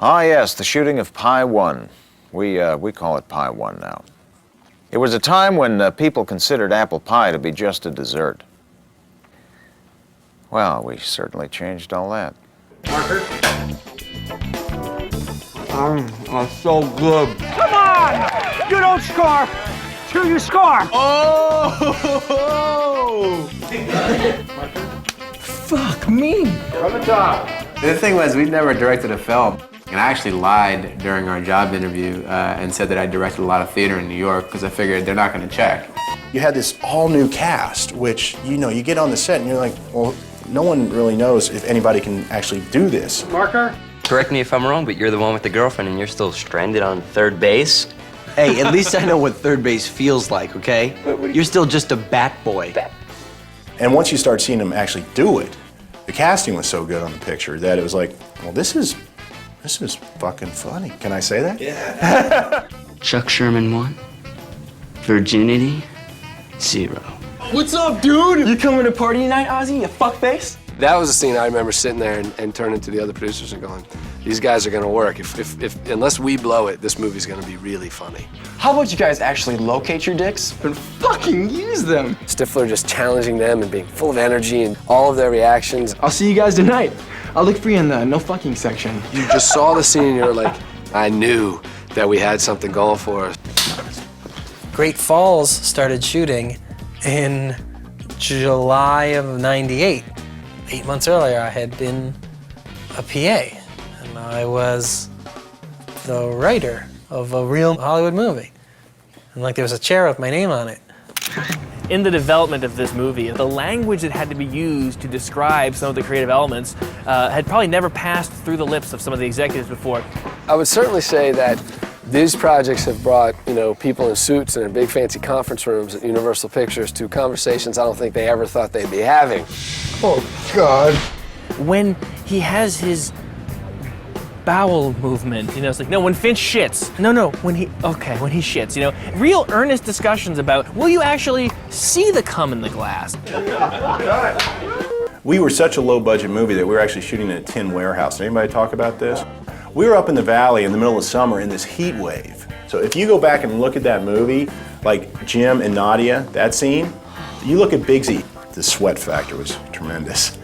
Ah, yes, the shooting of Pi 1. We call it Pi 1 now. It was a time when people considered apple pie to be just a dessert. Well, we certainly changed all that. Marker. That's so good. Come on! You don't score till you score. Oh! Fuck me. From the top. The thing was, we'd never directed a film. And I actually lied during our job interview and said that I directed a lot of theater in New York because I figured they're not going to check. You had this all-new cast, which, you know, you get on the set and you're like, well, no one really knows if anybody can actually do this. Marker. Correct me if I'm wrong, but you're the one with the girlfriend and you're still stranded on third base? Hey, at least I know what third base feels like, okay? You're still just a bat boy. And once you start seeing them actually do it, the casting was so good on the picture that it was like, well, this is fucking funny. Can I say that? Yeah. Chuck Sherman 1, virginity 0. What's up, dude? You coming to party tonight, Ozzy, you fuckface? That was a scene I remember sitting there and turning to the other producers and going, these guys are gonna work. Unless we blow it, this movie's gonna be really funny. How about you guys actually locate your dicks and fucking use them? Stifler just challenging them and being full of energy and all of their reactions. I'll see you guys tonight. I'll look for you in the no fucking section. You just saw the scene and you were like, I knew that we had something going for us. Great Falls started shooting in July of '98. 8 months earlier, I had been a PA, and I was the writer of a real Hollywood movie. And like there was a chair with my name on it. In the development of this movie, the language that had to be used to describe some of the creative elements had probably never passed through the lips of some of the executives before. I would certainly say that these projects have brought, you know, people in suits and in big fancy conference rooms at Universal Pictures to conversations I don't think they ever thought they'd be having. Oh, God. When he has his bowel movement, you know, it's like, no, when Finch shits. No, when he shits, you know. Real earnest discussions about, will you actually see the cum in the glass? We were such a low-budget movie that we were actually shooting in a tin warehouse. Anybody talk about this? We were up in the valley in the middle of summer in this heat wave. So if you go back and look at that movie, like Jim and Nadia, that scene, you look at Bigsy, the sweat factor was tremendous.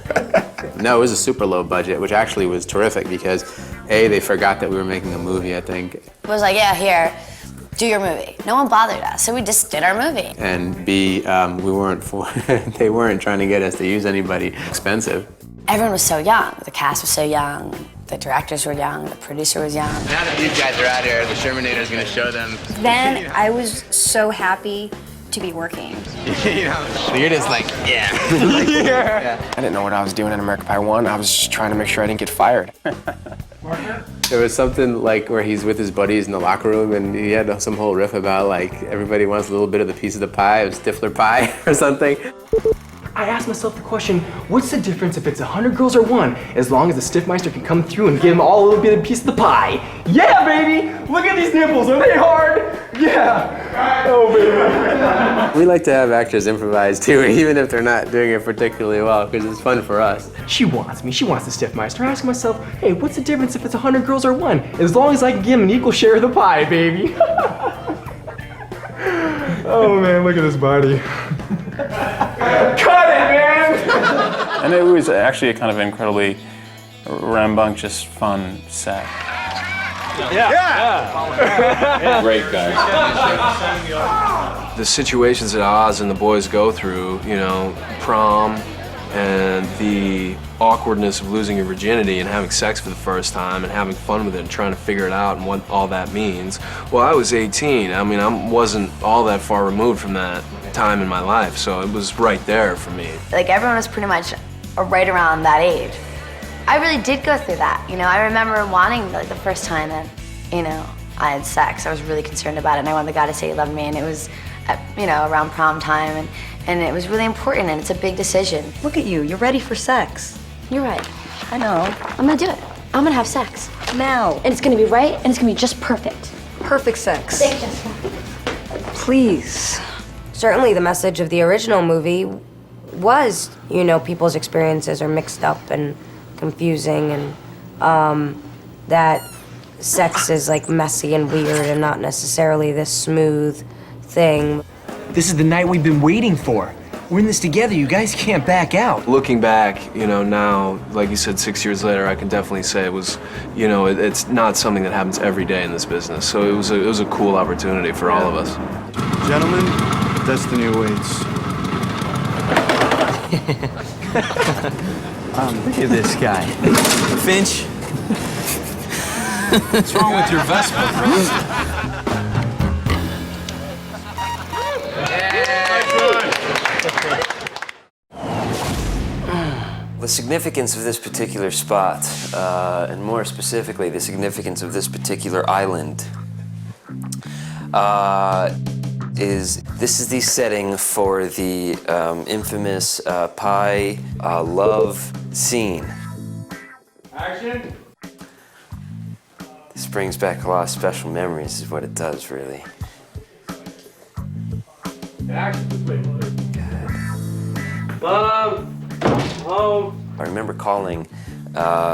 No, it was a super low budget, which actually was terrific because A, they forgot that we were making a movie, I think. It was like, yeah, here, do your movie. No one bothered us, so we just did our movie. And B, they weren't trying to get us to use anybody expensive. Everyone was so young. The cast was so young. The directors were young. The producer was young. Now that these guys are out here, the Shermanator's gonna show them. Then I was so happy to be working. You know, you're just like, yeah. Yeah. I didn't know what I was doing in American Pie 1. I was just trying to make sure I didn't get fired. There was something like where he's with his buddies in the locker room and he had some whole riff about like everybody wants a little bit of the piece of the pie, of Stifler pie or something. I asked myself the question, what's the difference if it's 100 girls or one, as long as the Stiffmeister can come through and give them all a little bit of a piece of the pie? Yeah, baby! Look at these nipples, are they hard? Yeah! Oh, baby. We like to have actors improvise too, even if they're not doing it particularly well, because it's fun for us. She wants the Stiffmeister. I ask myself, hey, what's the difference if it's 100 girls or one, as long as I can give them an equal share of the pie, baby? Oh, man, look at this body. Cut it, man! And it was actually a kind of incredibly rambunctious, fun set. Yeah. Great guys. The situations that Oz and the boys go through, you know, prom and the awkwardness of losing your virginity and having sex for the first time and having fun with it and trying to figure it out and what all that means. Well, I was 18. I mean, I wasn't all that far removed from that time in my life, so it was right there for me. Like, everyone was pretty much right around that age. I really did go through that. You know, I remember wanting, like, the first time that, you know, I had sex. I was really concerned about it, and I wanted the guy to say he loved me, and it was, you know, around prom time, and it was really important, and it's a big decision. Look at you, you're ready for sex. You're right. I know. I'm gonna do it. I'm gonna have sex. Now. And it's gonna be right, and it's gonna be just perfect. Perfect sex. Thank you, Jessica. Please. Certainly the message of the original movie was, you know, people's experiences are mixed up and confusing, and that sex is like messy and weird and not necessarily this smooth thing. This is the night we've been waiting for. We're in this together. You guys can't back out. Looking back, you know, now, like you said, 6 years later, I can definitely say it was, you know, it's not something that happens every day in this business. So it was a cool opportunity for all of us. Gentlemen, destiny awaits. Look at this guy. Finch. What's wrong with your Vespa, bro? The significance of this particular spot, and more specifically, the significance of this particular island, is this is the setting for the infamous pie love scene. Action! This brings back a lot of special memories, is what it does, really. Action! Love! Home! I remember calling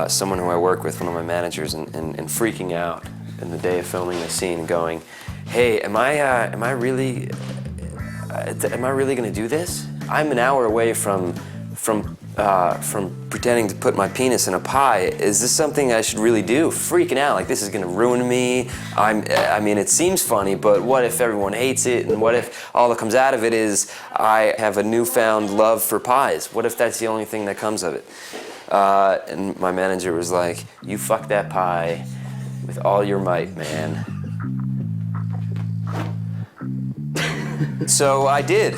someone who I work with, one of my managers, and freaking out in the day of filming the scene and going, hey, am I really gonna do this? I'm an hour away from pretending to put my penis in a pie. Is this something I should really do? Freaking out, like this is gonna ruin me. I mean, it seems funny, but what if everyone hates it? And what if all that comes out of it is I have a newfound love for pies? What if that's the only thing that comes of it? And my manager was like, you fuck that pie with all your might, man. So I did,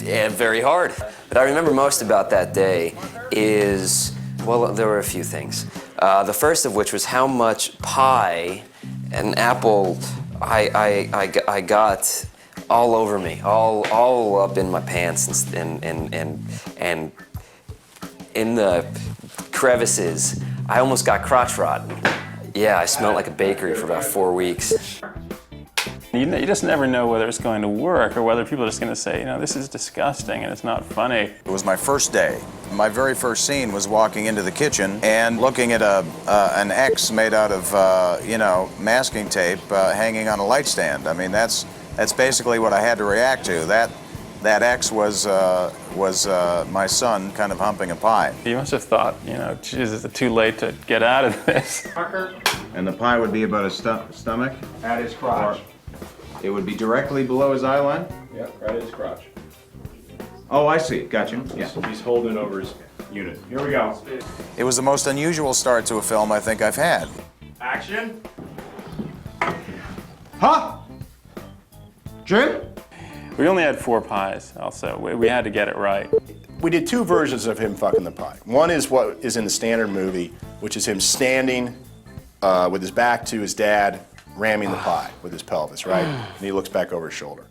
and very hard. But I remember most about that day is, well, there were a few things. The first of which was how much pie and apple I got all over me, all up in my pants and in the crevices. I almost got crotch rotten. Yeah, I smelled like a bakery for about 4 weeks. You just never know whether it's going to work or whether people are just going to say, you know, this is disgusting and it's not funny. It was my first day. My very first scene was walking into the kitchen and looking at an X made out of, you know, masking tape hanging on a light stand. I mean, that's basically what I had to react to. That X was my son kind of humping a pie. You must have thought, you know, geez, is it too late to get out of this? And the pie would be about his stomach? At his crotch. It would be directly below his eye line? Yep, right at his crotch. Oh, I see. Gotcha. Yeah. He's holding over his unit. Here we go. It was the most unusual start to a film I think I've had. Action. Huh? Jim? We only had 4 pies also. We had to get it right. We did 2 versions of him fucking the pie. One is what is in the standard movie, which is him standing with his back to his dad, ramming the pie with his pelvis, right? And he looks back over his shoulder.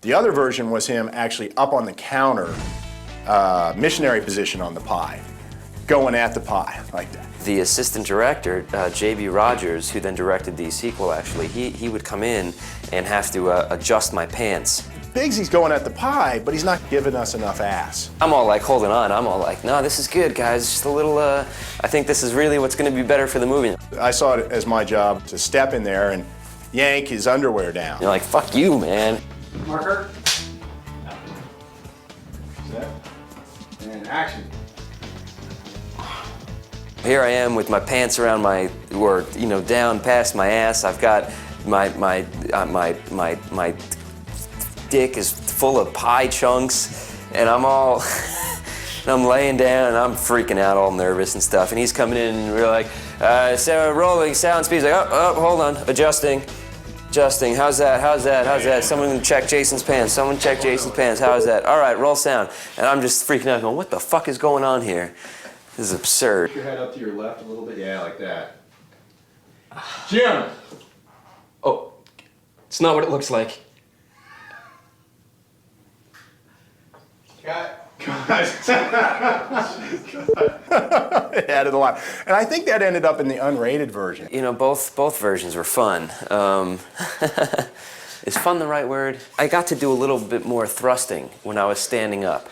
The other version was him actually up on the counter, missionary position on the pie, going at the pie like that. The assistant director, J.B. Rogers, who then directed the sequel actually, he would come in and have to adjust my pants. Biggsy's going at the pie, but he's not giving us enough ass. I'm all like holding on, I'm all like, no, this is good, guys, just a little, I think this is really what's gonna be better for the movie. I saw it as my job to step in there and yank his underwear down. You're like, fuck you, man. Marker. Set. And action. Here I am with my pants around my, or, you know, down past my ass. I've got my dick is full of pie chunks, and I'm all, and I'm laying down and I'm freaking out, all nervous and stuff. And he's coming in and we're like, rolling sound speed. He's like, oh, hold on, adjusting. How's that? Someone check Jason's pants. Someone check Jason's pants. How's that? All right, roll sound. And I'm just freaking out, going, what the fuck is going on here? This is absurd. Put your head up to your left a little bit. Yeah, like that. Jim! Oh, it's not what it looks like. Cut. It added a lot. And I think that ended up in the unrated version. You know, both versions were fun. Is fun the right word? I got to do a little bit more thrusting when I was standing up.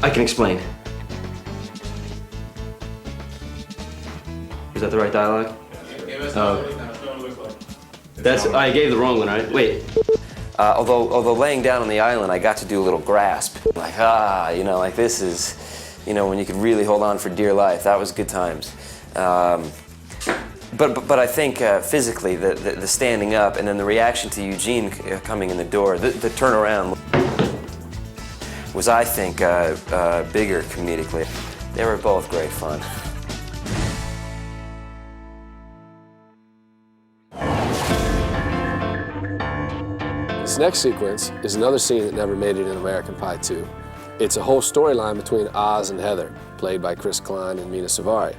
I can explain. Is that the right dialogue? I gave the wrong one, right? Wait. Although laying down on the island, I got to do a little grasp. Like, you know, like this is, you know, when you could really hold on for dear life. That was good times. But I think physically, the standing up and then the reaction to Eugene coming in the door, the turnaround was, I think, bigger comedically. They were both great fun. This next sequence is another scene that never made it in American Pie 2. It's a whole storyline between Oz and Heather, played by Chris Klein and Mina Savari.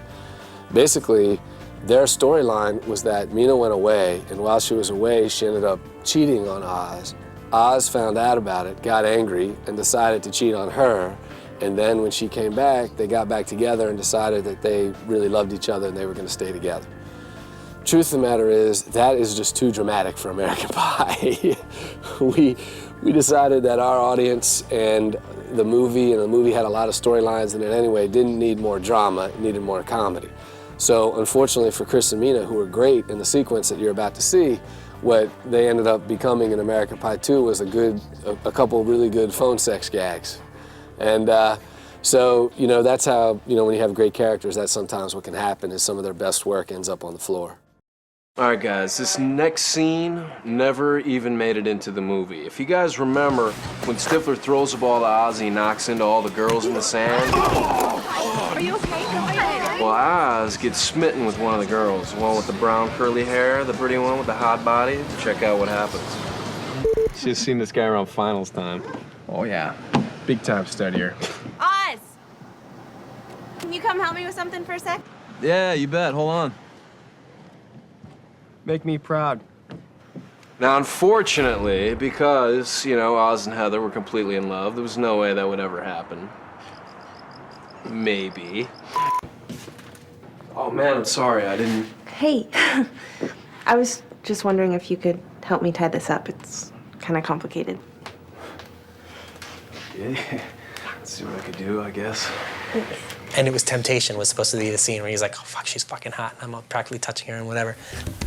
Basically, their storyline was that Mina went away, and while she was away, she ended up cheating on Oz. Oz found out about it, got angry, and decided to cheat on her. And then when she came back, they got back together and decided that they really loved each other and they were going to stay together. Truth of the matter is, that is just too dramatic for American Pie. we decided that our audience and the movie had a lot of storylines in it anyway, didn't need more drama, it needed more comedy. So unfortunately for Chris and Mina, who were great in the sequence that you're about to see, what they ended up becoming in American Pie 2 was a couple really good phone sex gags. And so, you know, that's how, you know, when you have great characters, that's sometimes what can happen is some of their best work ends up on the floor. All right, guys, this next scene never even made it into the movie. If you guys remember, when Stifler throws the ball to Oz, he knocks into all the girls in the sand. Are you okay? Well, Oz gets smitten with one of the girls, the one with the brown curly hair, the pretty one with the hot body. Check out what happens. Should have seen this guy around finals time. Oh, yeah. Big time studier. Oz! Can you come help me with something for a sec? Yeah, you bet. Hold on. Make me proud. Now, unfortunately, because, you know, Oz and Heather were completely in love, there was no way that would ever happen. Maybe. Oh, man, I'm sorry. I didn't... Hey, I was just wondering if you could help me tie this up. It's kind of complicated. Yeah. Let's see what I could do, I guess. And it was Temptation was supposed to be the scene where he's like, oh, fuck, she's fucking hot. And I'm practically touching her and whatever.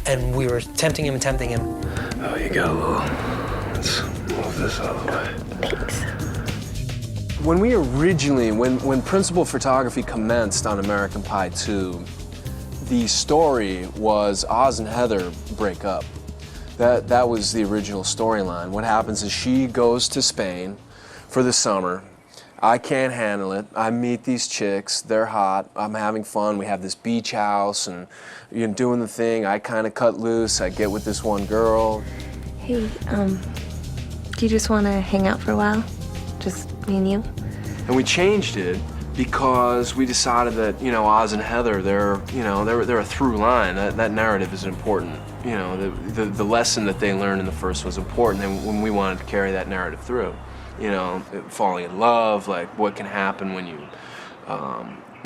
And we were tempting him and tempting him. Oh, you got a little... Let's move this out of the way. Thanks. When we originally, when principal photography commenced on American Pie 2, the story was Oz and Heather break up. That was the original storyline. What happens is she goes to Spain for the summer. I can't handle it. I meet these chicks, they're hot, I'm having fun, we have this beach house and you're doing the thing, I kind of cut loose, I get with this one girl. Hey, do you just want to hang out for a while? Just me and you? And we changed it because we decided that, you know, Oz and Heather, they're a through line. That narrative is important. You know, the lesson that they learned in the first was important, and when we wanted to carry that narrative through. You know, falling in love, like what can happen when you,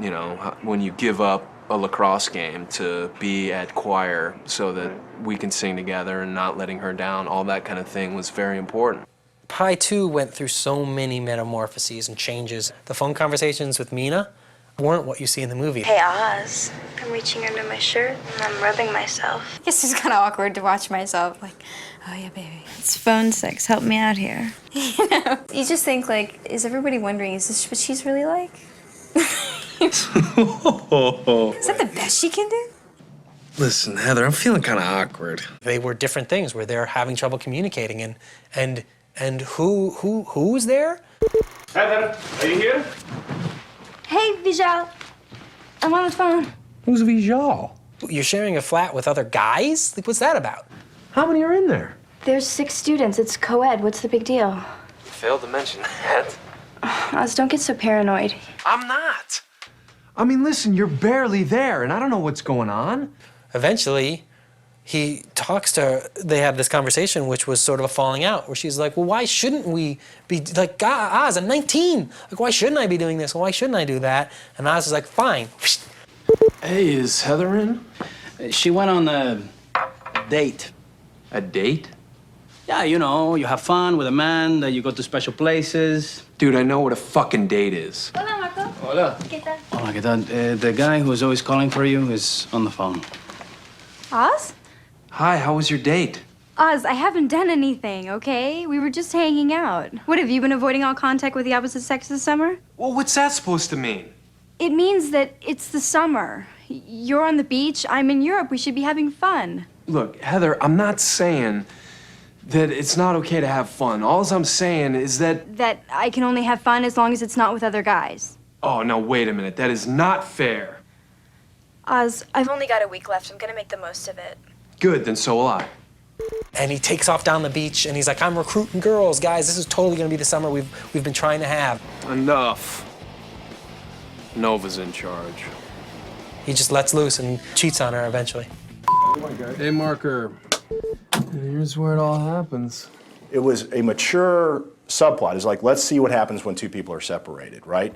you know, when you give up a lacrosse game to be at choir so that we can sing together and not letting her down, all that kind of thing was very important. Pie 2 went through so many metamorphoses and changes. The phone conversations with Mina weren't what you see in the movie. Hey, Oz. I'm reaching under my shirt and I'm rubbing myself. Guess it's kind of awkward to watch myself, like, oh yeah, baby. It's phone sex. Help me out here. You know, you just think, like, is everybody wondering, is this what she's really like? Is that the best she can do? Listen, Heather, I'm feeling kind of awkward. They were different things where they're having trouble communicating, and who's there? Heather, are you here? Hey, Vijal. I'm on the phone. Who's Vijal? You're sharing a flat with other guys? Like, what's that about? How many are in there? There's 6 students. It's co-ed. What's the big deal? Failed to mention that. Oz, don't get so paranoid. I'm not. I mean, listen, you're barely there, and I don't know what's going on. Eventually, he talks to her. They have this conversation, which was sort of a falling out, where she's like, well, why shouldn't we be, like, Oz, I'm 19. Like, why shouldn't I be doing this? Why shouldn't I do that? And Oz is like, fine. Hey, is Heather in? She went on a date. A date? Yeah, you know, you have fun with a man, you go to special places. Dude, I know what a fucking date is. Hola, Marco. Hola. Hola, ¿qué tal? The guy who's always calling for you is on the phone. Oz? Hi, how was your date? Oz, I haven't done anything, okay? We were just hanging out. What, have you been avoiding all contact with the opposite sex this summer? Well, what's that supposed to mean? It means that it's the summer. You're on the beach, I'm in Europe. We should be having fun. Look, Heather, I'm not saying that it's not okay to have fun. All I'm saying is that... That I can only have fun as long as it's not with other guys. Oh, no, wait a minute. That is not fair. Oz, I've only got a week left. I'm gonna make the most of it. Good, then so will I. And he takes off down the beach and he's like, I'm recruiting girls, guys. This is totally gonna be the summer we've been trying to have. Enough. Nova's in charge. He just lets loose and cheats on her eventually. Hey, Marker. Here's where it all happens. It was a mature subplot. It's like, let's see what happens when two people are separated, right?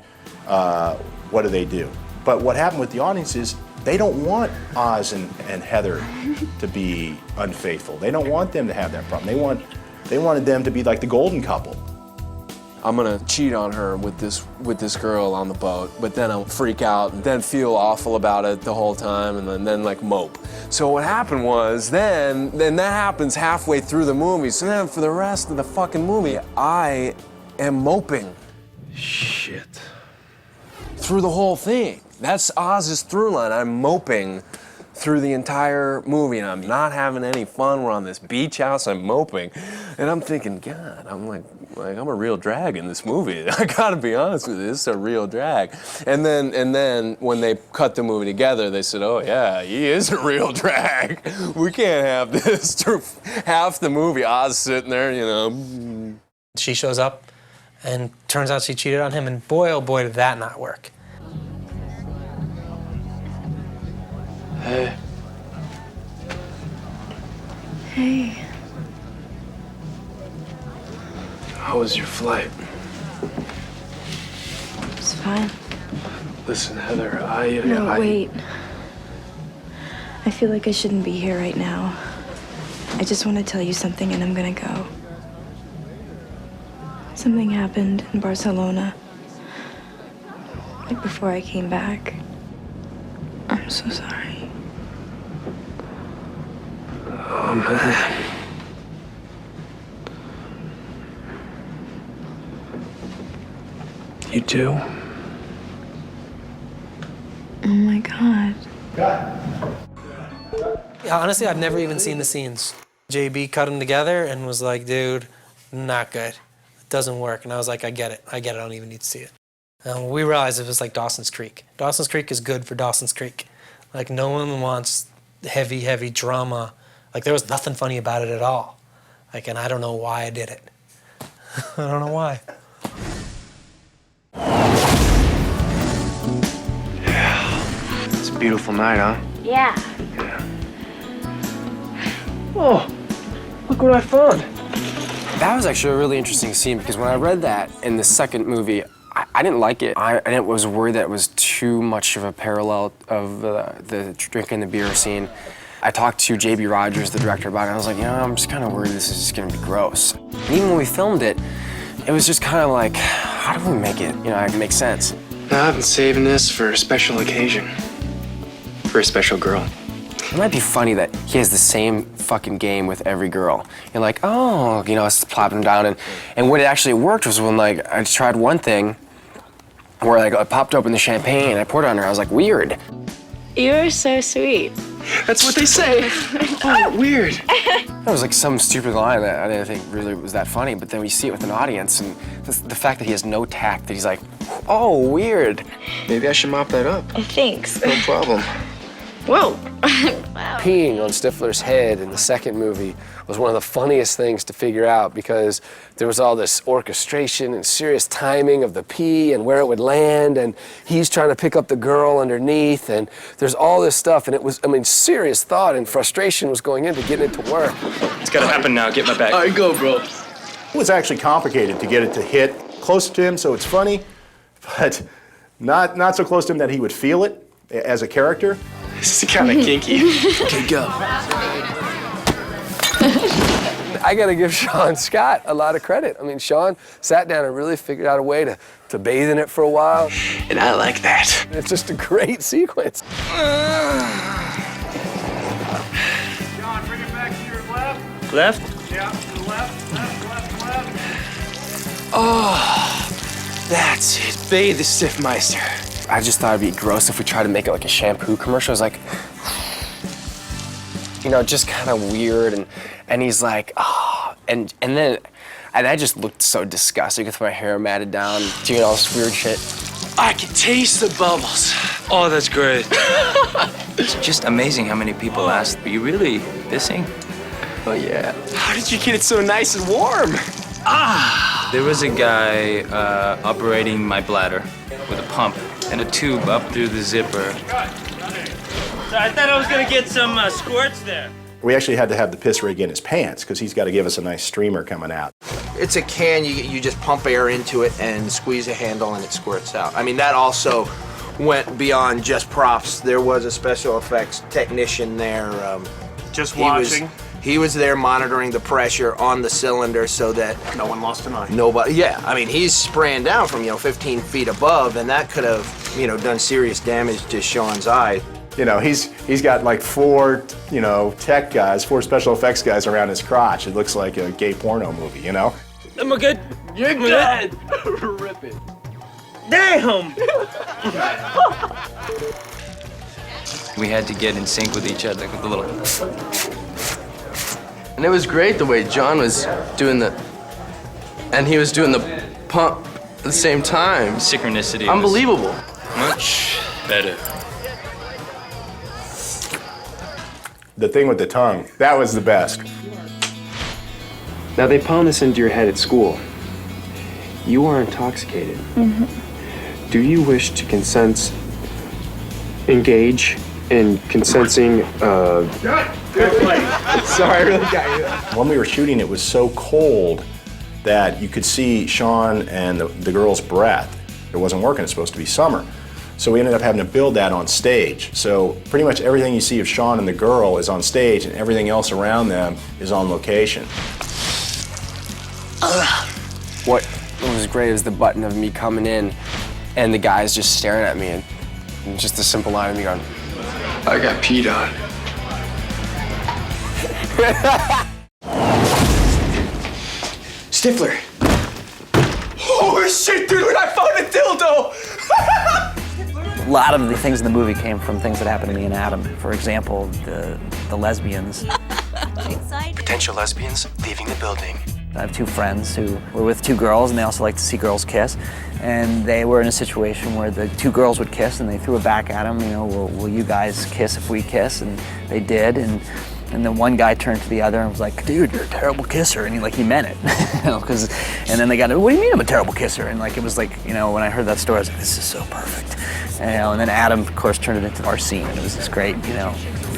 What do? But what happened with the audience is they don't want Oz and Heather to be unfaithful. They don't want them to have that problem. They wanted them to be like the golden couple. I'm gonna cheat on her with this girl on the boat, but then I'll freak out and then feel awful about it the whole time and then like mope. So what happened was then that happens halfway through the movie. So then for the rest of the fucking movie, I am moping. Shit. Through the whole thing. That's Oz's through line. I'm moping through the entire movie and I'm not having any fun. We're on this beach house, I'm moping. And I'm thinking, God, I'm like I'm a real drag in this movie. I gotta be honest with you, this is a real drag. And then when they cut the movie together, they said, oh yeah, he is a real drag. We can't have this through half the movie. Oz sitting there, you know. She shows up and turns out she cheated on him, and boy, oh boy, did that not work. Hey. Hey. How was your flight? It's fine. Listen, Heather, No, wait. I feel like I shouldn't be here right now. I just want to tell you something and I'm gonna go. Something happened in Barcelona. Like before I came back. I'm so sorry. Oh, man. You too? Oh my God. Yeah, honestly, I've never even seen the scenes. JB cut them together and was like, dude, not good. It doesn't work. And I was like, I get it. I don't even need to see it. And we realized it was like Dawson's Creek. Dawson's Creek is good for Dawson's Creek. Like, no one wants heavy, heavy drama. Like, there was nothing funny about it at all. Like, and I don't know why I did it. I don't know why. Yeah. It's a beautiful night, huh? Yeah. Oh, look what I found. That was actually a really interesting scene because when I read that in the second movie, I didn't like it. I was worried that it was too much of a parallel of the drinking the beer scene. I talked to J.B. Rogers, the director, about it, and I was like, you know, I'm just kind of worried this is just gonna be gross. And even when we filmed it, it was just kind of like, how do we make it, you know, make sense? No, I've been saving this for a special occasion. For a special girl. It might be funny that he has the same fucking game with every girl. You're like, oh, you know, let's plop him down. And what it actually worked was when, like, I tried one thing where, like, I popped open the champagne and I poured it on her. I was like, weird. You're so sweet. That's what they say. Oh, weird. That was like some stupid line that I didn't think really was that funny, but then we see it with an audience, and the fact that he has no tact, that he's like, oh, weird. Maybe I should mop that up. Thanks. No problem. Whoa. Wow. Peeing on Stifler's head in the second movie was one of the funniest things to figure out because there was all this orchestration and serious timing of the pee and where it would land, and he's trying to pick up the girl underneath, and there's all this stuff, and it was, I mean, serious thought and frustration was going into getting it to work. It's gotta happen now, get my bag. All right, go, bro. It was actually complicated to get it to hit close to him so it's funny, but not so close to him that he would feel it as a character. This is kind of kinky. Okay, go. I gotta give Sean Scott a lot of credit. I mean, Sean sat down and really figured out a way to bathe in it for a while. And I like that. It's just a great sequence. John, bring it back to your left. Left? Yeah, to the left, left. Oh, that's it. Bathe the Stiffmeister. I just thought it'd be gross if we tried to make it like a shampoo commercial. It was like, you know, just kind of weird. And he's like, oh, and I just looked so disgusted with my hair matted down, doing all this weird shit. I can taste the bubbles. Oh, that's great. It's just amazing how many people ask, are you really pissing? Oh, yeah. How did you get it so nice and warm? Ah! There was a guy operating my bladder with a pump and a tube up through the zipper. So I thought I was gonna get some squirts there. We actually had to have the piss rig in his pants because he's got to give us a nice streamer coming out. It's a can, you just pump air into it and squeeze a handle and it squirts out. I mean, that also went beyond just props. There was a special effects technician there. Just watching? He was there monitoring the pressure on the cylinder so that no one lost an eye. Nobody, yeah. I mean, he's spraying down from, 15 feet above, and that could have, done serious damage to Sean's eye. He's got like 4, tech guys, 4 special effects guys around his crotch. It looks like a gay porno movie, Am I good? You're good. Rip it. Damn! We had to get in sync with each other with the little... And it was great the way John was doing and he was doing the pump at the same time. Synchronicity. Unbelievable. Much better. The thing with the tongue, that was the best. Now they pound this into your head at school. You are intoxicated. Mm-hmm. Do you wish to engage in consenting, Good play. Sorry, I really got you. When we were shooting, it was so cold that you could see Sean and the girl's breath. It wasn't working, it's supposed to be summer. So we ended up having to build that on stage. So pretty much everything you see of Sean and the girl is on stage and everything else around them is on location. What was great is the button of me coming in and the guys just staring at me and just a simple line of me going, I got peed on. Stifler. Oh shit, dude, I found a dildo! A lot of the things in the movie came from things that happened to me and Adam. For example, the lesbians. Potential lesbians leaving the building. I have 2 friends who were with 2 girls, and they also like to see girls kiss. And they were in a situation where the 2 girls would kiss, and they threw it back at them. Will you guys kiss if we kiss? And they did. And then one guy turned to the other and was like, "Dude, you're a terrible kisser," and he meant it, And then they got, "What do you mean I'm a terrible kisser?" And it was like, when I heard that story, I was like, "This is so perfect," And then Adam, of course, turned it into our scene, and it was this great,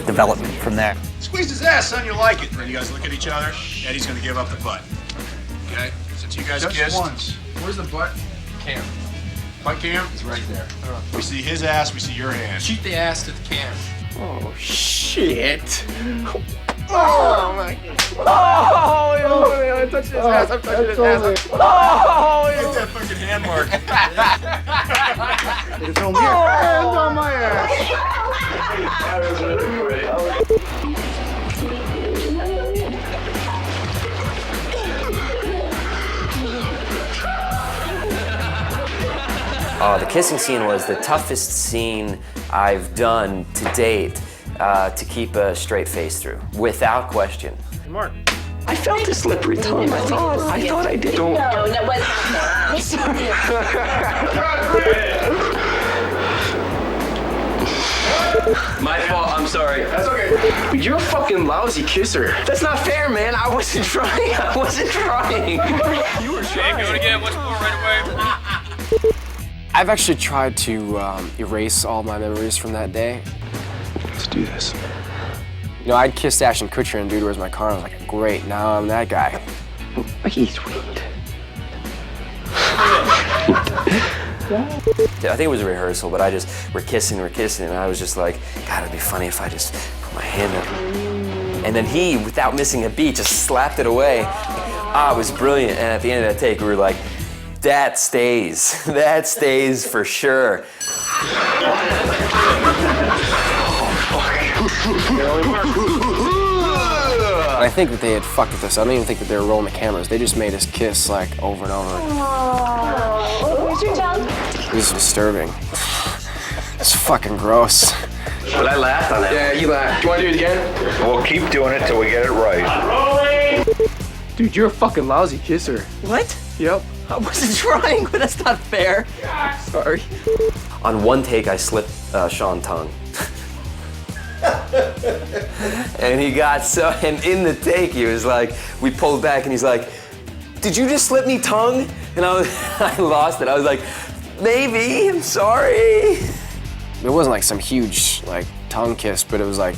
development from there. Squeeze his ass, son, you'll like it. Then you guys look at each other, Eddie's gonna give up the butt. Okay? Since you guys kissed. Once. Where's the butt cam? Butt cam? It's right there. We see his ass, we see your hand. Shoot the ass to the cam. Oh, shit. Oh, my God. Oh, I touched his ass. I'm touching his ass. Oh, get that fucking hand mark. It's on your hand on my ass. That was really great. The kissing scene was the toughest scene I've done to date to keep a straight face through, without question. Mark. I felt a slippery tongue. I thought I did. Don't. No, that wasn't My fault, I'm sorry. That's okay. You're a fucking lousy kisser. That's not fair, man. I wasn't trying. You were trying. Go again, once more, right away. I've actually tried to erase all my memories from that day. Let's do this. I'd kissed Ashton Kutcher and Dude, Where's My Car? I was like, great, now I'm that guy. He's sweet. I think it was a rehearsal, but we're kissing, and I was just like, God, it'd be funny if I just put my hand up. And then he, without missing a beat, just slapped it away. Ah, it was brilliant. And at the end of that take, we were like, that stays. That stays for sure. I think that they had fucked with us. I don't even think that they were rolling the cameras. They just made us kiss like over and over. Where's your tongue? It was disturbing. It's fucking gross. But I laughed on that. Yeah, you laughed. Do you want to do it again? We'll keep doing it till we get it right. Dude, you're a fucking lousy kisser. What? Yep. I wasn't trying, but that's not fair. Sorry. On one take, I slipped Sean tongue. And he got so, and in the take, he was like, we pulled back and he's like, did you just slip me tongue? And I lost it. I was like, maybe, I'm sorry. It wasn't like some huge like tongue kiss, but it was like,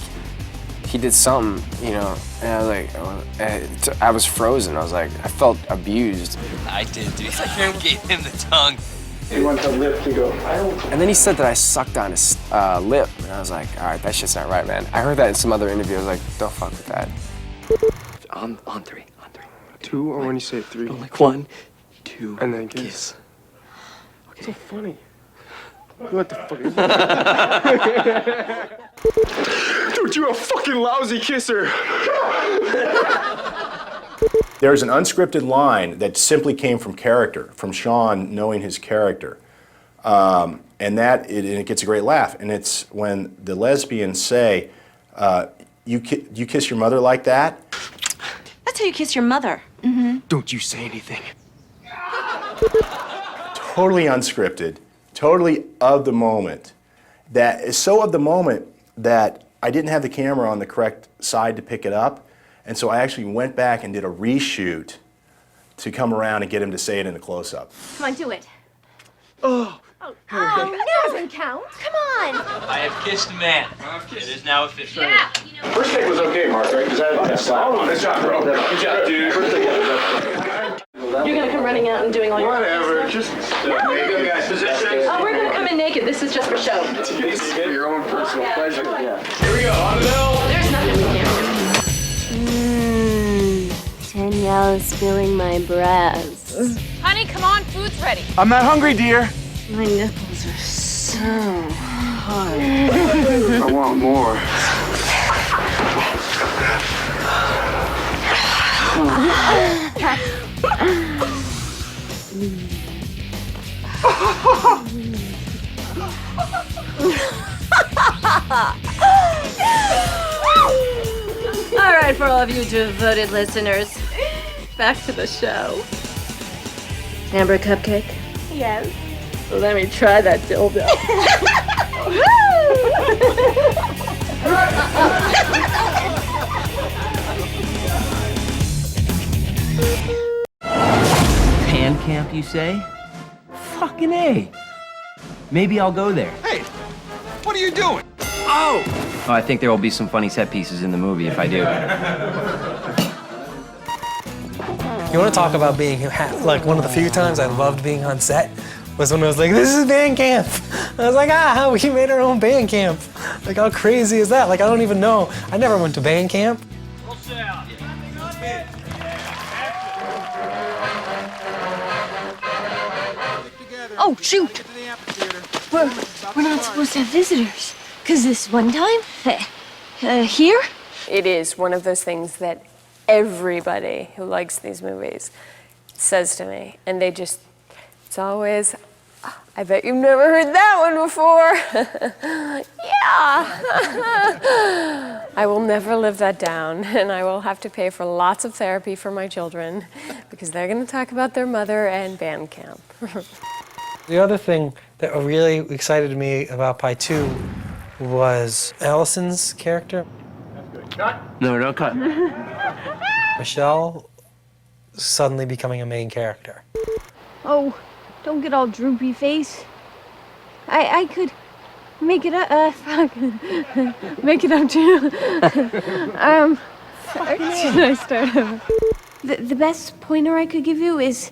he did something, you know, and I was like, I was frozen. I was like, I felt abused. I did, dude. I gave him the tongue. You want the lip to go. And then he said that I sucked on his lip, and I was like, all right, that shit's not right, man. I heard that in some other interview. I was like, don't fuck with that. On three. Two, or when you say three? Oh, like 1, 2, and then kiss. Okay. So funny. What the fuck is Dude, you're a fucking lousy kisser. There's an unscripted line that simply came from character, from Sean knowing his character. And it gets a great laugh. And it's when the lesbians say, you kiss your mother like that? That's how you kiss your mother. Mm-hmm. Don't you say anything. Totally unscripted, totally of the moment. That is so of the moment that I didn't have the camera on the correct side to pick it up. And so I actually went back and did a reshoot to come around and get him to say it in a close-up. Come on, do it. Oh. That doesn't count. Come on. I have kissed a man. It is now official. Yeah. First take was okay, Mark, right? Because I had slap. Oh, good job, bro. Good job, dude. First take. You're gonna come running out and doing all your... Whatever, just maybe guys position. Oh, we're gonna come in naked. This is just for show. It's for your own personal pleasure. Yeah. Here we go, on the bill. There's nothing we can't do. Danielle's feeling my breasts. Honey, come on, food's ready. I'm not hungry, dear. My nipples are so hard. I want more. All right, for all of you devoted listeners, back to the show. Amber cupcake? Yes. Let me try that dildo. Pan camp, you say? Fucking A. Maybe I'll go there. Hey, what are you doing? Oh! Oh, I think there will be some funny set pieces in the movie if I do. You want to talk about being, like, one of the few times I loved being on set was when I was like, this is band camp. I was like, we made our own band camp. Like, how crazy is that? Like, I don't even know. I never went to band camp. Oh, shoot. We're not supposed to have visitors. Because this one time, here? It is one of those things that everybody who likes these movies says to me. And they just, it's always, I bet you've never heard that one before. Yeah. I will never live that down, and I will have to pay for lots of therapy for my children because they're going to talk about their mother and band camp. The other thing that really excited me about Pi 2 was Allison's character. No, don't cut. Michelle suddenly becoming a main character. Oh, don't get all droopy face. I could make it up, make it up too. Should I start over? The best pointer I could give you is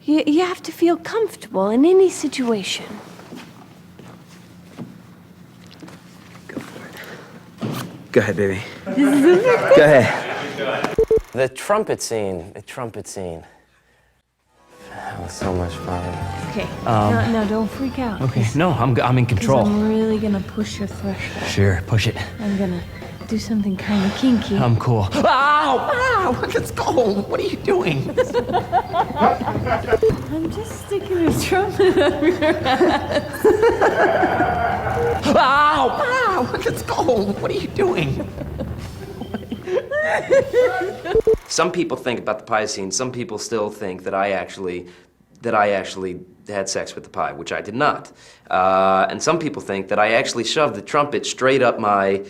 you have to feel comfortable in any situation. Go ahead, baby. Go ahead. The trumpet scene. That was so much fun. Okay. No, don't freak out. Okay, no, I'm in control. I'm really gonna push your threshold. Sure, push it. I'm gonna do something kind of kinky. I'm cool. Ow! Ow! It's cold. What are you doing? I'm just sticking a trumpet up your ass. Ow! Ow! It's cold. What are you doing? Some people think about the pie scene. Some people still think that I actually had sex with the pie, which I did not. And some people think that I actually shoved the trumpet straight up my...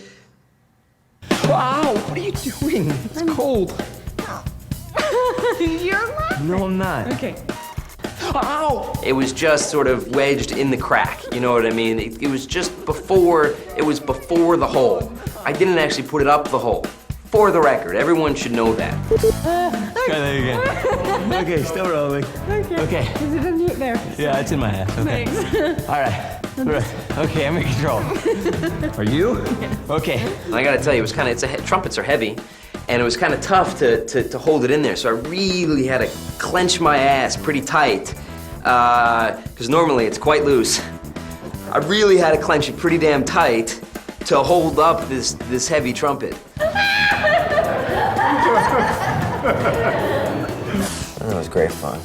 Ow! What are you doing? It's cold. You're laughing. No, I'm not. Okay. Ow! It was just sort of wedged in the crack, you know what I mean? It was just before, it was before the hole. I didn't actually put it up the hole. For the record, everyone should know that. Try that again. Okay, still rolling. Okay. Is it in there? Yeah, it's in my ass. Okay. Thanks. All right. Okay, I'm in control. Are you? Okay. I gotta tell you, it was kind of, trumpets are heavy, and it was kind of tough to hold it in there, so I really had to clench my ass pretty tight, because normally it's quite loose. I really had to clench it pretty damn tight to hold up this heavy trumpet. That was great fun.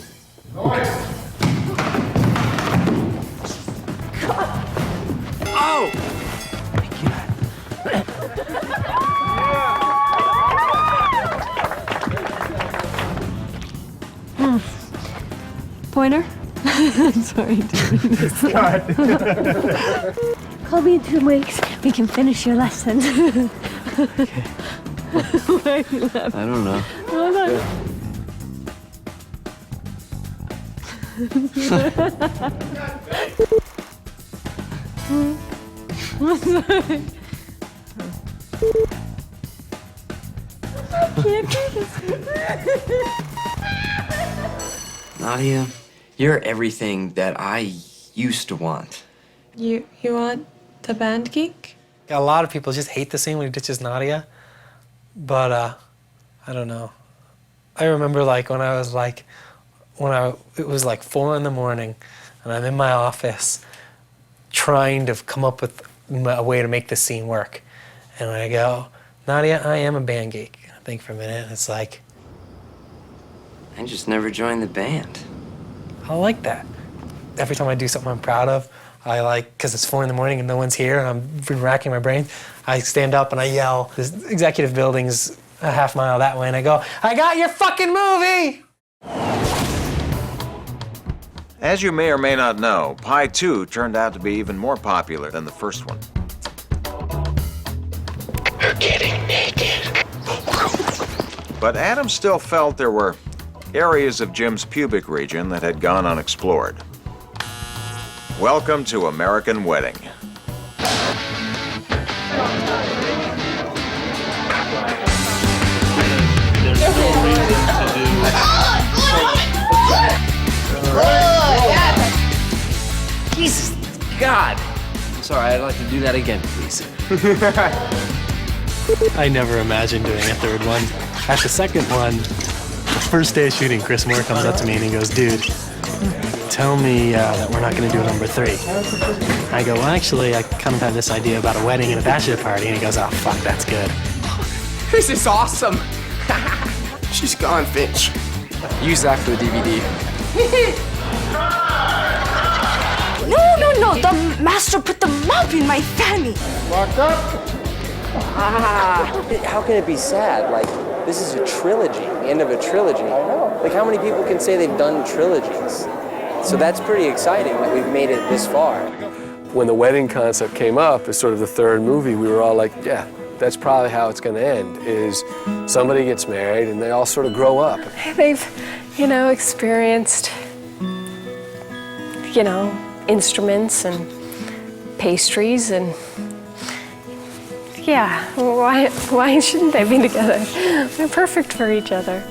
Oh! Pointer? I'm sorry, dude. Call me in 2 weeks. We can finish your lesson. Okay. Why are you laughing? I don't know. Hold on. I can't do this. Nadia, you're everything that I used to want. You want the band geek? A lot of people just hate the scene when he ditches Nadia, but I don't know. I remember like when it was like 4 in the morning, and I'm in my office trying to come up with a way to make this scene work, and I go, Nadia, I am a band geek. I think for a minute, it's like, I just never joined the band. I like that. Every time I do something I'm proud of, I like, because it's 4 in the morning and no one's here and I've been racking my brain, I stand up and I yell, this executive building's a half mile that way, and I go, I got your fucking movie! As you may or may not know, Pie 2 turned out to be even more popular than the first one. We're getting naked. But Adam still felt there were areas of Jim's pubic region that had gone unexplored. Welcome to American Wedding. Jesus God! I'm sorry, I'd like to do that again, please. I never imagined doing a third one. At the second one, the first day of shooting, Chris Moore comes up to me and he goes, dude, tell me that we're not going to do number 3. I go, well, actually, I kind of had this idea about a wedding and a bachelor party. And he goes, oh, fuck, that's good. This is awesome. She's gone, Finch. Use that for the DVD. No, the master put the mop in my fanny. Locked up? How can it be sad? Like, this is a trilogy, the end of a trilogy. I know. Like, how many people can say they've done trilogies? So that's pretty exciting that we've made it this far. When the wedding concept came up as sort of the third movie, we were all like, yeah, that's probably how it's going to end, is somebody gets married and they all sort of grow up. They've, experienced, instruments and pastries and yeah, why shouldn't they be together? They're perfect for each other.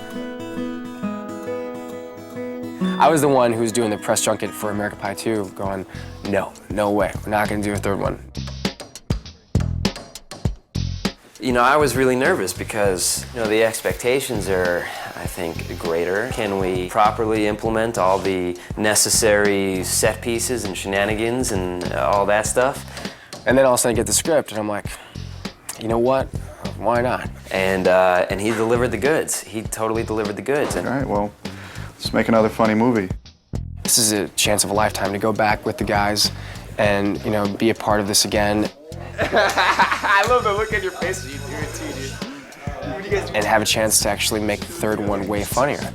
I was the one who was doing the press junket for American Pie 2, going, no way, we're not gonna do a third one. You know, I was really nervous because, you know, the expectations are, I think, greater. Can we properly implement all the necessary set pieces and shenanigans and all that stuff? And then all of a sudden I get the script and I'm like, you know what? Why not? And he delivered the goods. He totally delivered the goods. All right, well, let's make another funny movie. This is a chance of a lifetime to go back with the guys and, you know, be a part of this again. I love the look on your face when you do it too, dude. And have a chance to actually make the third one way funnier.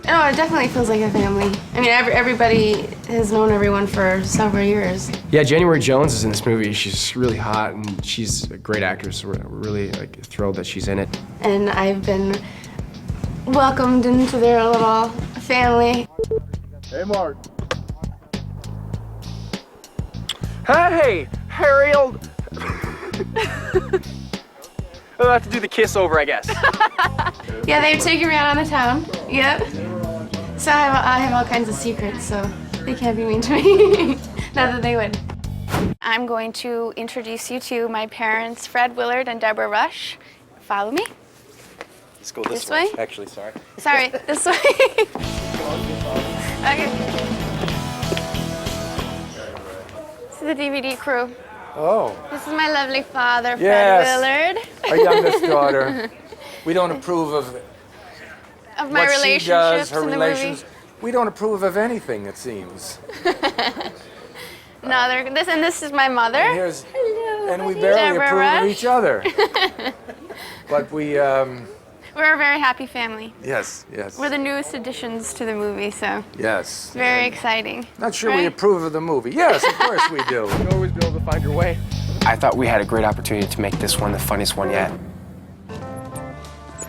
Oh, it definitely feels like a family. I mean, everybody has known everyone for several years. Yeah, January Jones is in this movie. She's really hot and she's a great actress. We're really thrilled that she's in it. And I've been welcomed into their little family. Hey, Mark. Hey, Harold. I'll have to do the kiss over, I guess. Yeah, they've taken me out on the town. Yep. So I have all kinds of secrets, so they can't be mean to me. Not that they would. I'm going to introduce you to my parents, Fred Willard and Deborah Rush. Follow me. Let's go this way. Actually, sorry. Sorry, this way. Okay. This is the DVD crew. Oh. This is my lovely father, Fred Yes. Willard. Our youngest daughter. We don't approve of Of my what she relationships does, her in the relations. movie. We don't approve of anything, it seems. No, this is my mother. And we barely Deborah approve Rush. of each other. But we, We're a very happy family. yes. We're the newest additions to the movie, so Yes. it's very exciting. Not sure we right? approve of the movie. Yes, of course we do. You'll always be able to find your way. I thought we had a great opportunity to make this one the funniest one yet.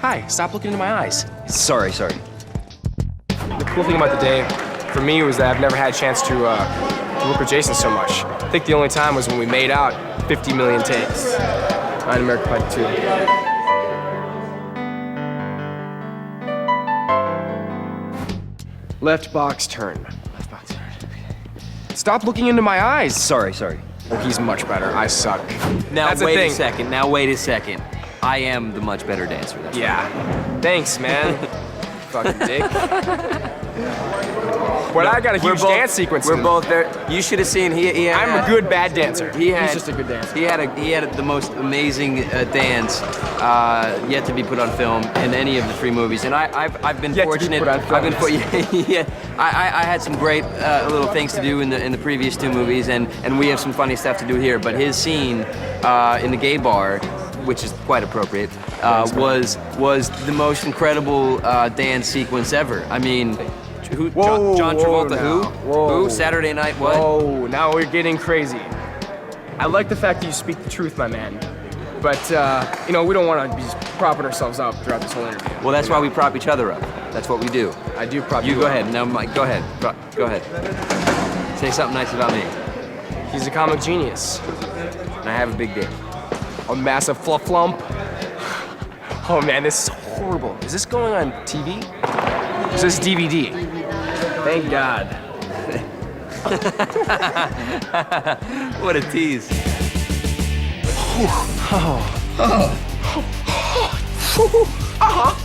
Hi, stop looking into my eyes. Sorry. The cool thing about the day, for me, was that I've never had a chance to work with Jason so much. I think the only time was when we made out 50 million takes on American Pie 2. Left box turn. Left box turn. Stop looking into my eyes. Sorry. Oh, he's much better. I suck. Now That's the wait thing. a second. I am the much better dancer. That's Yeah. Thanks, man. Fucking dick. But I got a huge dance sequence. We're both there. You should have seen. He had, I'm a good bad dancer. He had, He's just a good dancer. He had the most amazing dance yet to be put on film in any of the three movies, and I've been fortunate. I've been I had some great little things to do in the previous two movies, and we have some funny stuff to do here. But his scene in the gay bar, which is quite appropriate, was the most incredible dance sequence ever. I mean. Who, John Travolta, who? Saturday Night what? Whoa, now we're getting crazy. I like the fact that you speak the truth, my man. But, we don't want to be just propping ourselves up throughout this whole interview. Well, that's why we prop each other up. That's what we do. I do prop you you go up. ahead. Now, Mike, go ahead. Go ahead. Say something nice about me. He's a comic genius. And I have a big dick. A massive fluff lump. Oh man, this is horrible. Is this going on TV? Is this DVD? Thank God. What a tease.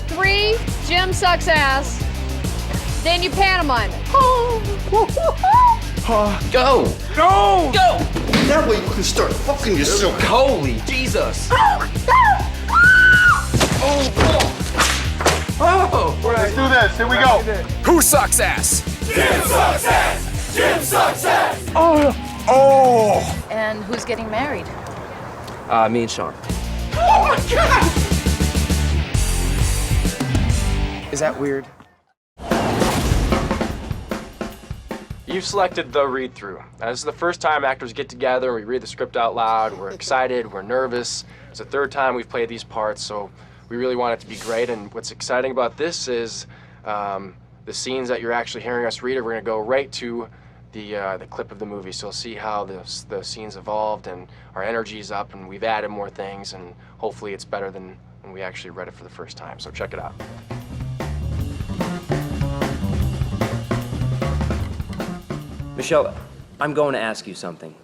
Three, Jim sucks ass. Then you pantomime it. Go! Go! Go! That way you can start fucking yourself. Holy Jesus! Let's do this. Here we go. Who sucks ass? Jim sucks ass! Jim sucks ass! Oh! And who's getting married? Me and Sean. Oh my God! Is that weird? You've selected the read-through. Now, this is the first time actors get together and we read the script out loud. We're excited, we're nervous. It's the third time we've played these parts, so we really want it to be great. And what's exciting about this is the scenes that you're actually hearing us read. We're gonna go right to the clip of the movie, so you'll see how the scenes evolved and our energy's up, and we've added more things, and hopefully it's better than when we actually read it for the first time. So check it out. Michelle, I'm going to ask you something.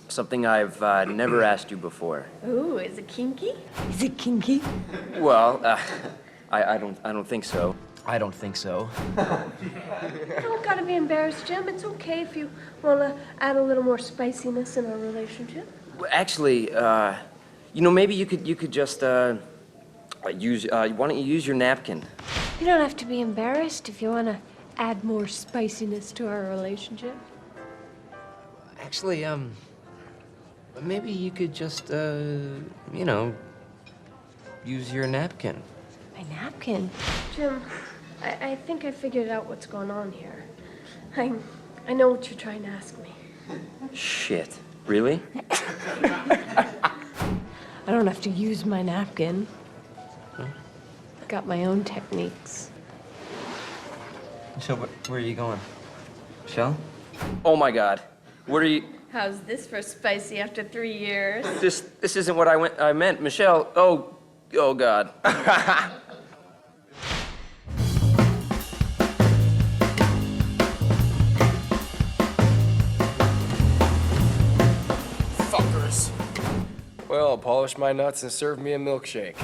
Something I've never asked you before. Ooh, is it kinky? Is it kinky? Well, I don't think so. I don't think so. You don't gotta be embarrassed, Jim. It's okay if you wanna add a little more spiciness in our relationship. Actually, you know, maybe you could just use. Why don't you use your napkin? You don't have to be embarrassed if you wanna add more spiciness to our relationship. Actually, maybe you could just, you know, use your napkin. My napkin? Jim, I think I figured out what's going on here. I know what you're trying to ask me. Shit. Really? I don't have to use my napkin. I've got my own techniques. Michelle, where are you going? Michelle? Oh my God. What are you? How's this for spicy after 3 years? This isn't what I meant, Michelle. Oh God. Fuckers. Well, polish my nuts and serve me a milkshake.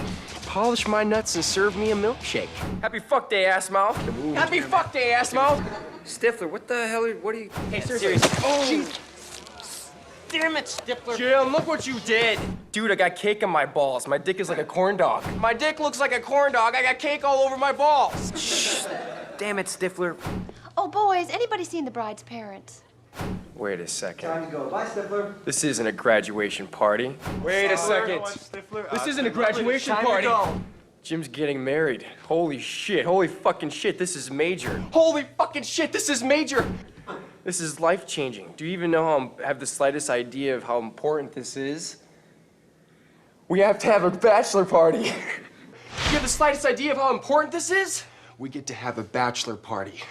Polish my nuts and serve me a milkshake. Happy fuck day, ass mouth. Happy fuck day, ass mouth. Stifler, what the hell what are you? Hey, seriously. Oh. Damn it, Stifler. Jim, look what you did. Dude, I got cake on my balls. My dick is like a corn dog. My dick looks like a corn dog. I got cake all over my balls. Shh. Damn it, Stifler. Oh, boys, anybody seen the bride's parents? Wait a second. Time to go. Bye, Stifler. This isn't a graduation party. Wait a second. This isn't a graduation party. Jim's getting married. Holy shit. Holy fucking shit. This is major. Holy fucking shit. This is major. This is life-changing. Do you even know have the slightest idea of how important this is? We have to have a bachelor party. You have the slightest idea of how important this is? We get to have a bachelor party.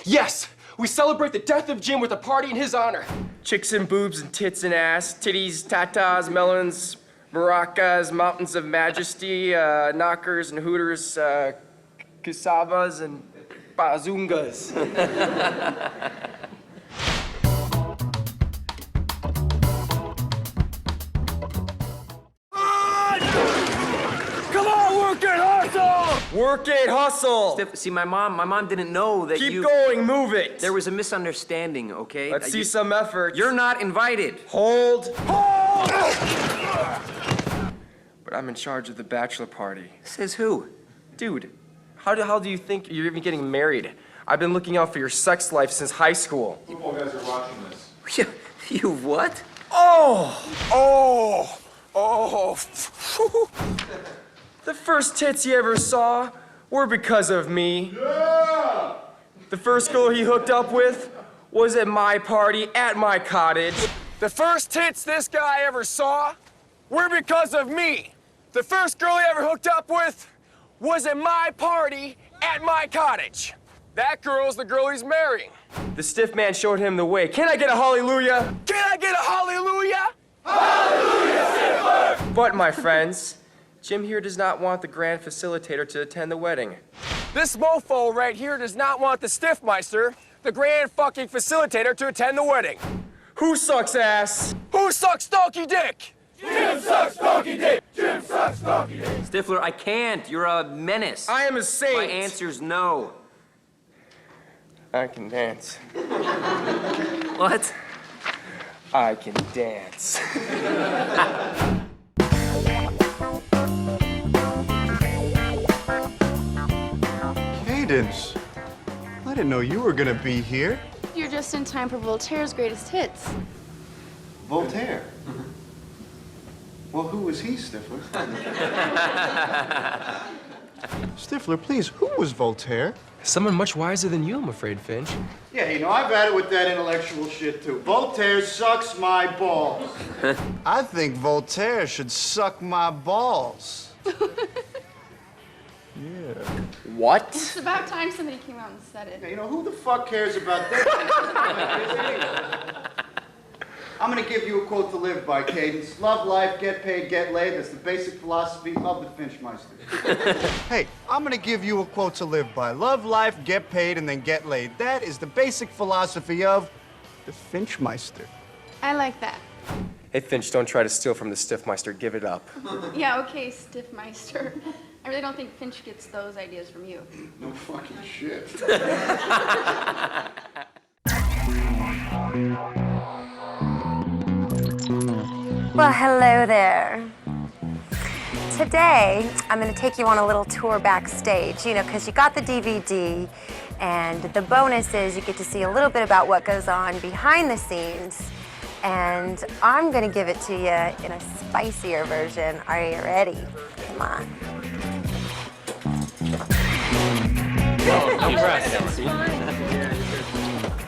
Yes! We celebrate the death of Jim with a party in his honor. Chicks and boobs and tits and ass, titties, tatas, melons, maracas, mountains of majesty, knockers and hooters, cassavas and bazungas. Work it, hustle! See, my mom didn't know that Keep going, move it! There was a misunderstanding, okay? Let's see some effort. You're not invited. Hold! But I'm in charge of the bachelor party. Says who? Dude, how do you think you're even getting married? I've been looking out for your sex life since high school. Football guys are watching this. You what? The first tits he ever saw were because of me. Yeah! The first girl he hooked up with was at my party at my cottage. The first tits this guy ever saw were because of me. The first girl he ever hooked up with was at my party at my cottage. That girl's the girl he's marrying. The stiff man showed him the way. Can I get a hallelujah? Can I get a hallelujah? Hallelujah, Stifler! But my friends, Jim here does not want the grand facilitator to attend the wedding. This mofo right here does not want the stiffmeister, the grand fucking facilitator, to attend the wedding. Who sucks ass? Who sucks donkey dick? Jim sucks donkey dick! Jim sucks donkey dick! Stifler, I can't. You're a menace. I am a saint. My answer's no. I can dance. What? I can dance. Cadence, I didn't know you were gonna be here. You're just in time for Voltaire's greatest hits. Voltaire? Well, who was he, Stifler? Stifler, please, who was Voltaire? Someone much wiser than you, I'm afraid, Finch. Yeah, you know, I've had it with that intellectual shit, too. Voltaire sucks my balls. I think Voltaire should suck my balls. Yeah. What? It's about time somebody came out and said it. You know, who the fuck cares about that? I'm gonna give you a quote to live by, Cadence. Love life, get paid, get laid. That's the basic philosophy of the Finchmeister. Hey, I'm gonna give you a quote to live by. Love life, get paid, and then get laid. That is the basic philosophy of the Finchmeister. I like that. Hey, Finch, don't try to steal from the Stiffmeister. Give it up. Yeah, okay, Stiffmeister. I really don't think Finch gets those ideas from you. No fucking shit. Well, hello there. Today, I'm going to take you on a little tour backstage, you know, because you got the DVD, and the bonus is you get to see a little bit about what goes on behind the scenes, and I'm going to give it to you in a spicier version. Are you ready? Come on.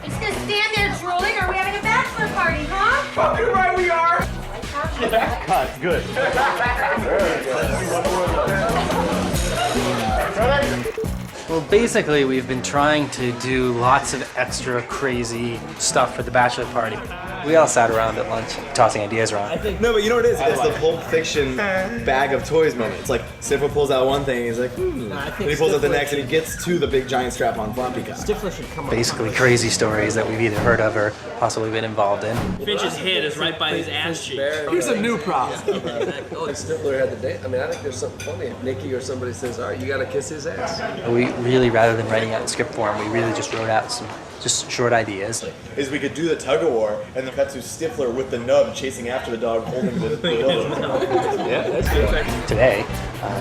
Just gonna stand there drooling, or are we having a bachelor party, huh? Fucking right we are! Cut, good. Well, basically, we've been trying to do lots of extra crazy stuff for the bachelor party. We all sat around at lunch, tossing ideas around. No, but you know what it is? It's the Pulp Fiction bag of toys moment. It's like Stifler pulls out one thing, he's like, and he pulls out the next, and he gets to the big giant strap-on floppy guy. Stifler should come Basically, crazy stories that we've either heard of or possibly been involved in. Finch's head is right by his ass cheek. Here's a new prop. Oh, Stifler had the date. I mean, I think there's something funny if Nikki or somebody says, all right, you gotta kiss his ass. We really, rather than writing out in script form, we really just wrote out some just short ideas. Is we could do the tug-of-war and then cut to Stifler with the nub chasing after the dog holding the Yeah, that's good. Today,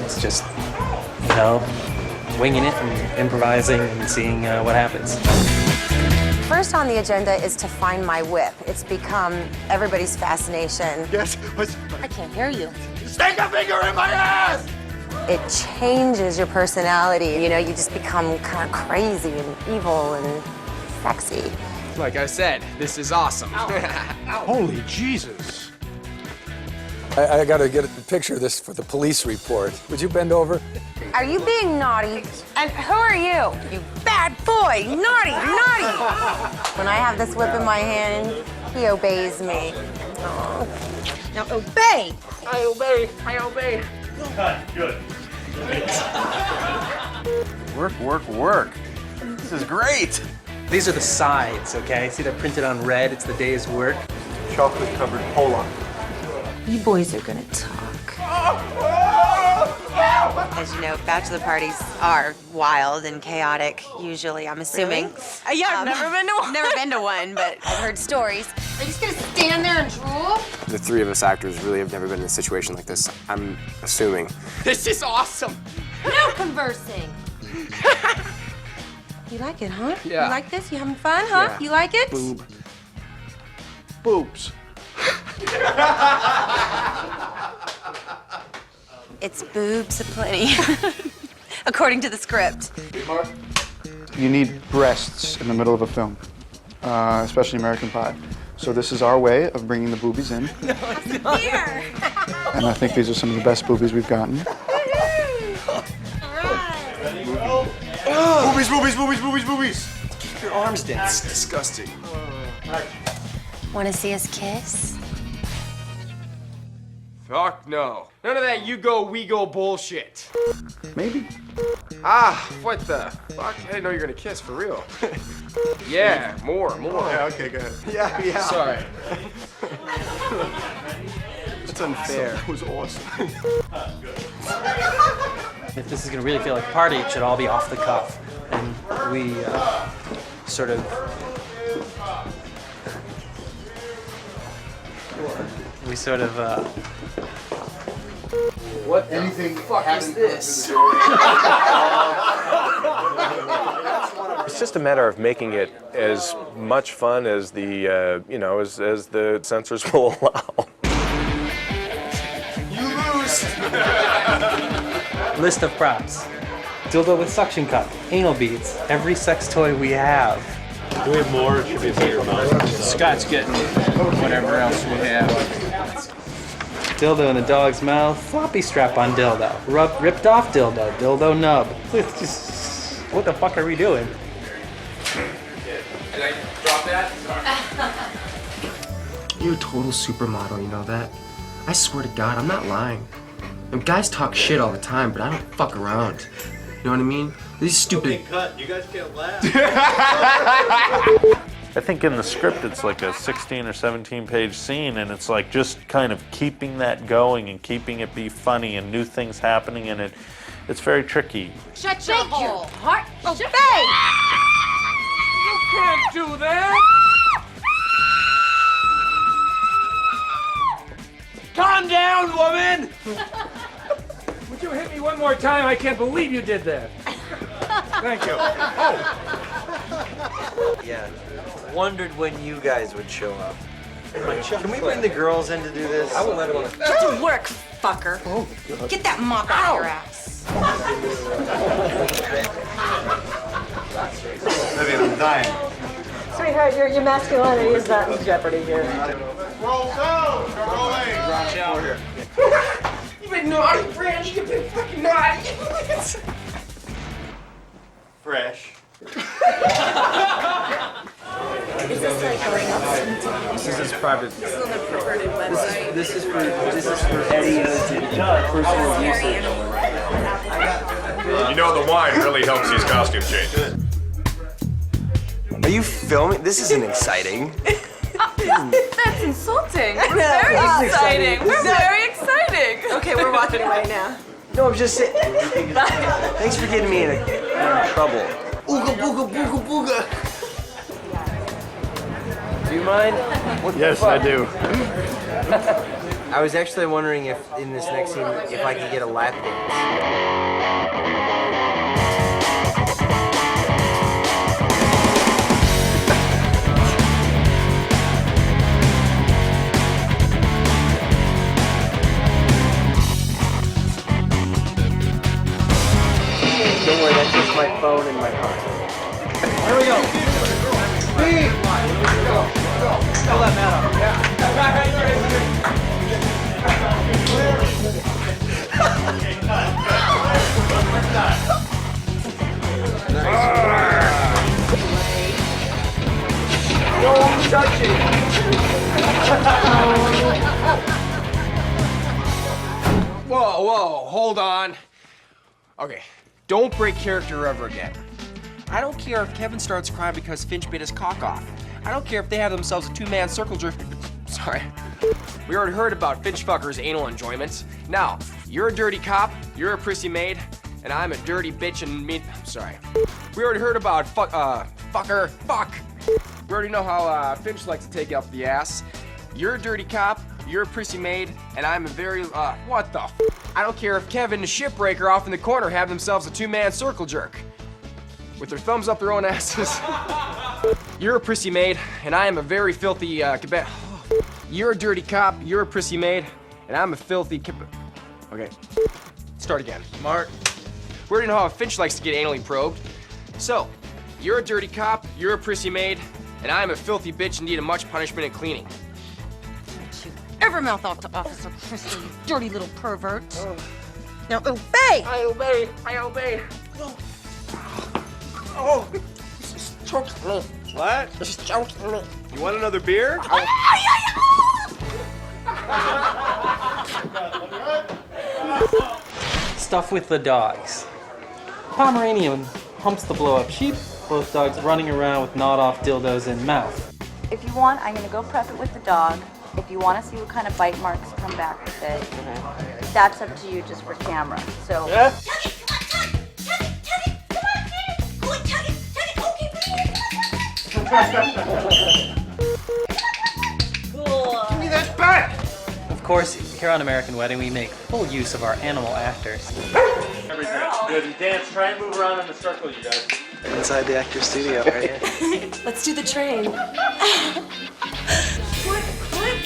it's just, you know, winging it and improvising and seeing what happens. First on the agenda is to find my whip. It's become everybody's fascination. Yes, I can't hear you. Stick a finger in my ass! It changes your personality. You know, you just become kind of crazy and evil and sexy. Like I said, this is awesome. Holy Jesus. I gotta get a picture of this for the police report. Would you bend over? Are you being naughty? And who are you? You bad boy! Naughty, naughty! When I have this whip in my hand, he obeys me. Oh. Now obey! I obey. I obey. Good. Work, work, work. This is great. These are the sides, okay? See, they're printed on red. It's the day's work. Chocolate-covered Polar. You boys are gonna talk. As you know, bachelor parties are wild and chaotic, usually, I'm assuming. Really? Yeah, I've never been to one. Never been to one, but I've heard stories. Are you just gonna stand there and drool? The three of us actors really have never been in a situation like this. I'm assuming. This is awesome. No conversing. You like it, huh? Yeah. You like this? You having fun, huh? Yeah. You like it? Boob. Boobs. It's boobs aplenty, according to the script. You need breasts in the middle of a film, especially American Pie. So this is our way of bringing the boobies in. Here! And I think these are some of the best boobies we've gotten. Boobies, boobies, boobies, boobies, boobies! Keep your arms down. It's disgusting. Want to see us kiss? Fuck no. None of that you go, we go bullshit. Maybe. Ah, what the fuck? I didn't know you were gonna kiss for real. Yeah, more. Yeah, okay, go ahead. Yeah. Sorry. It's unfair. That was awesome. If this is gonna really feel like a party, it should all be off the cuff. And we sort of What anything the fuck is this? It's just a matter of making it as much fun as the, as the censors will allow. You lose! list of props. Dildo with suction cup, anal beads, every sex toy we have. Do we have more? Should be bigger amount. Scott's getting whatever else we have. Dildo in a dog's mouth, floppy strap-on dildo, ripped off dildo, dildo nub. What the fuck are we doing? Did I drop that? You're a total supermodel, you know that? I swear to God, I'm not lying. And guys talk shit all the time, but I don't fuck around. You know what I mean? These stupid... Cut. You guys can't laugh. I think in the script it's like a 16 or 17 page scene, and it's like just kind of keeping that going and keeping it be funny and new things happening in it. It's very tricky. Shut your hole. Heart. Oh, Faye! You can't do that! Calm down, woman! Would you hit me one more time? I can't believe you did that. Thank you. Oh. Yeah. Wondered when you guys would show up. Can we bring the girls in to do this? I will let them on. Get to work, fucker. Oh, get that mop out of your ass. Vivian, I'm dying. Sweetheart, your masculinity is not in jeopardy here. Roll out! Rolling! Watch out here. You've been naughty, Brandy. You've been fucking naughty. Fresh. Is this like going up? This is his private. This is on the perverted website. This is for Eddie personal use. You know the wine really helps these costume changes. Are you filming? This isn't exciting. That's insulting. We're very exciting. We're very exciting. Okay, we're walking away now. No, I'm just saying. Thanks for getting me in trouble. Ooga booga booga booga. Do you mind? Yes, I do. I was actually wondering if in this next scene, if I could get a lap dance. Don't worry, that's just my phone in my pocket. Here we go. Speed! Go. Pull that man up. Yeah. Don't touch it! Whoa, hold on. Okay, don't break character ever again. I don't care if Kevin starts crying because Finch bit his cock off. I don't care if they have themselves a two-man circle jerk. Sorry. We already heard about Finch fucker's anal enjoyments. Now, you're a dirty cop, you're a prissy maid, and I'm a dirty bitch and me. I'm sorry. We already heard about fuck. We already know how Finch likes to take you up the ass. You're a dirty cop, you're a prissy maid, and I'm a very, what the f? I don't care if Kevin and Shipbreaker off in the corner have themselves a two-man circle jerk with their thumbs up their own asses. You're a prissy maid, and I am a very filthy, You're a dirty cop, you're a prissy maid, and I'm a filthy Okay, start again. Mark. We already know how Finch likes to get anally probed. So, you're a dirty cop, you're a prissy maid, and I'm a filthy bitch in need of much punishment and cleaning. Ever mouth off to Officer Christie, you dirty little pervert. Now obey! I obey. Oh, he's choking me. What? He's choking me. You want another beer? Stuff with the dogs. Pomeranian humps the blow-up sheep, both dogs running around with gnawed-off dildos in mouth. If you want, I'm gonna go prep it with the dog. If you want to see what kind of bite marks come back with it, that's up to you just for camera. So. Yeah. Give me that back! Of course, here on American Wedding, we make full use of our animal actors. Everything. Good. And dance. Try and move around in the circle, you guys. Inside the actor's studio, right here. Let's do the train.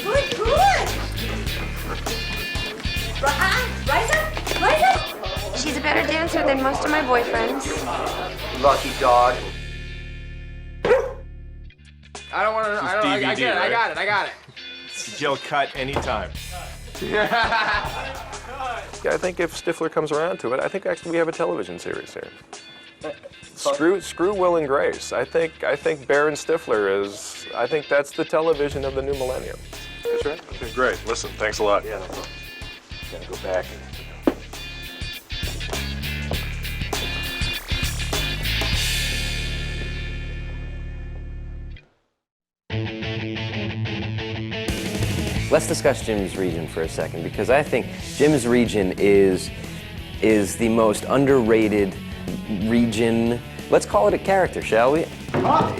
Good. Rise up. She's a better dancer than most of my boyfriends. Lucky dog. I don't want to. I got it. Jill, cut anytime. Yeah, I think if Stifler comes around to it, I think actually we have a television series here. Screw Will and Grace. I think Baron Stifler is. I think that's the television of the new millennium. That's right. Okay, great. Listen, thanks a lot. Yeah, no problem. Gotta go back and Let's discuss Jim's region for a second, because I think Jim's region is the most underrated region. Let's call it a character, shall we?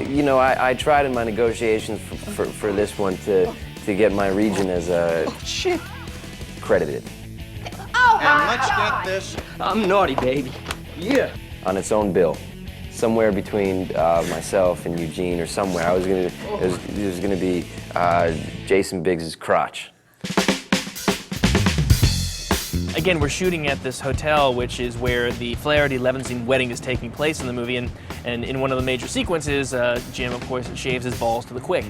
You know, I tried in my negotiations for this one to get my region as a credited. And let's get this. I'm naughty, baby. Yeah. On its own bill, somewhere between myself and Eugene, or somewhere. It was gonna be Jason Biggs's crotch. Again, we're shooting at this hotel, which is where the Flaherty Levinson wedding is taking place in the movie, and in one of the major sequences, Jim, of course, shaves his balls to the quick.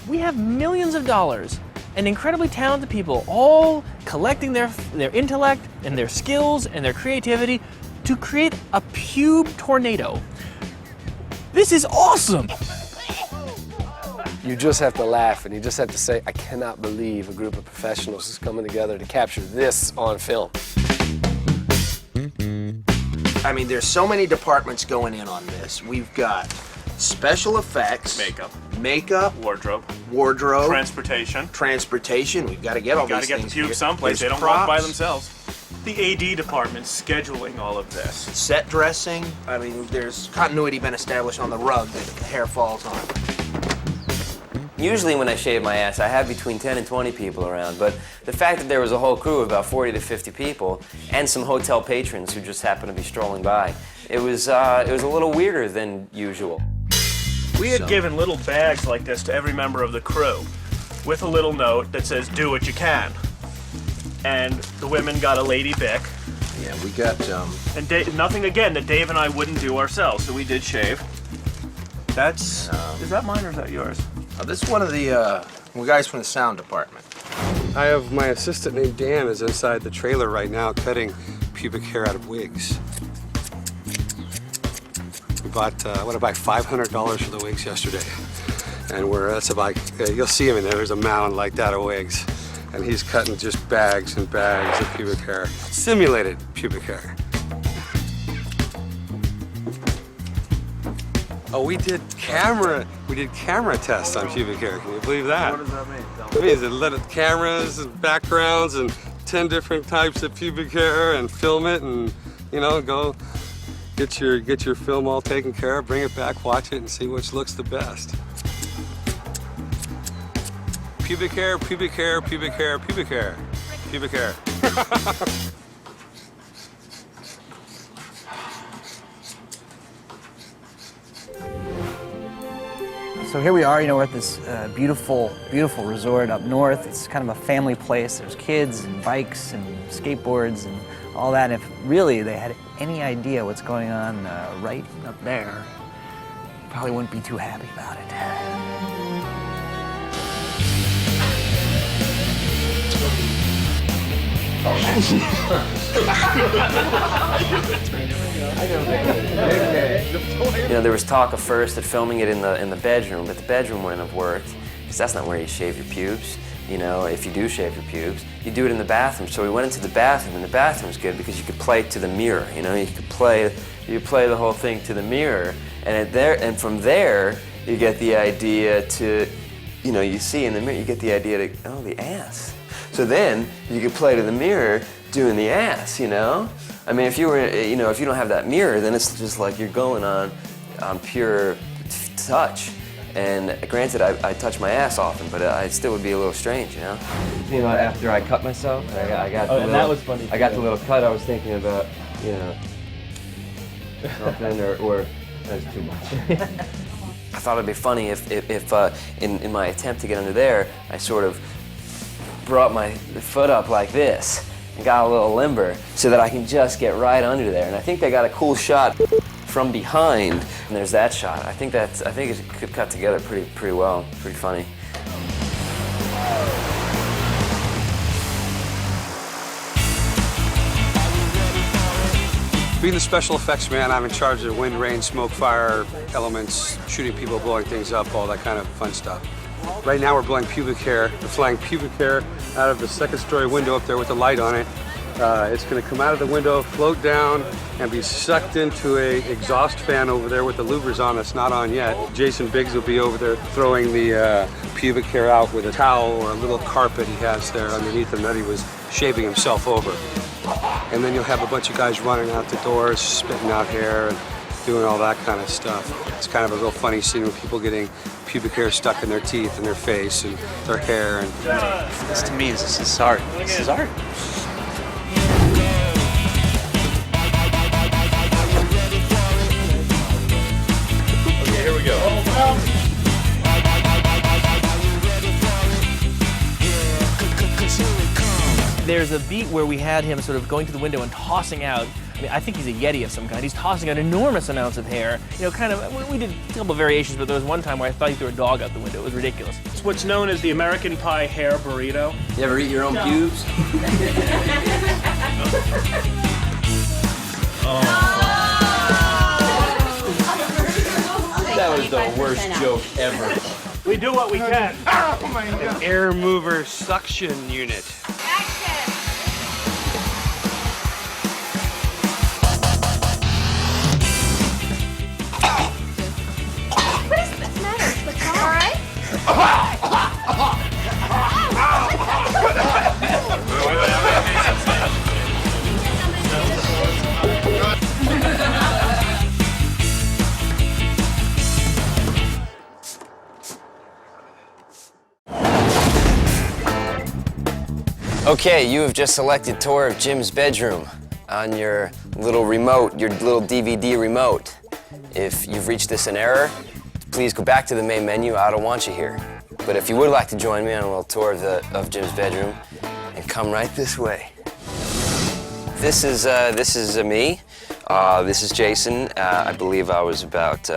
We have millions of dollars and incredibly talented people all collecting their intellect and their skills and their creativity to create a pube tornado. This is awesome! You just have to laugh, and you just have to say, I cannot believe a group of professionals is coming together to capture this on film. I mean, there's so many departments going in on this. We've got special effects. Makeup. Wardrobe. Transportation. We've got to get all these things. Got to get the pubes someplace. They don't walk by themselves. The AD department scheduling all of this. Set dressing. I mean, there's continuity been established on the rug that the hair falls on. Usually when I shave my ass, I have between 10 and 20 people around, but the fact that there was a whole crew of about 40 to 50 people and some hotel patrons who just happened to be strolling by, it was a little weirder than usual. We had given little bags like this to every member of the crew with a little note that says, do what you can. And the women got a Lady Bic. Yeah, we got, And nothing, again, that Dave and I wouldn't do ourselves, so we did shave. That's, is that mine or is that yours? This is one of the guys from the sound department. I have my assistant named Dan is inside the trailer right now cutting pubic hair out of wigs. We bought, I buy $500 for the wigs yesterday. And that's about, you'll see him in there, there's a mound like that of wigs. And he's cutting just bags and bags of pubic hair. Simulated pubic hair. Oh, we did camera tests on pubic hair. Can you believe that? What does that mean? It means they let cameras and backgrounds and 10 different types of pubic hair and film it and, you know, go get your film all taken care of, bring it back, watch it, and see which looks the best. Pubic hair, pubic hair, pubic hair, pubic hair, pubic hair. So here we are, you know, we're at this beautiful, beautiful resort up north. It's kind of a family place. There's kids and bikes and skateboards and all that. And if really they had any idea what's going on right up there, probably wouldn't be too happy about it. You know, there was talk at first of filming it in the bedroom, but the bedroom wouldn't have worked, because that's not where you shave your pubes. You know, if you do shave your pubes, you do it in the bathroom. So we went into the bathroom, and the bathroom's good because you could play to the mirror. You know, you play the whole thing to the mirror, and from there you get the idea to, you know, you see in the mirror, you get the idea to, oh, the ass. So then you could play to the mirror doing the ass, you know? I mean, if you were, you know, if you don't have that mirror, then it's just like you're going on pure touch. And granted, I touch my ass often, but it still would be a little strange, you know? You know, after I cut myself, I got and that was funny. I got the little cut. I was thinking about, you know, something or that's too much. I thought it'd be funny if in my attempt to get under there, I sort of brought my foot up like this and got a little limber so that I can just get right under there. And I think they got a cool shot from behind, and there's that shot. I think it could cut together pretty well, pretty funny. Being the special effects man, I'm in charge of wind, rain, smoke, fire, elements, shooting people, blowing things up, all that kind of fun stuff. Right now we're blowing pubic hair. We're flying pubic hair out of the second story window up there with the light on it. It's going to come out of the window, float down, and be sucked into a exhaust fan over there with the louvers on that's not on yet. Jason Biggs will be over there throwing the pubic hair out with a towel or a little carpet he has there underneath him that he was shaving himself over. And then you'll have a bunch of guys running out the doors, spitting out hair and doing all that kind of stuff. It's kind of a real funny scene with people getting pubic hair stuck in their teeth and their face and their hair. And this to me is art. This is art. Okay, here we go. There's a beat where we had him sort of going to the window and tossing out. I mean, I think he's a Yeti of some kind. He's tossing out enormous amounts of hair. You know, kind of, we did a couple of variations, but there was one time where I thought he threw a dog out the window. It was ridiculous. It's what's known as the American Pie hair burrito. You ever eat your own pubes? That was the worst joke ever. We do what we can. Oh my God. an air mover suction unit. Okay, you have just selected tour of Jim's bedroom on your little remote, your little DVD remote. If you've reached this in error, please go back to the main menu. I don't want you here. But if you would like to join me on a little tour of Jim's bedroom, and come right this way. This is me. This is Jason. I believe I was about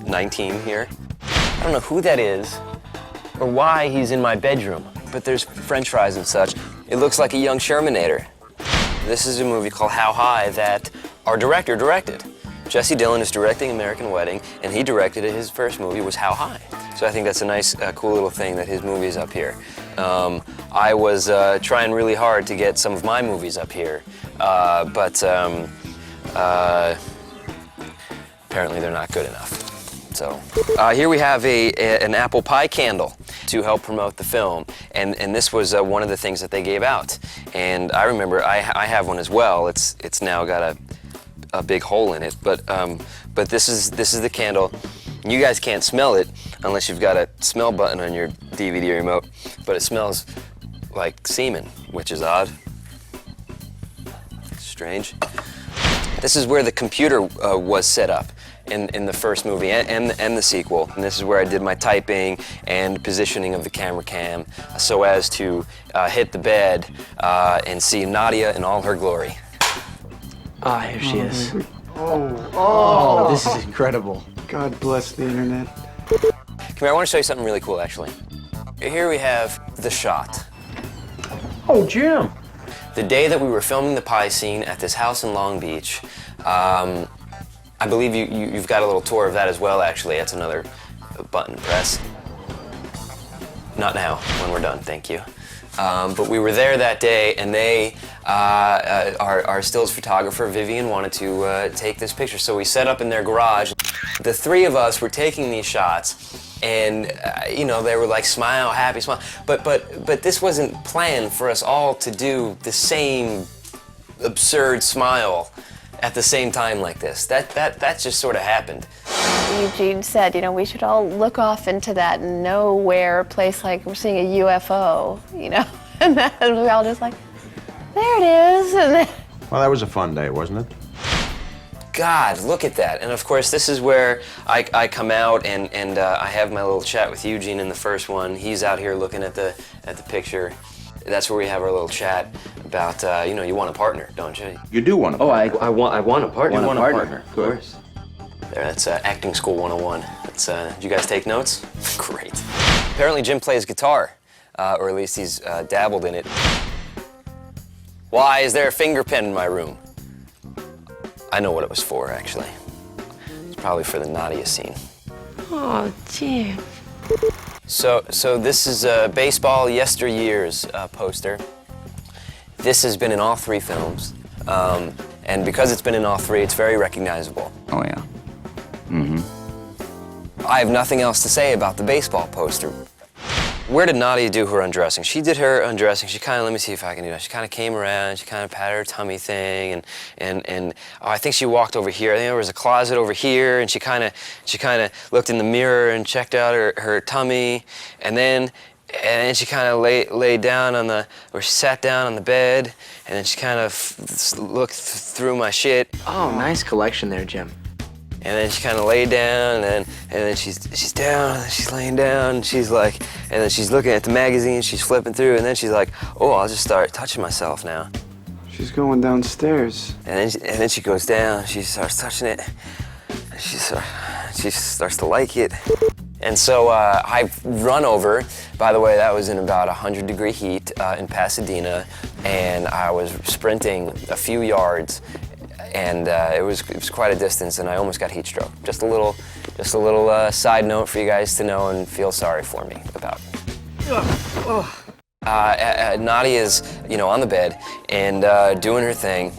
19 here. I don't know who that is or why he's in my bedroom, but there's French fries and such. It looks like a young Shermanator. This is a movie called How High that our director directed. Jesse Dillon is directing American Wedding, and he directed it. His first movie was How High. So I think that's a nice, cool little thing that his movie is up here. I was trying really hard to get some of my movies up here, but apparently they're not good enough. So here we have an apple pie candle to help promote the film, and this was one of the things that they gave out. And I remember I have one as well. It's now got a big hole in it, but this is the candle. You guys can't smell it unless you've got a smell button on your DVD remote, but it smells like semen, which is odd. Strange. This is where the computer was set up in the first movie and the sequel. And this is where I did my typing and positioning of the camera cam so as to hit the bed and see Nadia in all her glory. Ah, here she is. Oh, This is incredible. God bless the internet. Come here, I want to show you something really cool, actually. Here we have the shot. Oh, Jim. The day that we were filming the pie scene at this house in Long Beach, I believe you've got a little tour of that as well, actually. That's another button press. Not now, when we're done, thank you. But we were there that day, and they, our stills photographer, Vivian, wanted to take this picture. So we set up in their garage. The three of us were taking these shots, and you know, they were like, smile, happy, smile. But this wasn't planned for us all to do the same absurd smile at the same time like this. That just sort of happened. Eugene said, you know, we should all look off into that nowhere place like we're seeing a UFO, you know, and then we all just like, there it is. And then... Well, that was a fun day, wasn't it? God, look at that. And of course, this is where I come out and I have my little chat with Eugene in the first one. He's out here looking at the picture. That's where we have our little chat about, you know, you want a partner, don't you? You do want a partner. I want a partner. You want a partner. Of course. There, that's acting school 101. That's, did you guys take notes? Great. Apparently Jim plays guitar, or at least he's dabbled in it. Why is there a finger pen in my room? I know what it was for, actually. It's probably for the Nadia scene. Oh, Jim. So this is a baseball yesteryears poster. This has been in all 3 films, and because it's been in all 3, it's very recognizable. Oh yeah. Mm-hmm. I have nothing else to say about the baseball poster. Where did Nadia do her undressing? She did her undressing. She kind of, let me see if I can do that. She kind of came around, she kind of patted her tummy thing, and oh, I think she walked over here. I think there was a closet over here, and she kind of looked in the mirror and checked out her tummy, and then she kind of laid down on the, or she sat down on the bed, and then she kind of looked through my shit. Oh, nice collection there, Jim. And then she kind of laid down, and then she's down, and she's laying down, and she's like, and then she's looking at the magazine, she's flipping through, and then she's like, oh, I'll just start touching myself now. She's going downstairs. And then she goes down, she starts touching it, and she starts to like it. And so I run over. By the way, that was in about 100-degree heat in Pasadena, and I was sprinting a few yards, and it was quite a distance, and I almost got heat stroke. Just a little side note for you guys to know and feel sorry for me about. Nadia's, on the bed and doing her thing,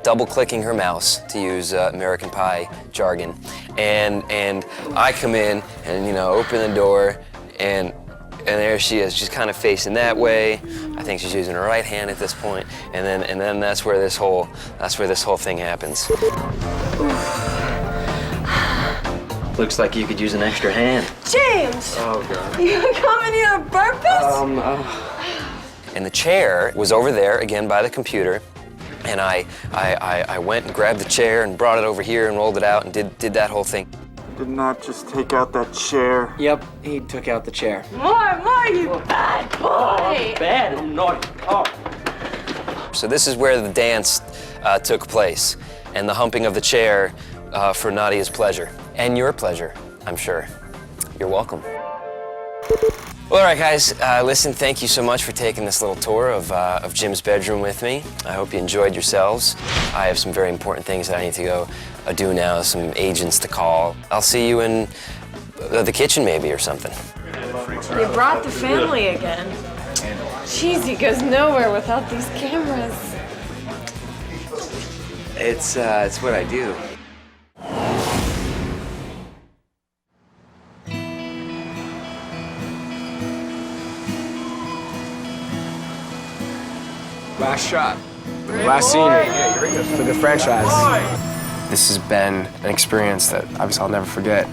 double-clicking her mouse, to use American Pie jargon, and I come in and open the door, and there she is, just kind of facing that way. I think she's using her right hand at this point, and then that's where this whole thing happens. Looks like you could use an extra hand. James! Oh, God. You coming here on purpose? And the chair was over there, again, by the computer, and I went and grabbed the chair and brought it over here and rolled it out and did that whole thing. Did not just take out that chair. Yep, he took out the chair. More, you bad boy! Bad, naughty. Oh. So this is where the dance took place, and the humping of the chair for Nadia's pleasure. And your pleasure, I'm sure. You're welcome. Well, all right, guys, listen, thank you so much for taking this little tour of Jim's bedroom with me. I hope you enjoyed yourselves. I have some very important things that I need to go do now, some agents to call. I'll see you in the kitchen maybe or something. You brought the family again. Jeez, he goes nowhere without these cameras. It's what I do. Last shot. Last scene for the franchise. This has been an experience that obviously I'll never forget.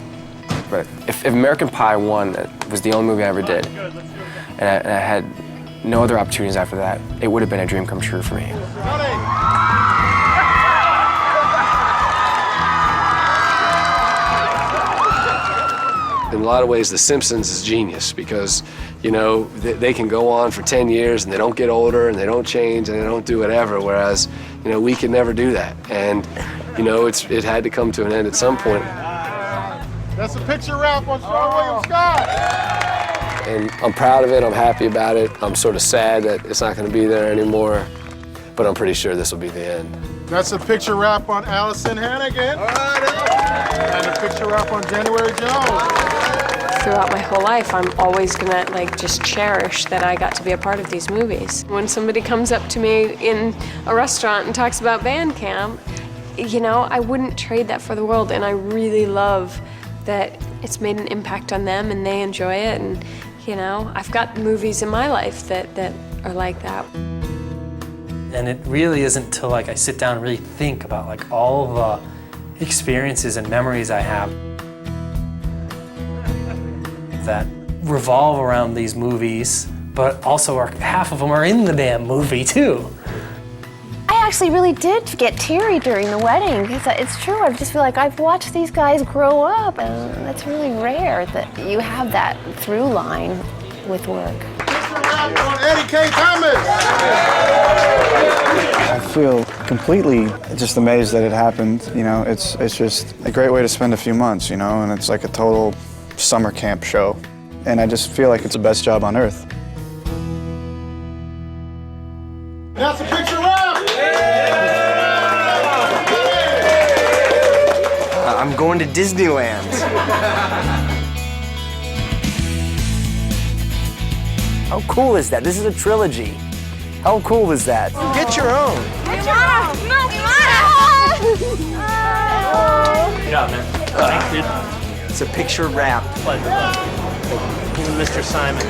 But if American Pie 1 was the only movie I ever did, and I had no other opportunities after that, it would have been a dream come true for me. In a lot of ways, The Simpsons is genius because, they can go on for 10 years and they don't get older and they don't change and they don't do whatever, whereas, we can never do that. And, it had to come to an end at some point. That's a picture wrap on Sean William Scott. And I'm proud of it, I'm happy about it. I'm sort of sad that it's not going to be there anymore, but I'm pretty sure this will be the end. That's a picture wrap on Allison Hannigan. And a picture wrap on January Jones. Throughout my whole life, I'm always gonna just cherish that I got to be a part of these movies. When somebody comes up to me in a restaurant and talks about band camp, I wouldn't trade that for the world, and I really love that it's made an impact on them and they enjoy it, and I've got movies in my life that are like that. And it really isn't until I sit down and really think about all the experiences and memories I have that revolve around these movies, but also half of them are in the damn movie too. I actually really did get teary during the wedding, because it's true, I just feel like I've watched these guys grow up, and that's really rare that you have that through line with work. On Eddie K. Thomas. I feel completely just amazed that it happened. It's just a great way to spend a few months, and it's like a total summer camp show. And I just feel like it's the best job on earth. That's a picture wrap. I'm going to Disneyland. How cool is that? This is a trilogy. How cool is that? Get your own. Good job, man. Thanks, dude. It's a picture wrap. Pleasure. Even Mr. Simon.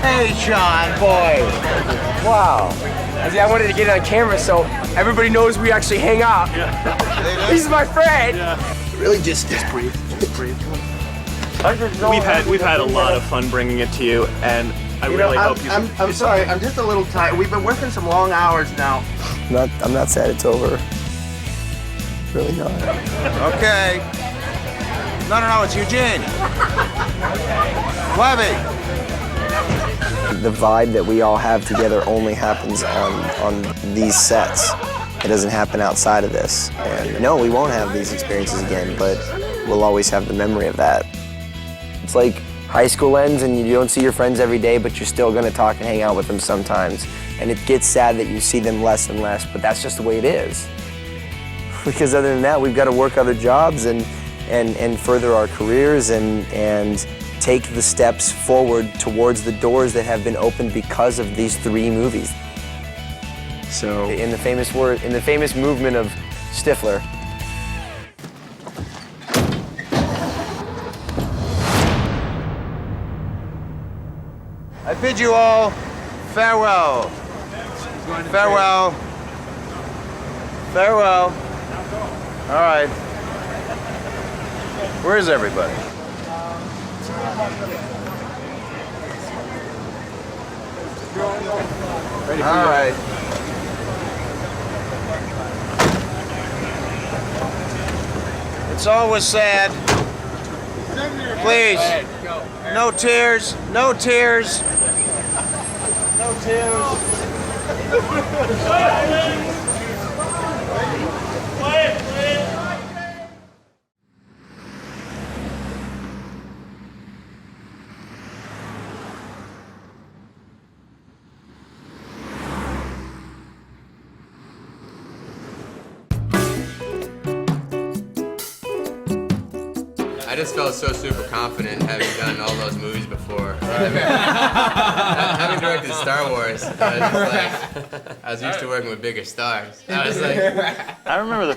Hey, John, boy. Wow. I wanted to get it on camera so everybody knows we actually hang out. Yeah. He's my friend. Yeah. Really, just breathe. Just breathe. We've had a lot of fun bringing it to you, and I really hope you. I'm sorry. I'm just a little tired. We've been working some long hours now. I'm not sad it's over. Really not. Okay. No, it's Eugene. Webby. The vibe that we all have together only happens on these sets. It doesn't happen outside of this. And no, we won't have these experiences again, but we'll always have the memory of that. It's like high school ends and you don't see your friends every day, but you're still gonna talk and hang out with them sometimes. And it gets sad that you see them less and less, but that's just the way it is. Because other than that, we've got to work other jobs and further our careers and take the steps forward towards the doors that have been opened because of these 3 movies. So, in the famous movement of Stifler. I bid you all farewell. Farewell. Farewell. All right. Where is everybody? All right. It's always sad. Please. No tears. No tears. No tears. I just felt so super confident having done all those movies before. Having directed Star Wars, I was used to working with bigger stars. I was like, I remember the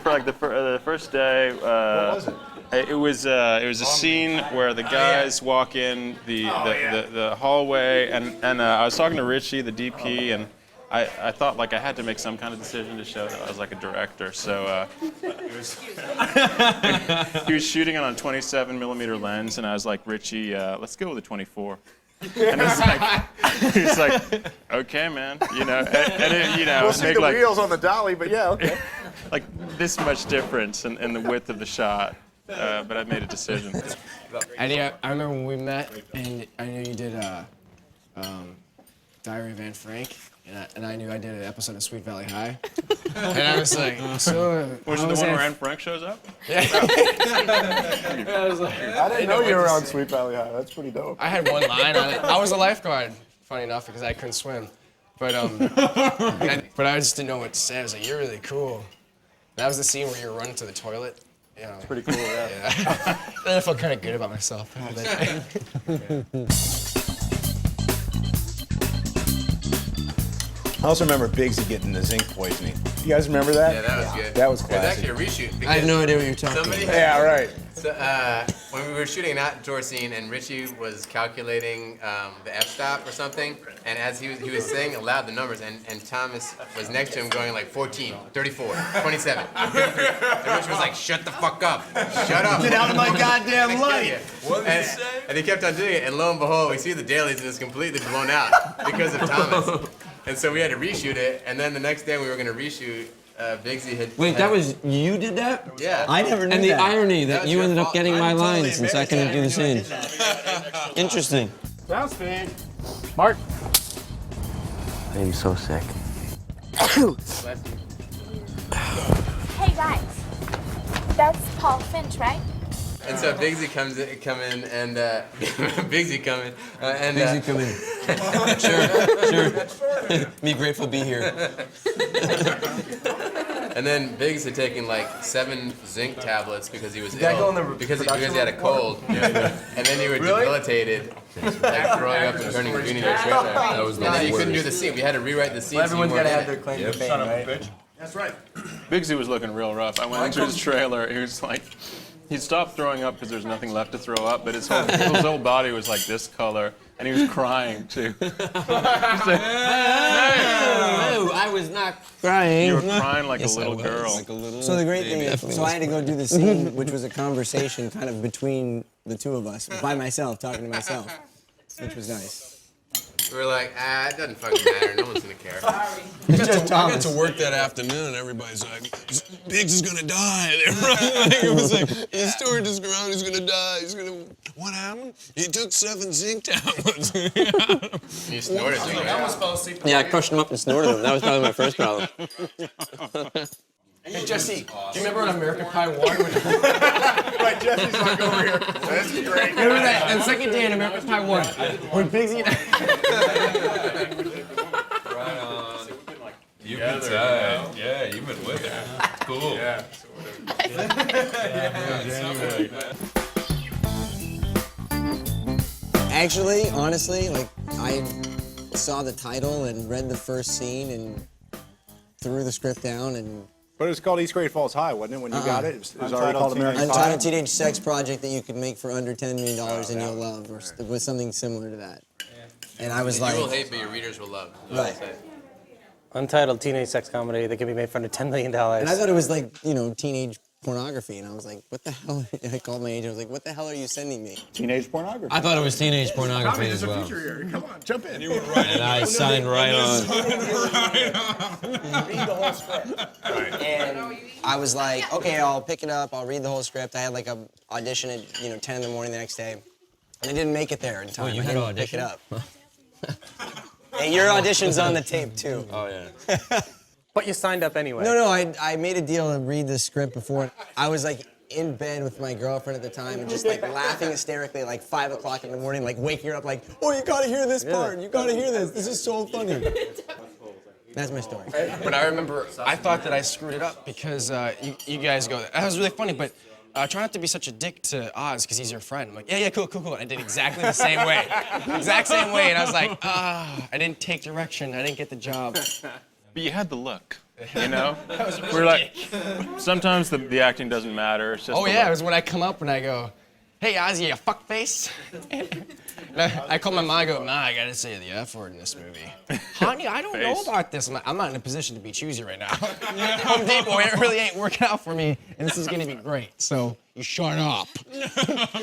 first day. What was it? It was a scene where the guys walk in the hallway, and I was talking to Richie, the DP, and I thought like I had to make some kind of decision to show that I was like a director. So he was shooting it on a 27mm lens, and I was like, Richie, let's go with a 24. And he was like, okay, man, you know, and it, you know, we'll see the like, wheels on the dolly, but yeah, okay. Like this much difference in the width of the shot, but I made a decision. I remember when we met, and I knew you did Diary of Anne Frank. And I knew I did an episode of Sweet Valley High. And I was like, so... Was it the one where Anne Frank shows up? Yeah. I was like, I didn't know you were on Sweet Valley High. That's pretty dope. I had one line on it. I was a lifeguard, funny enough, because I couldn't swim. But but I just didn't know what to say. I was like, you're really cool. That was the scene where you were running to the toilet. You know. It's pretty cool, yeah. Then I felt kind of good about myself. I also remember Biggsy getting the zinc poisoning. You guys remember that? yeah, that was good. That was It was classic. actually a reshoot. I had no idea what you were talking Somebody about. Yeah, right. So, when we were shooting an outdoor scene and Richie was calculating the f-stop or something, and as he was saying aloud the numbers, and Thomas was next to him going like 14, 34, 27, 53. And Richie was like, shut the fuck up. Shut up. Get out of my goddamn light. And he kept on doing it, and lo and behold, we see the dailies and it's completely blown out because of Thomas. And so we had to reshoot it, and then the next day we were going to reshoot, Biggsy had... Wait, that was, you did that? Yeah. I never knew that. And the irony that you ended up getting my lines since I couldn't do the scene. Interesting. Sound speed. Mark. I'm so sick. Hey guys, that's Paul Finch, right? And so Biggsy come in, and Biggsy come in, and Biggsy come in. Sure. Me grateful to be here. And then Biggs had taken like 7 zinc tablets because he was Did that go ill, in the because he production had a cold, and then you were Really? debilitated Like growing up and turning green in your trailer. That was the And then you couldn't do worst. the scene. We had to rewrite the scene. Well, everyone's got to have their claim to fame, right? That's right. Bigsy was looking real rough. I went into his trailer. He was like, he stopped throwing up because there's nothing left to throw up, but his whole body was like this color, and he was crying too. No, I was not crying. You were crying like Yes, a little I was, girl. like a little So the great baby. thing is, so I had to go do the scene, which was a conversation kind of between the two of us, by myself, talking to myself, which was nice. We were like, it doesn't fucking matter. No one's gonna care. Sorry. I got to work that afternoon, and everybody's like, Biggs is gonna die. Like, it was like, his story just around, he's gonna die. He's gonna. What happened? He took 7 zinc tablets. You snorted them. I almost fell asleep. Yeah, I crushed them up and snorted them. That was probably my first problem. Hey, Jesse, do you remember when American Pie 1? Right, Jesse's like over here. That's great. Remember that second day in American Pie 1 when Bigsy... Right on. You've been tight. Yeah, you've been with her. Cool. Yeah. Actually, honestly, like, I saw the title and read the first scene and threw the script down and... But it was called East Grade Falls High, wasn't it, when you got it? It was already called American Pie. Untitled teenage sex project that you could make for under $10 million and you'll love, or with something similar to that. And I was like... You will hate, but your readers will love. Right. Untitled teenage sex comedy that can be made for under $10 million. And I thought it was like, you know, teenage pornography, and I was like, what the hell? I called my agent, I was like, what the hell are you sending me? Teenage pornography. I thought it was teenage pornography Tommy, as there's well. a feature here. Come on, jump in. And you were right. And I signed right on. Read the whole script. And I was like, okay, I'll pick it up, I'll read the whole script. I had like a audition at 10 in the morning the next day. And I didn't make it there in time. You I had didn't an pick it audition? up. Hey, your audition's on the tape too. Oh, yeah. But you signed up anyway. No, I made a deal to read the script before. I was like in bed with my girlfriend at the time and just like laughing hysterically at like 5 o'clock in the morning, like waking her up like, oh, you gotta hear this part, you gotta hear this is so funny. That's my story. But I remember, I thought that I screwed it up because you guys go, that was really funny, but try not to be such a dick to Oz because he's your friend. I'm like, yeah, cool. And I did exactly the same way. Exact same way, and I was like, I didn't take direction, I didn't get the job. But you had the look, you know? We're like, sometimes the acting doesn't matter. It's just Oh yeah, it was when I come up and I go, hey Ozzy, you fuckface. I call my mom, I go, Ma, I gotta say the F word in this movie. Honey, I don't know about this. I'm not in a position to be choosy right now. Home Depot, it really ain't working out for me, and this is gonna be great, so you shut up. I'm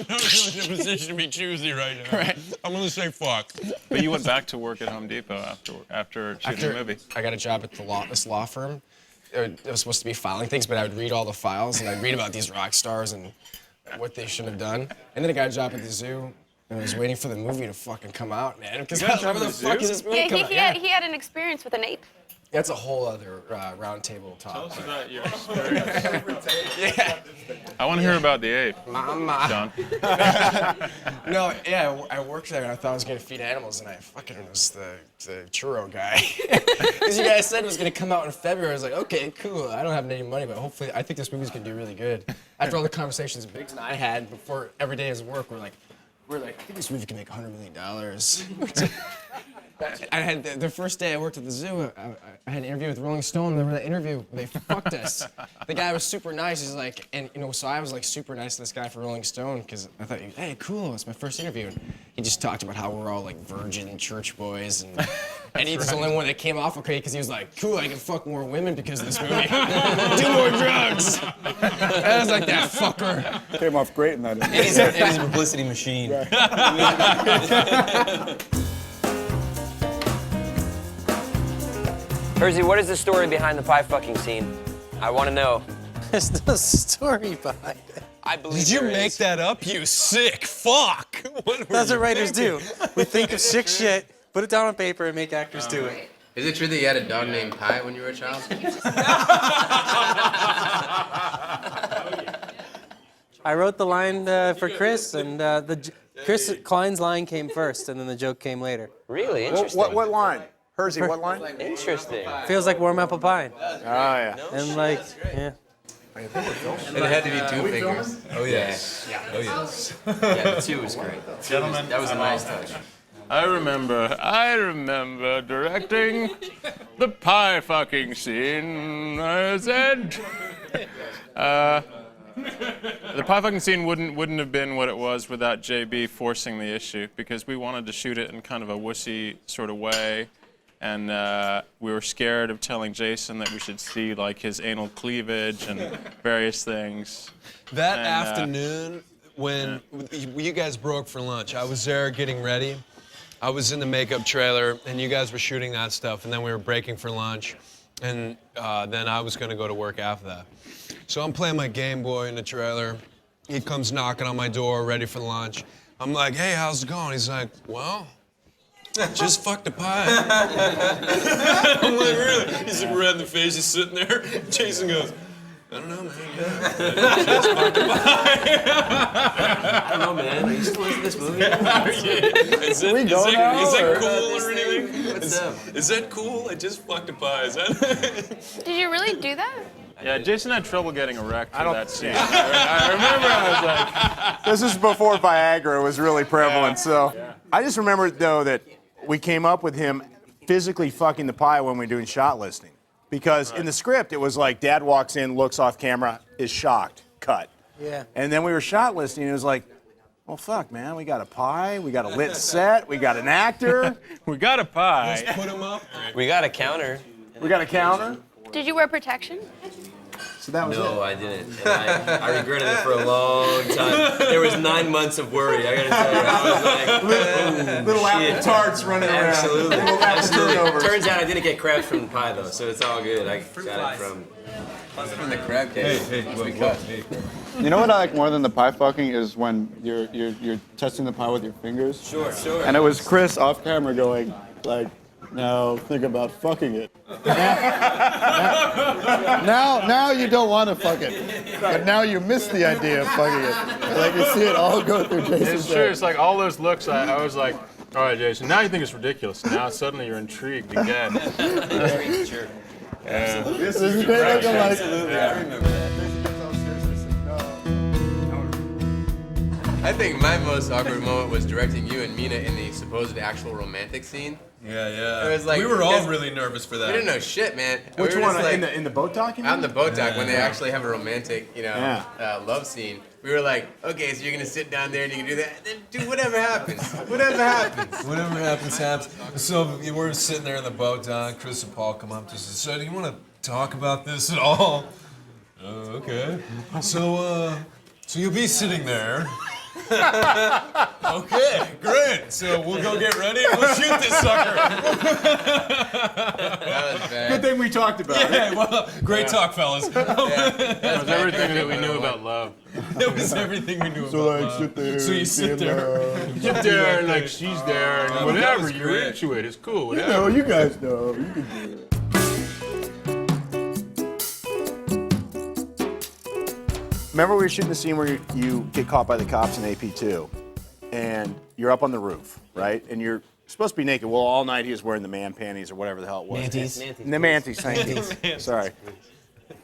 not really in a position to be choosy right now. Right. I'm gonna say fuck. But you went back to work at Home Depot after shooting the movie. I got a job at this law firm. It was supposed to be filing things, but I would read all the files, and I'd read about these rock stars and what they should have done. And then I got a job at the zoo, and I was waiting for the movie to fucking come out, man. Because You got a job where at the the fuck zoo? is this movie coming out? He had an experience with an ape. That's a whole other round table talk. Tell us about your experience. Yeah. I want to hear about the ape. Mama. John. No, yeah, I worked there and I thought I was gonna feed animals, and I fucking was the churro guy. Because you guys said it was gonna come out in February. I was like, okay, cool. I don't have any money, but hopefully, I think this movie's gonna do really good. After all the conversations Biggs and I had before every day of work, we're like, I think this movie can make $100 million. I had the first day I worked at the zoo, I had an interview with Rolling Stone. Remember that interview? They fucked us. The guy was super nice. He's like, and so I was like super nice to this guy for Rolling Stone because I thought, hey, cool, it's my first interview. And he just talked about how we're all like virgin church boys, and he's the only one that came off okay because he was like, cool, I can fuck more women because of this movie. Do more drugs. And I was like, that fucker. Came off great in that. And he's a publicity machine. Hersey, what is the story behind the pie fucking scene? I want to know. There's no story behind it. I believe Did you there make is. that up, you sick fuck? That's what writers do. We think of sick shit, put it down on paper, and make actors do it. Is it true that you had a dog named Pie when you were a child? I wrote the line for Chris, and Chris Klein's line came first, and then the joke came later. Really? Interesting. What line? Hersey, what line? Interesting. Feels like warm apple pie. Oh, yeah. And like, yeah. It had to be 2 fingers. Oh yes. Yeah. Oh yes. Yeah, the 2 was great. Gentlemen, That was a nice touch. I remember directing the pie fucking scene. I said, the pie fucking scene wouldn't have been what it was without JB forcing the issue, because we wanted to shoot it in kind of a wussy sort of way, and we were scared of telling Jason that we should see like his anal cleavage and various things. That And, afternoon, when you guys broke for lunch, I was there getting ready. I was in the makeup trailer, and you guys were shooting that stuff, and then we were breaking for lunch, and then I was gonna go to work after that. So I'm playing my Game Boy in the trailer. He comes knocking on my door, ready for lunch. I'm like, hey, how's it going? He's like, well, just fucked a pie. I'm like, really? He's like red in the face, he's sitting there. Jason goes, I don't know, man. Just fucked a pie. I don't know, man. Are you still into this movie? Is that cool or anything? What's up? Is that cool? I just fucked a pie. Is that? Did you really do that? Yeah, Jason had trouble getting erect for that scene. I remember I was like... This is before Viagra was really prevalent, so. I just remember, though, that we came up with him physically fucking the pie when we were doing shot listing. Because in the script, it was like, Dad walks in, looks off camera, is shocked, cut. Yeah. And then we were shot listing, and it was like, well, fuck, man, we got a pie, we got a lit set, we got an actor. We got a pie. Let's put him up. We got a counter. We got a counter. Did you wear protection? So that was No, I didn't. And I regretted it for a long time. There was 9 months of worry, I gotta tell you. I was like, little shit. apple tarts running around. Absolutely. Little apple Absolutely. turnovers. Turns out I didn't get crabs from the pie, though, so it's all good. I got it from the crab cake. You know what I like more than the pie fucking is when you're testing the pie with your fingers. Sure. And it was Chris off camera going like, now think about fucking it. now you don't want to fuck it, but now you miss the idea of fucking it. Like you see it all go through Jason's It's true. It's like all those looks. I was like, all right, Jason. Now you think it's ridiculous. Now suddenly you're intrigued again. Sure. This is great. Absolutely. I remember that. I think my most awkward moment was directing you and Mina in the supposed actual romantic scene. Yeah. It was like, we were all really nervous for that. We didn't know shit, man. Which we were one? just like, In the boat dock? out in the boat dock when they actually have a romantic, love scene. We were like, okay, so you're gonna sit down there and you can do that. Then do whatever happens. Whatever happens. Whatever happens, happens. So you were sitting there in the boat dock. Chris and Paul come up to us and said, "Do you want to talk about this at all?" Okay. So you'll be sitting there. Okay, great. So we'll go get ready and we'll shoot this sucker. That was bad. Good thing we talked about it. Yeah, well, great talk, fellas. That was everything that we knew about love. That was everything we knew So about like love. sit there. So you and sit be in there. love. Sit there and like she's there and That whatever. was You're great. into it. It's cool. You Whatever. know, you guys know. You can do it. Remember we were shooting the scene where you get caught by the cops in AP2, and you're up on the roof, right? And you're supposed to be naked. Well, all night he was wearing the man panties or whatever the hell it was. Manties. The manties, thank you. Sorry.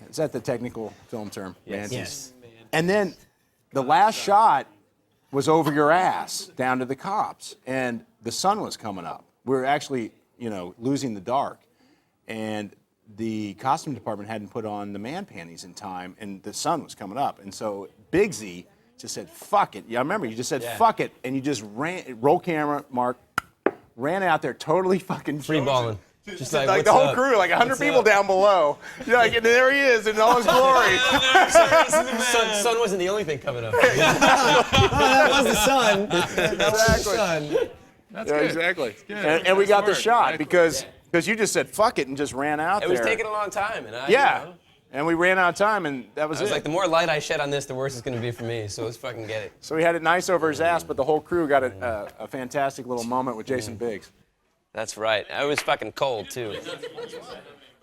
Is that the technical film term? Manties. Yes. And then the last shot was over your ass down to the cops, and the sun was coming up. We were actually, losing the dark, and the costume department hadn't put on the man panties in time, and the sun was coming up. And so Big Z just said, fuck it. Yeah, I remember you just said, fuck it, and you just ran, roll camera, Mark, ran out there totally fucking Free balling. Just like, the what's whole up? crew, like 100 people down below. You're like, and there he is in all his glory. Sun wasn't the only thing coming up. that was the sun. Exactly. That's Yeah, good. exactly. It's good. And we got the Smart. shot Right. because you just said fuck it and just ran out It there. was taking a long time, and I. Yeah. You know, And we ran out of time, and that was I was it. like, the more light I shed on this, the worse it's going to be for me. So let's fucking get it. So he had it nice over his ass, but the whole crew got a fantastic little moment with Jason Biggs. That's right. I was fucking cold too.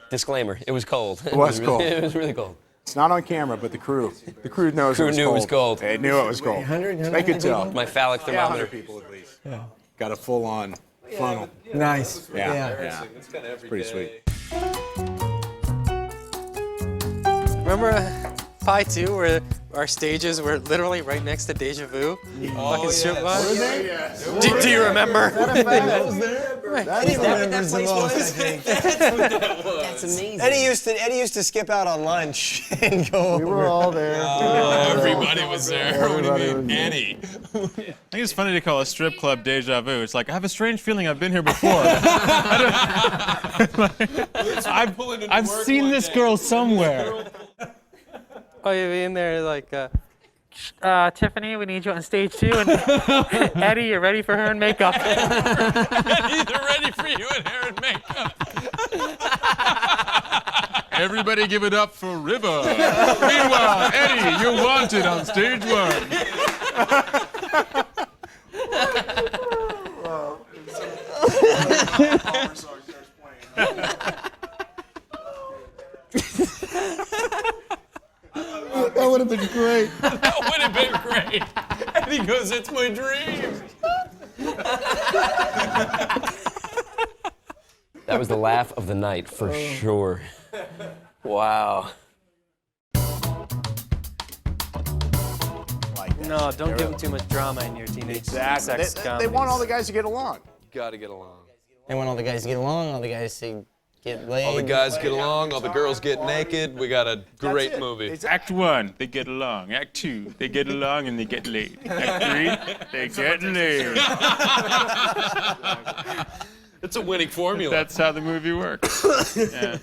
Disclaimer: it was cold. It was cold. It was really cold. It's not on camera, but the crew knows Crew it was knew cold. it was cold. They knew it was cold. 100 They could tell. My phallic Yeah, 100 thermometer. people at least. Yeah. Got a full-on funnel. Nice. Yeah. It's pretty sweet. Remember Pie 2 where our stages were literally right next to Deja Vu? Fucking strip bar. Were they? Do you remember? That was there. Eddie remembers the most, I think. That's amazing. Eddie used to skip out on lunch and go. We were all there. Everybody was there. What do you mean, Eddie? I think it's funny to call a strip club Deja Vu. It's like, I have a strange feeling I've been here before. I've seen this girl somewhere. Oh, you'd be in there like, Tiffany, we need you on stage 2, and Eddie, you're ready for hair and makeup. Eddie's ready for you in hair and makeup. Everybody give it up for River. Meanwhile, Eddie, you're wanted on stage 1. That would have been great. That would have been great. And he goes, it's my dream. That was the laugh of the night, for sure. Wow. No, don't give them too much drama in your teenage sex They comedies. want all the guys to get along. Gotta get along. They want all the guys to get along, all the guys to get laid. All the guys get along, all the girls get naked. We got a great movie. Act 1, they get along. Act 2, they get along and they get laid. Act 3, they get laid. It's a winning formula. That's how the movie works. Yeah.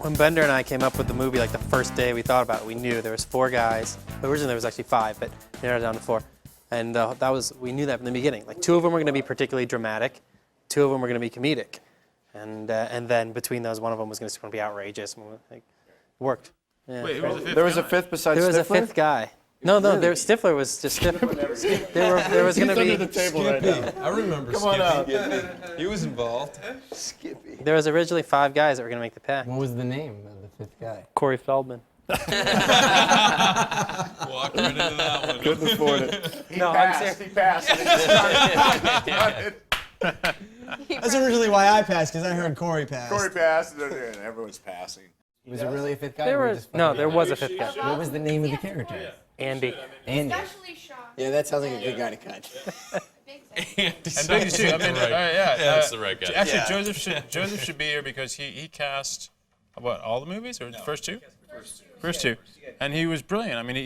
When Bender and I came up with the movie, like the first day we thought about it, we knew there was 4 guys. Originally there was actually 5, but narrowed down to 4. And we knew that from the beginning. Like 2 of them were going to be particularly dramatic, 2 of them were going to be comedic, and then between those, one of them was going to be outrageous. And it worked. Yeah. Wait, who was the 5th There was a guy? 5th besides There was Stifler? a 5th guy. No, Stifler was just Stifler. There was going to be. Under the table right now. I remember Come on out. He was involved. Skippy. There was originally 5 guys that were going to make the pack. What was the name of the 5th guy? Corey Feldman. Walk right into that one. Couldn't afford it. No, I'm serious. He passed. That's originally why I passed, because I heard Corey pass. Corey passed, and everyone's passing. Was it really a 5th guy? There was a 5th guy. What was the name of the character? Andy. Andy. Yeah, that sounds like a good guy to cut. And Biggs too. I mean, that's the right guy. Actually, Joseph should be here because he cast what, all the movies or the first 2? First two, and he was brilliant. I mean,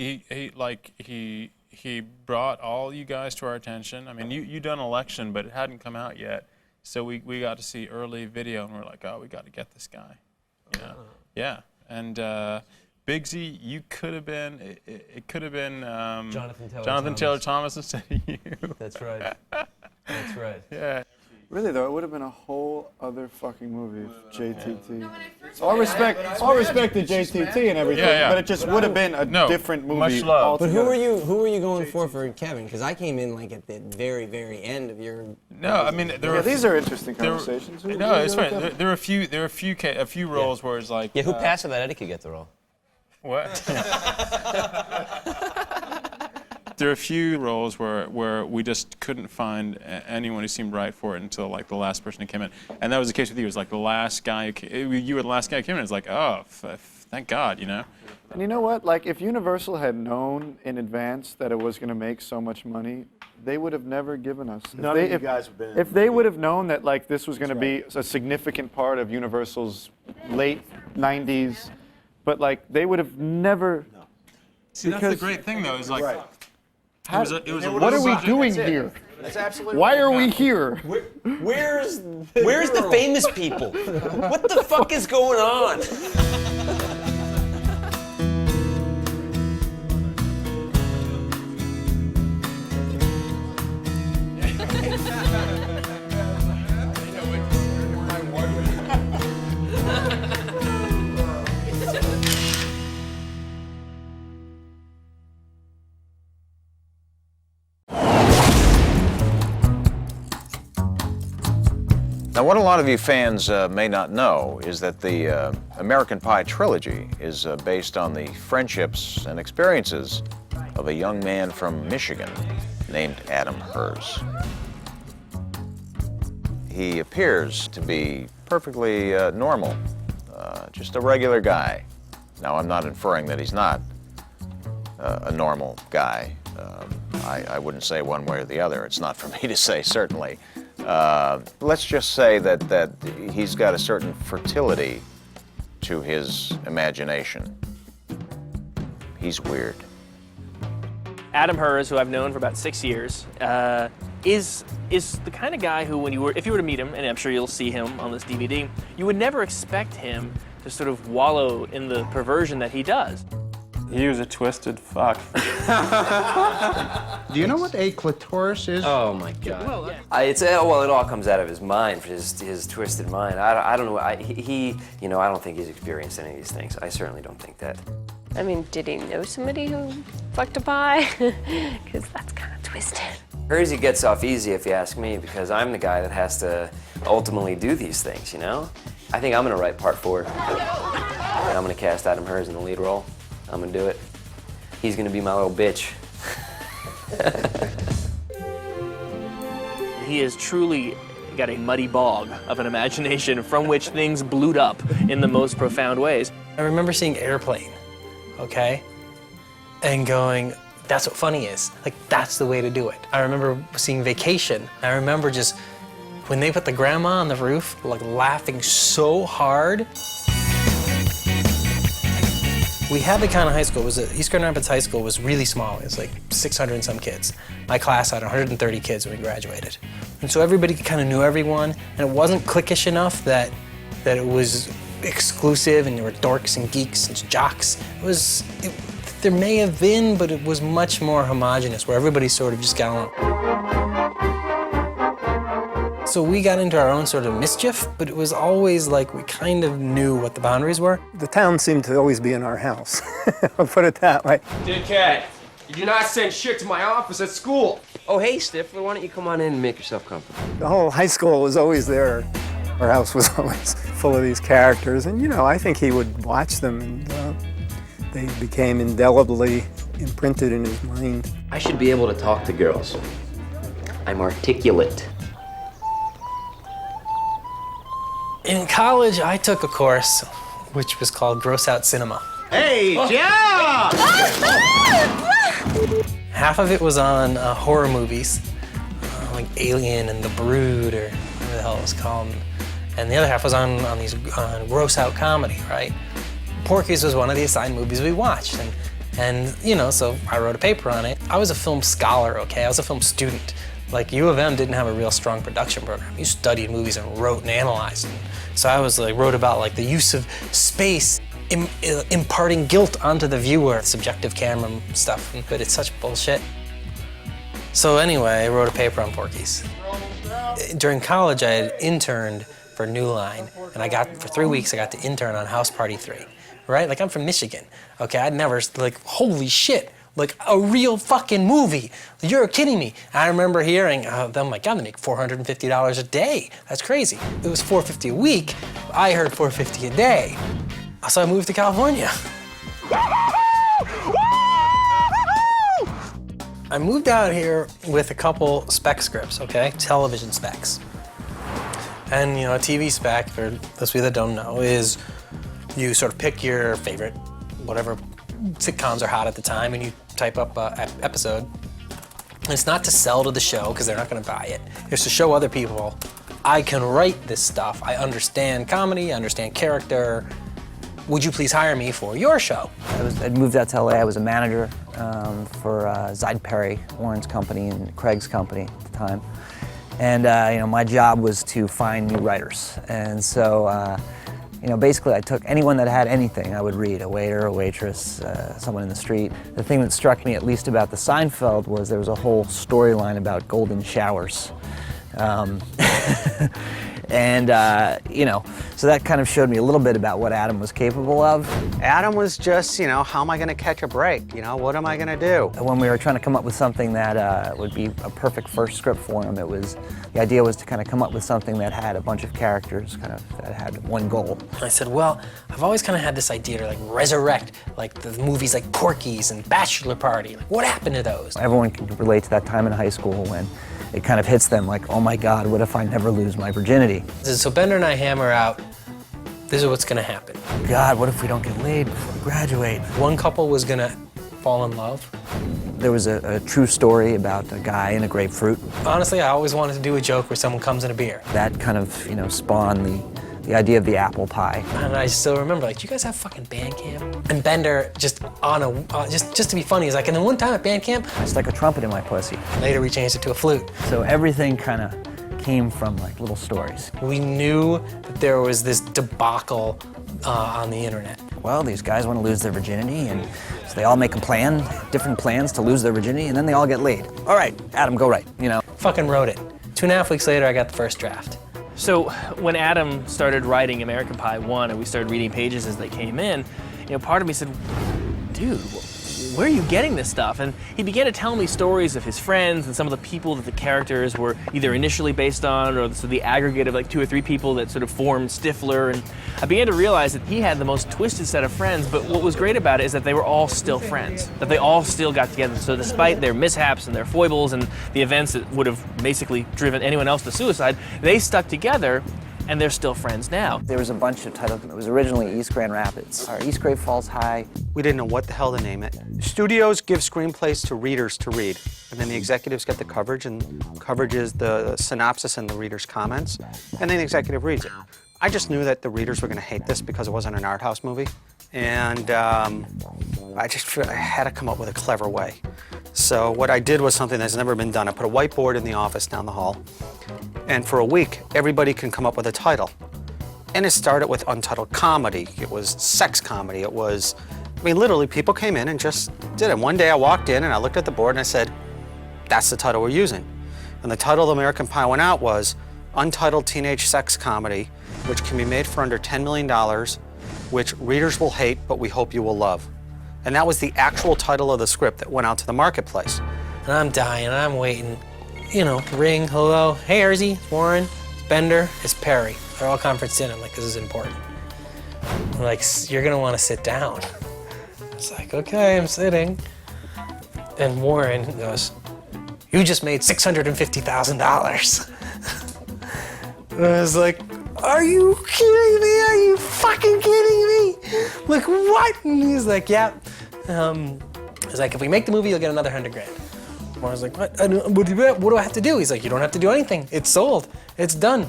he brought all you guys to our attention. I mean, you done Election, but it hadn't come out yet, so we got to see early video, and we're like, oh, we got to get this guy. Yeah. And Biggsy, you could have been. It could have been Jonathan Taylor Thomas instead of you. That's right. That's right. Yeah. Really though, it would have been a whole other fucking movie if JTT. All respect to JTT and everything, but it just would have been a different movie. Much love. But who were you going for Kevin? Because I came in like at the very, very end of your. No, I mean these are interesting conversations. No, it's fine. There are a few roles where it's like. Yeah, who passed so that Eddie could get the role? What? There are a few roles where we just couldn't find anyone who seemed right for it until like the last person who came in, and that was the case with you. It was like the last guy. You were the last guy who came in. It's like, oh, thank God, you know. And you know what? Like, if Universal had known in advance that it was going to make so much money, they would have never given us. None of you guys have been. If they would have known that like this was going to be a significant part of Universal's late '90s, but like they would have never. No. See, that's the great thing though. Is like. Right. What are we doing here? That's absolutely Why are we here? Where's the famous people? What the fuck is going on? Now, what a lot of you fans may not know is that the American Pie trilogy is based on the friendships and experiences of a young man from Michigan named Adam Hers. He appears to be perfectly normal, just a regular guy. Now, I'm not inferring that he's not a normal guy. I wouldn't say one way or the other. It's not for me to say, certainly. Let's just say that he's got a certain fertility to his imagination. He's weird. Adam Hers, who I've known for about 6 years, is the kind of guy who, if you were to meet him, and I'm sure you'll see him on this DVD, you would never expect him to sort of wallow in the perversion that he does. He was a twisted fuck. Do you know what a clitoris is? Oh my God. Well, It all comes out of his mind, his twisted mind. I don't know. I don't think he's experienced any of these things. I certainly don't think that. I mean, did he know somebody who fucked a pie? Because that's kind of twisted. Hersey gets off easy, if you ask me, because I'm the guy that has to ultimately do these things, you know? I think I'm gonna write part 4. And I'm gonna cast Adam Hers in the lead role. I'm gonna do it. He's gonna be my little bitch. He has truly got a muddy bog of an imagination from which things blued up in the most profound ways. I remember seeing Airplane, okay? And going, that's what funny is. Like, that's the way to do it. I remember seeing Vacation. I remember just, when they put the grandma on the roof, like laughing so hard. We had the kind of high school, East Grand Rapids High School was really small. It was like 600 and some kids. My class had 130 kids when we graduated. And so everybody kind of knew everyone, and it wasn't cliquish enough that it was exclusive and there were dorks and geeks and jocks. There may have been, but it was much more homogenous, where everybody sort of just got along. So we got into our own sort of mischief, but it was always like we kind of knew what the boundaries were. The town seemed to always be in our house. I'll put it that way. Dickhead, you do not send shit to my office at school. Oh, hey, Stifler, why don't you come on in and make yourself comfortable? The whole high school was always there. Our house was always full of these characters, and I think he would watch them, and they became indelibly imprinted in his mind. I should be able to talk to girls. I'm articulate. In college, I took a course which was called Gross Out Cinema. Hey, yeah! Half of it was on horror movies, like Alien and The Brood, or whatever the hell it was called. And the other half was on these gross out comedy, right? Porky's was one of the assigned movies we watched. And so I wrote a paper on it. I was a film scholar, okay? I was a film student. Like, U of M didn't have a real strong production program. You studied movies and wrote and analyzed. And so I wrote about the use of space imparting guilt onto the viewer, subjective camera stuff, but it's such bullshit. So anyway, I wrote a paper on Porky's. During college, I had interned for New Line, and for 3 weeks, I got to intern on House Party 3, right? Like, I'm from Michigan, okay? I'd never, holy shit. Like a real fucking movie. You're kidding me. I remember hearing, oh my God, they make $450 a day. That's crazy. It was $450 a week. I heard $450 a day. So I moved to California. I moved out here with a couple spec scripts, okay? Television specs. And a TV spec, for those of you that don't know, is you sort of pick your favorite, whatever sitcoms are hot at the time, and you type up an episode. And it's not to sell to the show, because they're not going to buy it. It's to show other people, I can write this stuff. I understand comedy, I understand character. Would you please hire me for your show? I'd moved out to LA. I was a manager for Zyde Perry, Warren's company, and Craig's company at the time. And my job was to find new writers. And so basically I took anyone that had anything I would read, a waiter, a waitress, someone in the street. The thing that struck me at least about the Seinfeld was there was a whole storyline about golden showers. So that kind of showed me a little bit about what Adam was capable of. Adam was just, how am I gonna catch a break? What am I gonna do? When we were trying to come up with something that would be a perfect first script for him, the idea was to kind of come up with something that had a bunch of characters, that had one goal. I said, well, I've always kind of had this idea to resurrect the movies like Porky's and Bachelor Party. What happened to those? Everyone can relate to that time in high school when it kind of hits them like, oh my God, what if I never lose my virginity? So Bender and I hammer out this is what's gonna happen. God, what if we don't get laid before we graduate? One couple was gonna fall in love. There was a true story about a guy and a grapefruit. Honestly, I always wanted to do a joke where someone comes in a beer. That kind of, spawned the idea of the apple pie. And I still remember, like, do you guys have fucking band camp? And Bender, just on just to be funny, is like, and then one time at band camp, I stuck a trumpet in my pussy. Later we changed it to a flute. So everything kind of came from like little stories. We knew that there was this debacle on the internet. Well, these guys want to lose their virginity, and so they all make a plan, different plans to lose their virginity, and then they all get laid. All right, Adam, go right, Fucking wrote it. 2.5 weeks later, I got the first draft. So when Adam started writing American Pie 1 and we started reading pages as they came in, part of me said, dude, where are you getting this stuff? And he began to tell me stories of his friends and some of the people that the characters were either initially based on or the aggregate of like 2 or 3 people that sort of formed Stifler. And I began to realize that he had the most twisted set of friends, but what was great about it is that they were all still friends, that they all still got together. So despite their mishaps and their foibles and the events that would have basically driven anyone else to suicide, they stuck together and they're still friends now. There was a bunch of titles. It was originally East Grand Rapids, or East Great Falls High. We didn't know what the hell to name it. Studios give screenplays to readers to read, and then the executives get the coverage, and coverage is the synopsis and the reader's comments, and then the executive reads it. I just knew that the readers were going to hate this because it wasn't an art house movie, and I had to come up with a clever way. So what I did was something that's never been done. I put a whiteboard in the office down the hall, and for a week, everybody can come up with a title. And it started with untitled comedy. It was sex comedy. It was, literally people came in and just did it. One day I walked in and I looked at the board and I said, that's the title we're using. And the title of American Pie went out was Untitled Teenage Sex Comedy, which can be made for under $10 million, which readers will hate, but we hope you will love. And that was the actual title of the script that went out to the marketplace. And I'm dying, and I'm waiting. Ring, hello, hey Erzy, it's Warren, it's Bender, it's Perry. They're all conferenced in. I'm like, this is important. I'm like, you're gonna wanna sit down. It's like, okay, I'm sitting. And Warren goes, you just made $650,000. And I was like, are you kidding me? Are you fucking kidding me? Like, what? And he's like, yeah. He's like, if we make the movie, you'll get another $100,000. I was like, what? What do I have to do? He's like, you don't have to do anything. It's sold. It's done.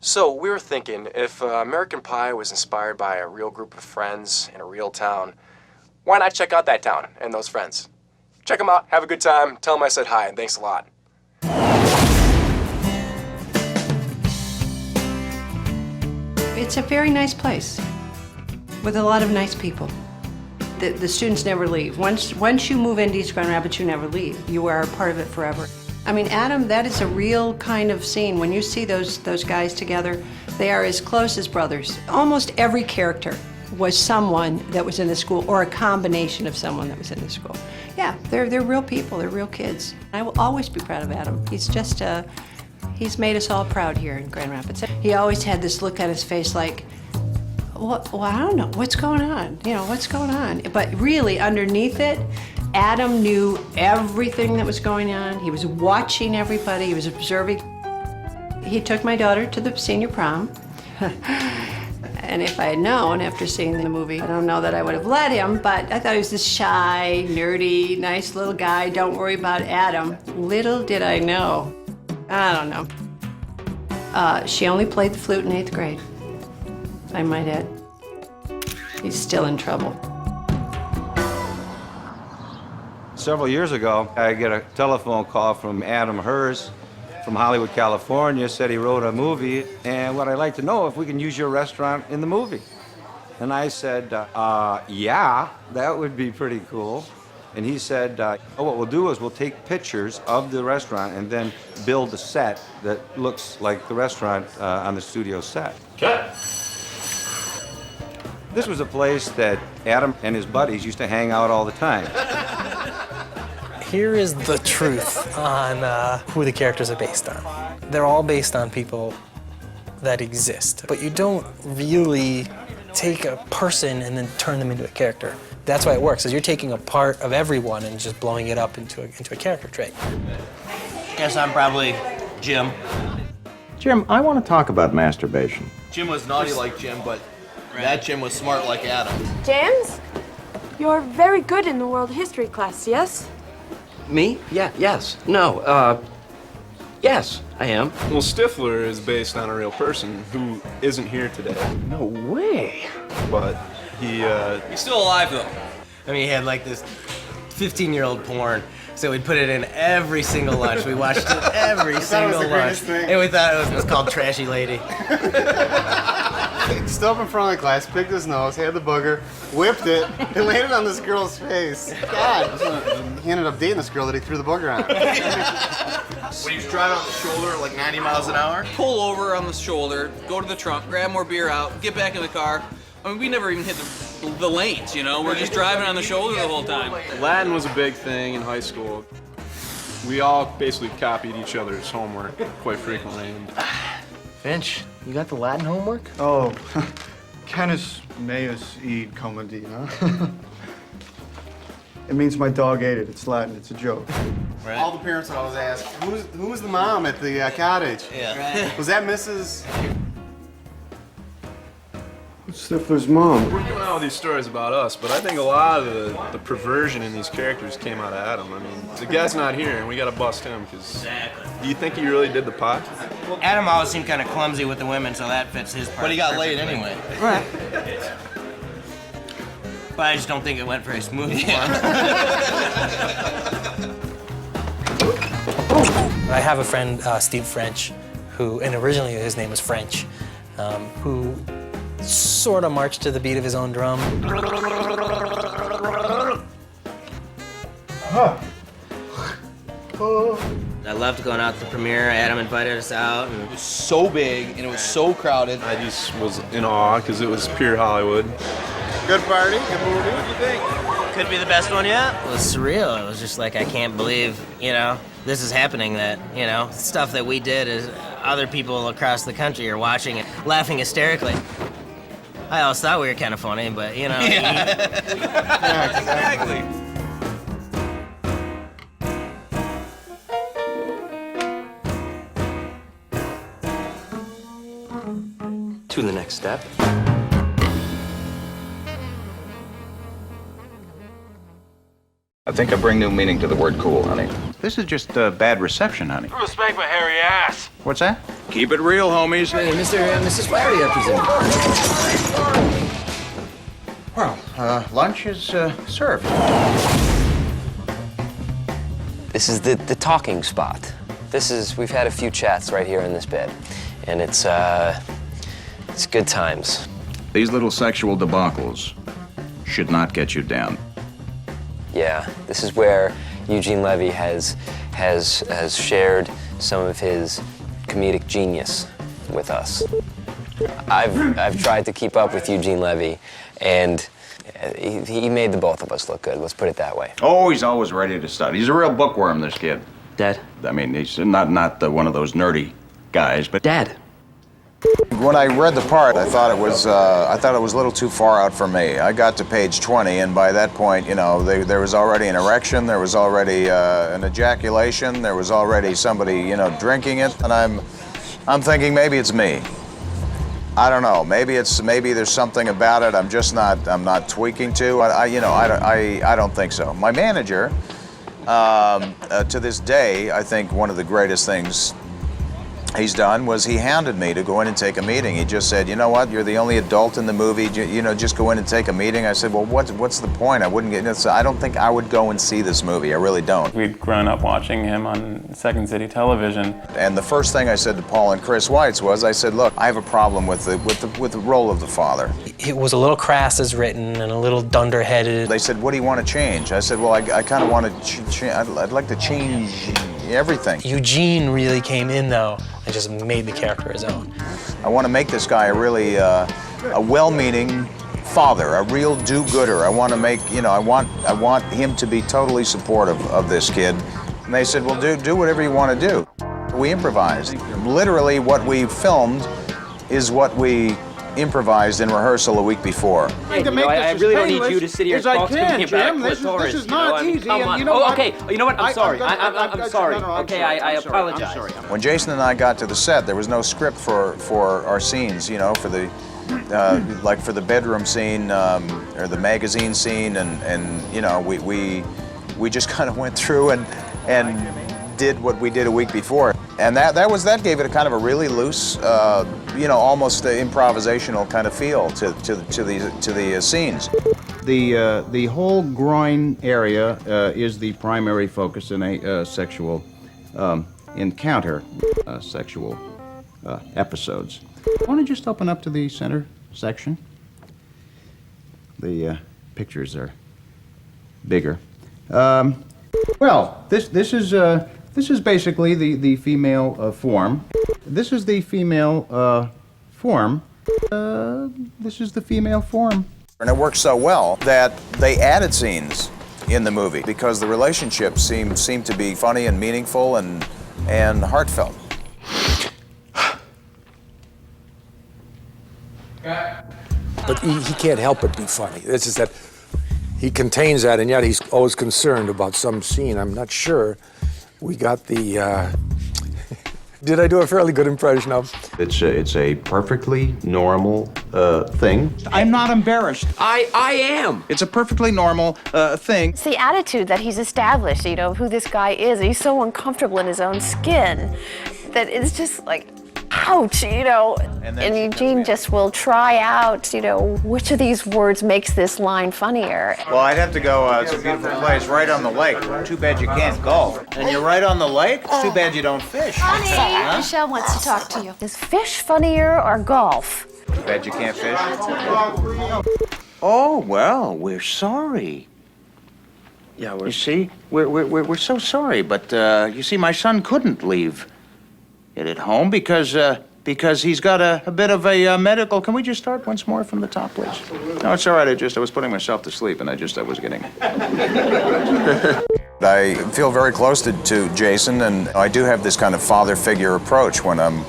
So we were thinking, if American Pie was inspired by a real group of friends in a real town, why not check out that town and those friends? Check them out, have a good time, tell them I said hi, and thanks a lot. It's a very nice place with a lot of nice people. The students never leave. Once you move into East Grand Rapids, you never leave. You are a part of it forever. Adam, that is a real kind of scene. When you see those guys together, they are as close as brothers. Almost every character was someone that was in the school or a combination of someone that was in the school. Yeah, they're real people, they're real kids. I will always be proud of Adam. He's just, he's made us all proud here in Grand Rapids. He always had this look on his face like, well, I don't know, what's going on? What's going on? But really, underneath it, Adam knew everything that was going on. He was watching everybody, he was observing. He took my daughter to the senior prom. And if I had known after seeing the movie, I don't know that I would have let him, but I thought he was this shy, nerdy, nice little guy. Don't worry about Adam. Little did I know. I don't know. She only played the flute in 8th grade. I might add. He's still in trouble. Several years ago, I get a telephone call from Adam Hers from Hollywood, California, said he wrote a movie, and what I'd like to know if we can use your restaurant in the movie. And I said, yeah, that would be pretty cool. And he said, what we'll do is we'll take pictures of the restaurant and then build a set that looks like the restaurant on the studio set. Cut. This was a place that Adam and his buddies used to hang out all the time. Here is the truth on who the characters are based on. They're all based on people that exist, but you don't really take a person and then turn them into a character. That's why it works, is you're taking a part of everyone and just blowing it up into a character trait. Guess I'm probably Jim. Jim, I want to talk about masturbation. Jim was naughty like Jim, but that Jim was smart like Adam. James, you're very good in the world history class, yes? Me? Yeah, yes. No, yes, I am. Well, Stifler is based on a real person who isn't here today. No way. But He's still alive, though. I mean, he had like this 15-year-old porn, so we'd put it in every single lunch. We watched it every single lunch. And we thought it was called Trashy Lady. Stood up in front of the class, picked his nose, had the booger, whipped it, and landed on this girl's face. God, he ended up dating this girl that he threw the booger on. When he was driving on the shoulder at like 90 miles an hour? Pull over on the shoulder, go to the trunk, grab more beer out, get back in the car. I mean, we never even hit the lanes, you know? We're just driving on the shoulder the whole time. Latin was a big thing in high school. We all basically copied each other's homework quite frequently. Finch, you got the Latin homework? Oh, canis meus id comedy, huh? It means my dog ate it. It's Latin. It's a joke. Right. All the parents would always ask, who was the mom at the cottage? Yeah. Was that Mrs.? Stifler's mom. We're giving out these stories about us, but I think a lot of the perversion in these characters came out of Adam. I mean, the guy's not here, and we gotta bust him, because... Do you think he really did the pot? Well, Adam always seemed kind of clumsy with the women, so that fits his part. But he got laid anyway. Right. But I just don't think it went very smoothly. I have a friend, Steve French, who, and originally his name was French, who sort of marched to the beat of his own drum. I loved going out to the premiere. Adam invited us out. And It was so big and it was so crowded. I just was in awe, because it was pure Hollywood. Good party, good movie. What do you think? could be the best one yet. It was surreal. It was just like, I can't believe, you know, this is happening, that, you know, stuff that we did is other people across the country are watching it, laughing hysterically. I always thought we were kind of funny, but, you know. Yeah, exactly. To the next step. I think I bring new meaning to the word cool, honey. This is just bad reception, honey. Respect my hairy ass. What's that? Keep it real, homies. Hey, Mr. and Mrs. Flaherty, I presume. Well, lunch is served. This is the talking spot. We've had a few chats right here in this bed, and it's good times. These little sexual debacles should not get you down. Yeah, this is where Eugene Levy has shared some of his comedic genius with us. I've tried to keep up with Eugene Levy, and he made the both of us look good. Let's put it that way. Oh, he's always ready to study. He's a real bookworm, this kid. Dad? I mean, he's not one of those nerdy guys, but... Dad. When I read the part, I thought it was a little too far out for me. I got to page 20, and by that point, you know, there was already an erection, there was already an ejaculation, there was already somebody, you know, drinking it, and I'm thinking maybe it's me. I don't know. Maybe there's something about it. I'm not tweaking to. I don't think so. My manager, to this day, I think one of the greatest things he's done was he hounded me to go in and take a meeting. He just said, you know what, you're the only adult in the movie, you know, just go in and take a meeting. I said, well, what's the point? I wouldn't get, I don't think I would go and see this movie. I really don't. We'd grown up watching him on Second City television. And the first thing I said to Paul and Chris Weitz was, I said, look, I have a problem with the role of the father. It was a little crass as written and a little dunderheaded. They said, what do you want to change? I said, well, I kind of want to, I'd like to change everything. Eugene really came in, though, and just made the character his own. I want to make this guy a really a well-meaning father, a real do-gooder. I want to make, you know, I want him to be totally supportive of this kid. And they said, well, do whatever you want to do. We improvised. Literally, what we filmed is what we improvised in rehearsal a week before. I really don't need you to sit here and talk to me about clitoris. This is not easy. Come on. And you know what? Okay. You know what? I'm sorry. I'm sorry. Okay, I I'm sorry. apologize. I'm sorry. When Jason and I got to the set, there was no script for our scenes, you know, for the like for the bedroom scene or the magazine scene, and you know, we just kind of went through and did what we did a week before, and that gave it a kind of a really loose, you know, almost improvisational kind of feel to the scenes. The whole groin area is the primary focus in a sexual encounter, sexual episodes. I want to just open up to the center section. The pictures are bigger. Well, this is basically the female form. This is the female form. This is the female form. And it worked so well that they added scenes in the movie because the relationship seemed to be funny and meaningful and heartfelt. But he can't help but be funny. This is that he contains that, and yet he's always concerned about some scene. I'm not sure we got the. Did I do a fairly good impression of? It's a perfectly normal thing. I'm not embarrassed. I am. It's a perfectly normal thing. It's the attitude that he's established, you know, who this guy is. He's so uncomfortable in his own skin that it's just like, ouch, you know. And Eugene just will try out, you know, which of these words makes this line funnier. Well, I'd have to go, it's a beautiful place right on the lake. Too bad you can't golf. And you're right on the lake? It's too bad you don't fish. Honey, Huh? Michelle wants to talk to you. Is fish funnier or golf? Too bad you can't fish. Oh, well, we're sorry. Yeah, You see, we're so sorry, but you see, my son couldn't leave it at home because he's got a bit of a medical. Can we just start once more from the top, please? No, it's all right. I was putting myself to sleep, and I was getting. I feel very close to Jason, and I do have this kind of father figure approach when I'm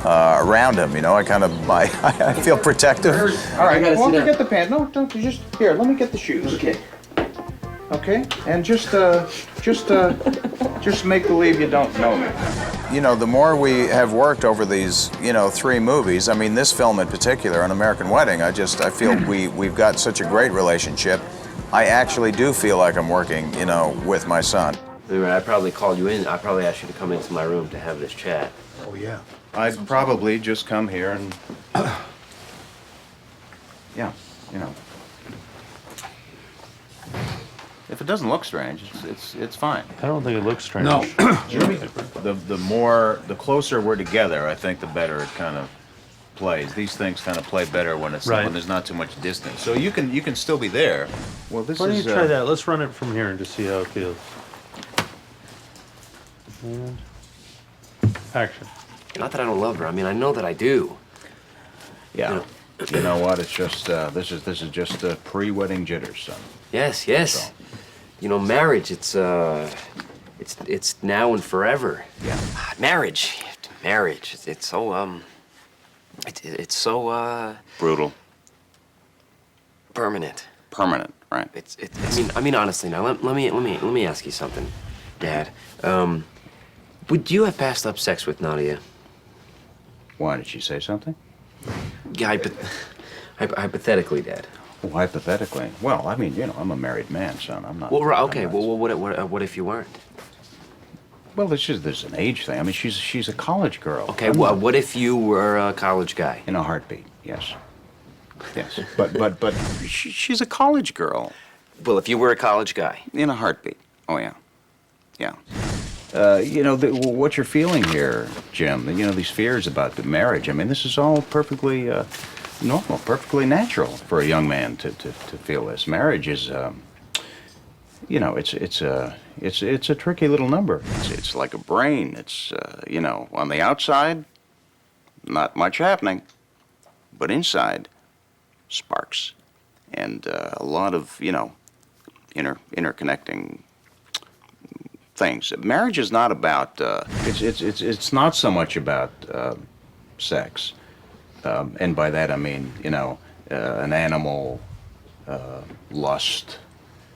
around him. You know, I feel protective. All right, won't you get the pants? No, don't. Just here. Let me get the shoes. Okay. Okay, and just make believe you don't know me. You know, the more we have worked over these, you know, 3 movies, I mean, this film in particular, An American Wedding, I feel we've got such a great relationship. I actually do feel like I'm working, you know, with my son. I probably called you in. I probably asked you to come into my room to have this chat. Oh, yeah. I'd probably just come here and, yeah, you know. If it doesn't look strange, it's fine. I don't think it looks strange. No. The closer we're together, I think the better it kind of plays. These things kind of play better when when there's not too much distance. So you can still be there. Well, why don't you try that? Let's run it from here and just see how it feels. And action. Not that I don't love her. I mean, I know that I do. Yeah. You know what? It's just this is just pre-wedding jitters, son. Yes. So. You know, marriage. It's now and forever. Yeah. Marriage. It's so it's so brutal. Permanent. Permanent, right? I mean, honestly, now let me ask you something, Dad. Would you have passed up sex with Nadia? Why, did she say something? Yeah, hypothetically, Dad. Oh, hypothetically? Well, I mean, you know, I'm a married man, son. I'm not. Well, okay. Well, what if you weren't? Well, there's an age thing. I mean, she's a college girl. Okay. Well, what if you were a college guy? In a heartbeat, yes. Yes, but she's a college girl. Well, if you were a college guy. In a heartbeat. Oh yeah, yeah. You know, what you're feeling here, Jim, you know, these fears about the marriage, I mean, this is all perfectly normal, perfectly natural for a young man to feel this. Marriage is, you know, it's a tricky little number. It's like a brain. It's, you know, on the outside, not much happening, but inside, sparks. And a lot of, you know, interconnecting things. Marriage is not about. It's not so much about sex. And by that I mean, you know, an animal, lust.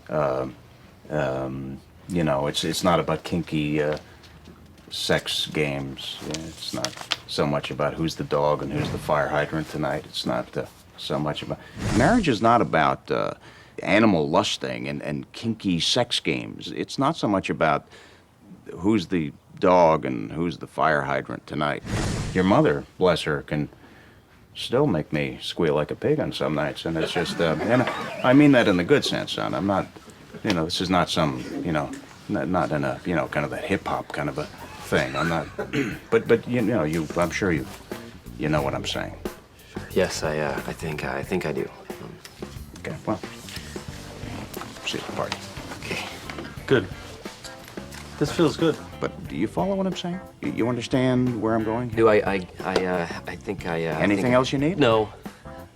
You know, it's not about kinky sex games. It's not so much about who's the dog and who's the fire hydrant tonight. It's not so much about... Marriage is not about animal lusting and kinky sex games. It's not so much about who's the dog and who's the fire hydrant tonight. Your mother, bless her, can still make me squeal like a pig on some nights, and it's just, and I mean that in the good sense, son. I'm not, you know, this is not some, you know, not in a, you know, kind of that hip-hop kind of a thing. I'm not, but you know, I'm sure you know what I'm saying. Yes, I think I do. Okay, well, see you at the party. Okay. Good. This feels good. But do you follow what I'm saying? You understand where I'm going? Do I think I... Anything else you need? No.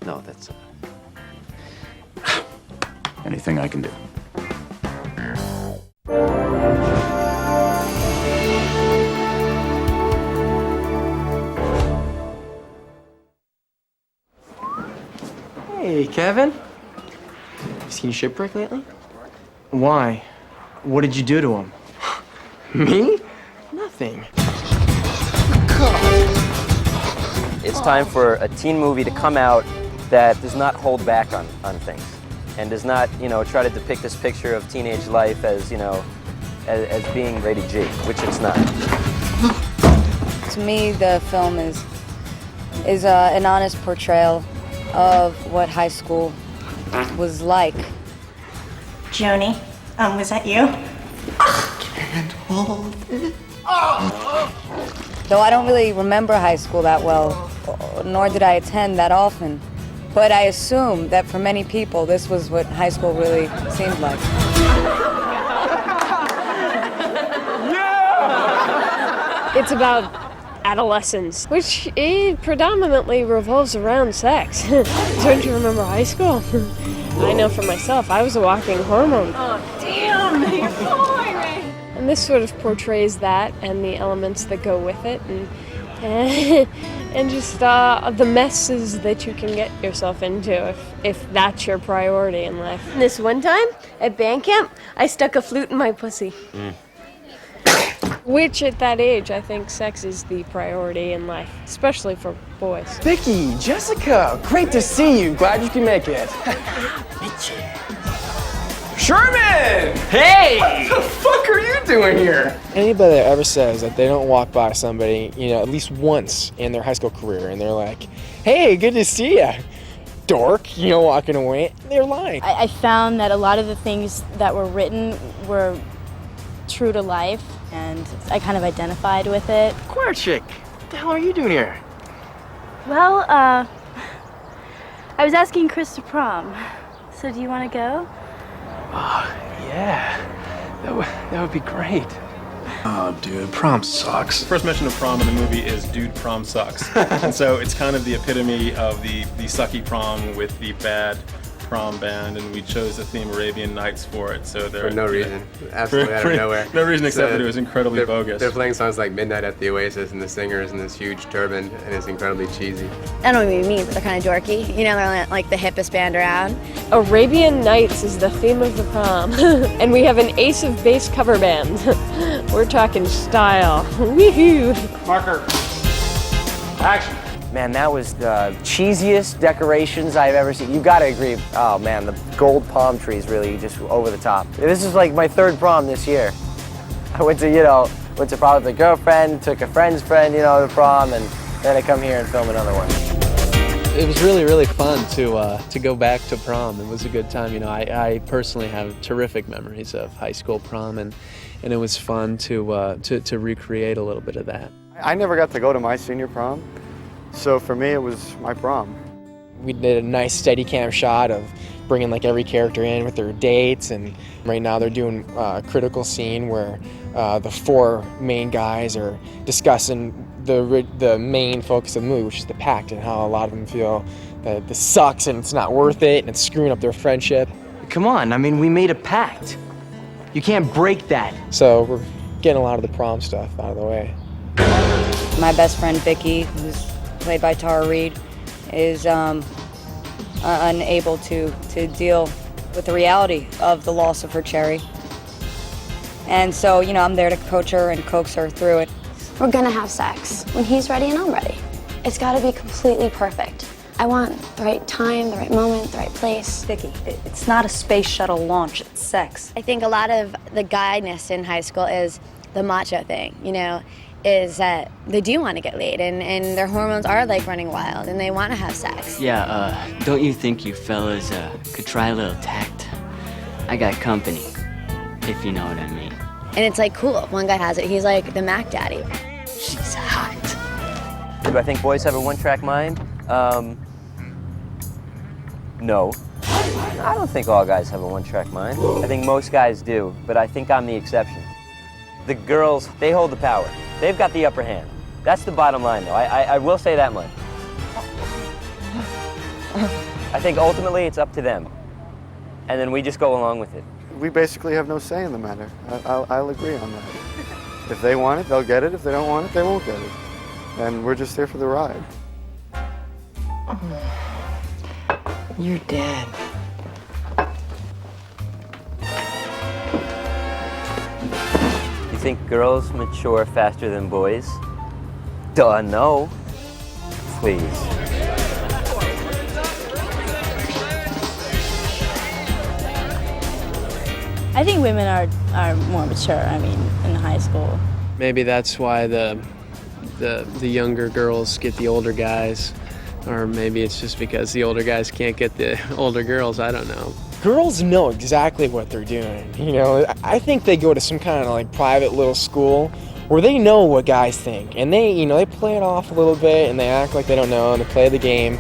No, that's... Anything I can do. Hey, Kevin. You seen Shipwreck lately? Why? What did you do to him? Me? Nothing. It's time for a teen movie to come out that does not hold back on things and does not, you know, try to depict this picture of teenage life as, you know, as being rated G, which it's not. To me, the film is an honest portrayal of what high school was like. Joni, was that you? Though I don't really remember high school that well, nor did I attend that often. But I assume that for many people, this was what high school really seemed like. It's about adolescence, which it predominantly revolves around sex. Don't you remember high school? I know for myself, I was a walking hormone. Oh, damn, you're fine. And this sort of portrays that and the elements that go with it, and just the messes that you can get yourself into if that's your priority in life. This one time at band camp, I stuck a flute in my pussy. Which at that age, I think sex is the priority in life, especially for boys. Vicky, Jessica, great to see you. Glad you can make it. Sherman! Hey! What the fuck are you doing here? Anybody that ever says that they don't walk by somebody, you know, at least once in their high school career, and they're like, hey, good to see ya, dork, you know, walking away, they're lying. I found that a lot of the things that were written were true to life, and I kind of identified with it. Choir chick, what the hell are you doing here? Well, I was asking Chris to prom, so do you want to go? Oh, yeah, that would be great. Oh, dude, prom sucks. The first mention of prom in the movie is dude, prom sucks. And so it's kind of the epitome of the sucky prom with the bad prom band, and we chose the theme Arabian Nights for it. So for no reason, absolutely out of nowhere. No reason except that it was incredibly bogus. They're playing songs like Midnight at the Oasis, and the singer's in this huge turban, and it's incredibly cheesy. I don't mean mean, but they're kind of dorky. You know, they're like the hippest band around. Arabian Nights is the theme of the prom. And we have an Ace of Base cover band. We're talking style. Woohoo! Marker. Action. Man, that was the cheesiest decorations I've ever seen. You gotta agree. Oh man, the gold palm trees really just over the top. This is like my third prom this year. I went to prom with a girlfriend, took a friend's friend, you know, to prom, and then I come here and film another one. It was really, really fun to go back to prom. It was a good time. You know, I personally have terrific memories of high school prom, and it was fun to recreate a little bit of that. I never got to go to my senior prom, so for me it was my prom. We did a nice Steadicam shot of bringing like every character in with their dates, and right now they're doing a critical scene where the four main guys are discussing the main focus of the movie, which is the pact, and how a lot of them feel that this sucks and it's not worth it and it's screwing up their friendship. Come on, I mean, we made a pact. You can't break that. So we're getting a lot of the prom stuff out of the way. My best friend Vicky, who's played by Tara Reid, is unable to deal with the reality of the loss of her cherry. And so, you know, I'm there to coach her and coax her through it. We're gonna have sex when he's ready and I'm ready. It's gotta be completely perfect. I want the right time, the right moment, the right place. Vicky, it's not a space shuttle launch, it's sex. I think a lot of the guyness in high school is the macho thing, you know, is that they do want to get laid and their hormones are like running wild and they want to have sex. Yeah, don't you think you fellas could try a little tact? I got company, if you know what I mean. And it's like cool, if one guy has it, he's like the Mac Daddy. She's hot. Do I think boys have a one-track mind? No. I don't think all guys have a one-track mind. I think most guys do, but I think I'm the exception. The girls, they hold the power. They've got the upper hand. That's the bottom line, though. I will say that much. I think ultimately it's up to them. And then we just go along with it. We basically have no say in the matter. I'll agree on that. If they want it, they'll get it. If they don't want it, they won't get it. And we're just here for the ride. You're dead. You think girls mature faster than boys? Duh, no. Please. I think women are more mature, I mean, in high school. Maybe that's why the younger girls get the older guys, or maybe it's just because the older guys can't get the older girls, I don't know. Girls know exactly what they're doing, you know. I think they go to some kind of like private little school where they know what guys think, and they, you know, they play it off a little bit and they act like they don't know and they play the game.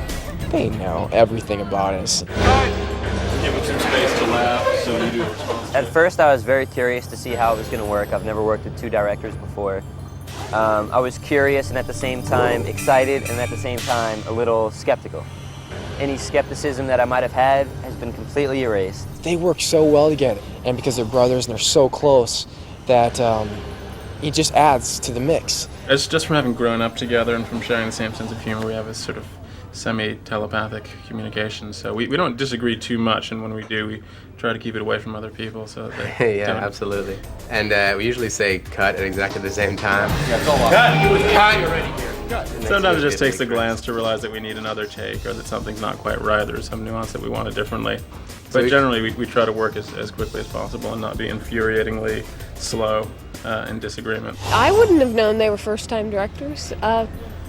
They know everything about us. Give them some space to laugh, so you do. At first I was very curious to see how it was going to work. I've never worked with two directors before. I was curious and at the same time excited and at the same time a little skeptical. Any skepticism that I might have had has been completely erased. They work so well together, and because they're brothers and they're so close that it just adds to the mix. It's just from having grown up together and from sharing the same sense of humor, we have a sort of semi-telepathic communication, so we don't disagree too much, and when we do, we try to keep it away from other people so that they Yeah, don't. absolutely. And we usually say cut at exactly the same time. Sometimes it just takes a glance to realize that we need another take or that something's not quite right or some nuance that we want it differently. But generally, we try to work as quickly as possible and not be infuriatingly slow in disagreement. I wouldn't have known they were first-time directors.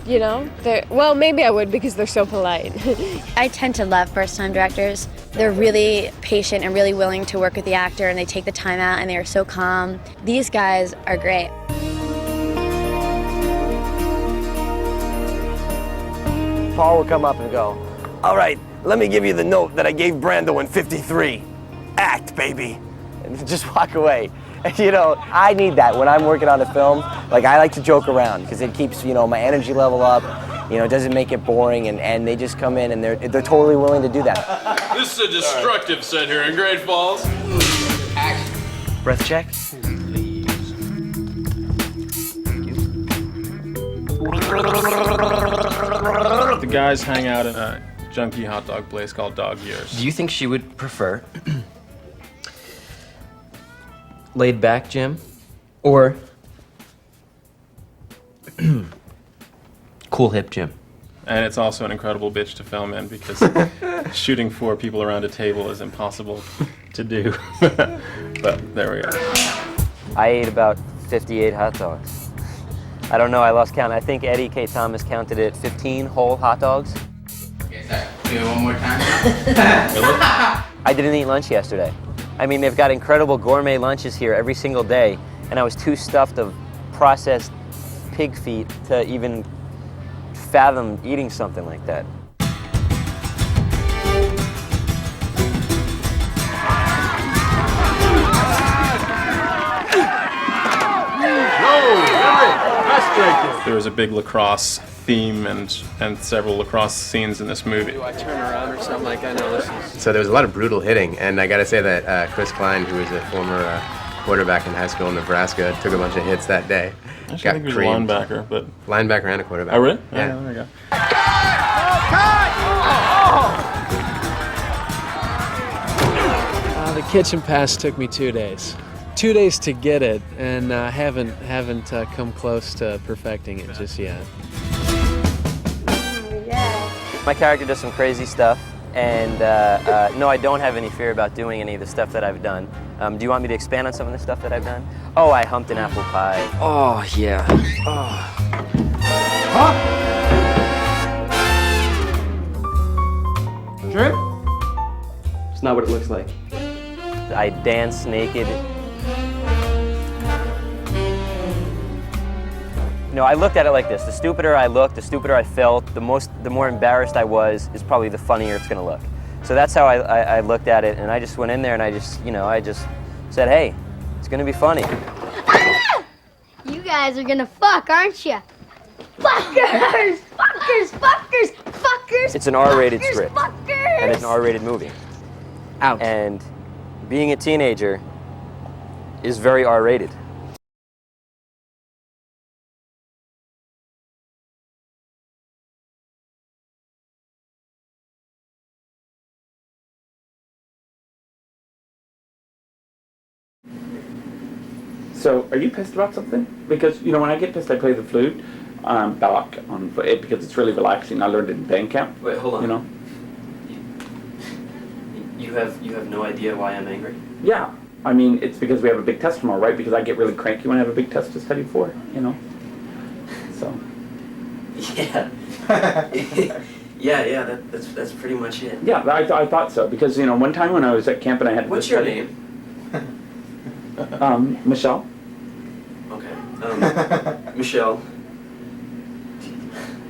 You know, well, maybe I would because they're so polite. I tend to love first-time directors. They're really patient and really willing to work with the actor, and they take the time out, and they are so calm. These guys are great. Paul would come up and go, "All right, let me give you the note that I gave Brando in '53. Act, baby." And just walk away. And, you know, I need that when I'm working on a film. Like, I like to joke around because it keeps, you know, my energy level up. You know, it doesn't make it boring, and they just come in and they're totally willing to do that. This is a destructive set here in Great Falls. Breath check. The guys hang out in a junky hot dog place called Dog Years. Do you think she would prefer laid back Jim or cool hip Jim? And it's also an incredible bitch to film in because shooting 4 people around a table is impossible to do. But there we are. I ate about 58 hot dogs. I don't know, I lost count. I think Eddie K. Thomas counted it 15 whole hot dogs. Do it one more time. I didn't eat lunch yesterday. I mean, they've got incredible gourmet lunches here every single day, and I was too stuffed of processed pig feet to even fathom eating something like that. There was a big lacrosse theme and several lacrosse scenes in this movie. Do I turn around or something like that? No, this is... So there was a lot of brutal hitting, and I gotta say that Chris Klein, who was a former quarterback in high school in Nebraska, took a bunch of hits that day. Actually, I think he was a linebacker, but... Linebacker and a quarterback. Oh, really? Yeah. Oh, there we go. Cut! The kitchen pass took me 2 days. 2 days to get it, and haven't come close to perfecting it just yet. My character does some crazy stuff, and no, I don't have any fear about doing any of the stuff that I've done. Do you want me to expand on some of the stuff that I've done? Oh, I humped an apple pie. Oh, yeah. Oh. Shrimp? It's not what it looks like. I dance naked. No, I looked at it like this. The stupider I looked, the stupider I felt, the more embarrassed I was, is probably the funnier it's gonna look. So that's how I looked at it, and I just went in there and I just said, hey, it's gonna be funny. You guys are gonna fuck, aren't you? Fuckers! Fuckers! Fuckers! Fuckers! It's an R-rated fuckers, script, fuckers. and it's an R-rated movie. Out. And being a teenager is very R-rated. So, are you pissed about something? Because, you know, when I get pissed, I play the flute back on it because it's really relaxing. I learned it in band camp. Wait, hold on. You know? You have no idea why I'm angry? Yeah. I mean, it's because we have a big test tomorrow, right? Because I get really cranky when I have a big test to study for, you know? So. Yeah. yeah, that's pretty much it. Yeah, I thought so. Because, you know, one time when I was at camp and I had to What's your study- name? Michelle. Okay. Michelle,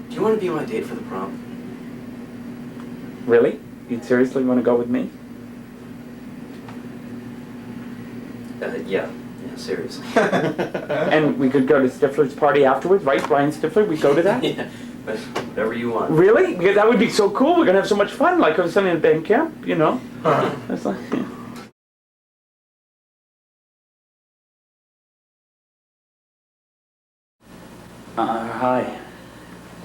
do you want to be my date for the prom? Really? You seriously want to go with me? Yeah, seriously. And we could go to Stifler's party afterwards, right? Brian Stifler, we go to that? Yeah, but whatever you want. Really? Because that would be so cool. We're gonna have so much fun, like I was saying in band camp, you know? It's like, yeah. Hi.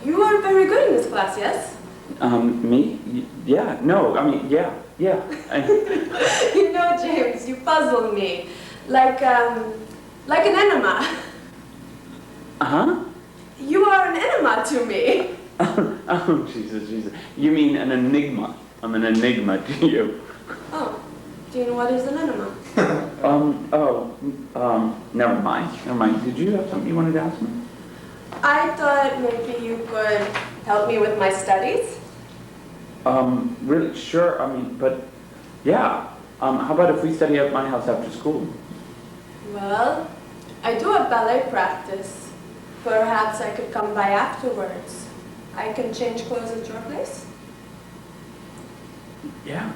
You are very good in this class, yes? Me? Yeah, no, I mean, yeah. You know, James, you puzzle me. Like an enema. Uh-huh? You are an enema to me. Oh, Jesus. You mean an enigma. I'm an enigma to you. Oh, do you know what is an enema? Never mind. Did you have something you wanted to ask me? I thought maybe you could help me with my studies. Really, sure, I mean, but, yeah. How about if we study at my house after school? Well, I do have ballet practice. Perhaps I could come by afterwards. I can change clothes at your place. Yeah.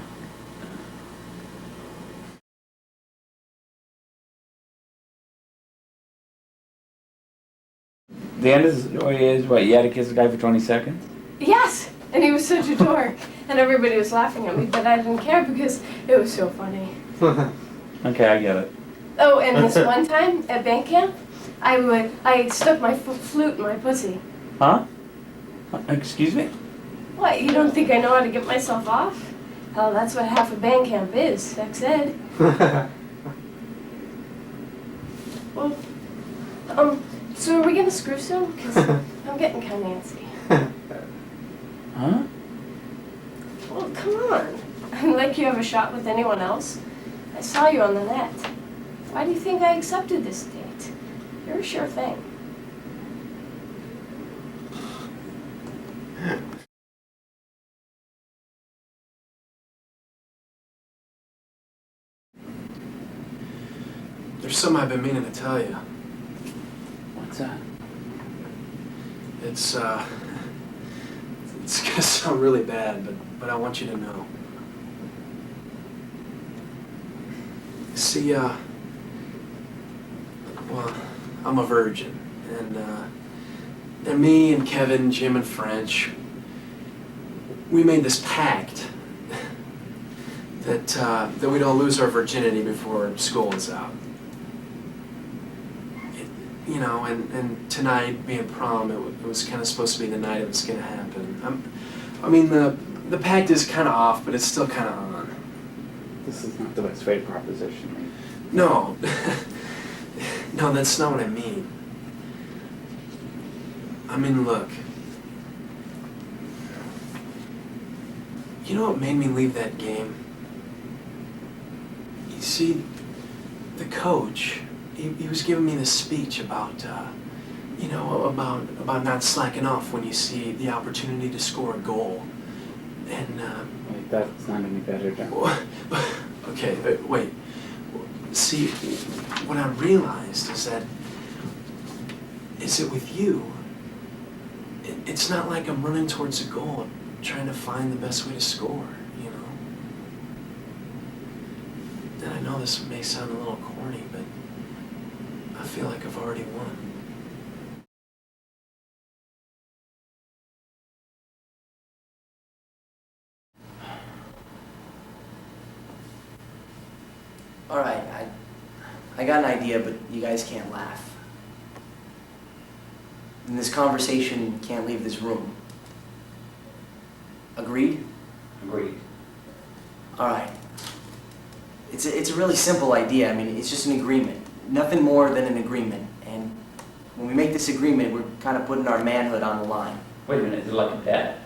The end of the story is, what, you had to kiss a guy for 20 seconds? Yes, and he was such a dork. And everybody was laughing at me, but I didn't care because it was so funny. Okay, I get it. Oh, and this one time at band camp, I stuck my flute in my pussy. Huh? Excuse me? What, you don't think I know how to get myself off? Hell, that's what half of band camp is, sex ed. Well, so are we gonna screw soon? Because I'm getting kind of antsy. Huh? Well, come on. Like you have a shot with anyone else? I saw you on the net. Why do you think I accepted this date? You're a sure thing. There's something I've been meaning to tell you. What's that? It's gonna sound really bad, but I want you to know. See, well, I'm a virgin, and me and Kevin, Jim, and French, we made this pact that we'd all lose our virginity before school is out. You know, and tonight being prom, it was kind of supposed to be the night it was going to happen. I mean, the pact is kind of off, but it's still kind of on. This is not the best way to proposition me. No. No, that's not what I mean. I mean, look. You know what made me leave that game? You see, the coach, he was giving me this speech about, you know, about not slacking off when you see the opportunity to score a goal. And, Wait, that's not any better, John. Okay, but wait. See, what I realized is that with you, it's not like I'm running towards a goal. I'm trying to find the best way to score, you know? And I know this may sound a little corny, but I feel like I've already won. All right, I got an idea, but you guys can't laugh. And this conversation can't leave this room. Agreed? Agreed. All right. It's a really simple idea. I mean, it's just an agreement. Nothing more than an agreement. And when we make this agreement, we're kind of putting our manhood on the line. Wait a minute, is it like a bet?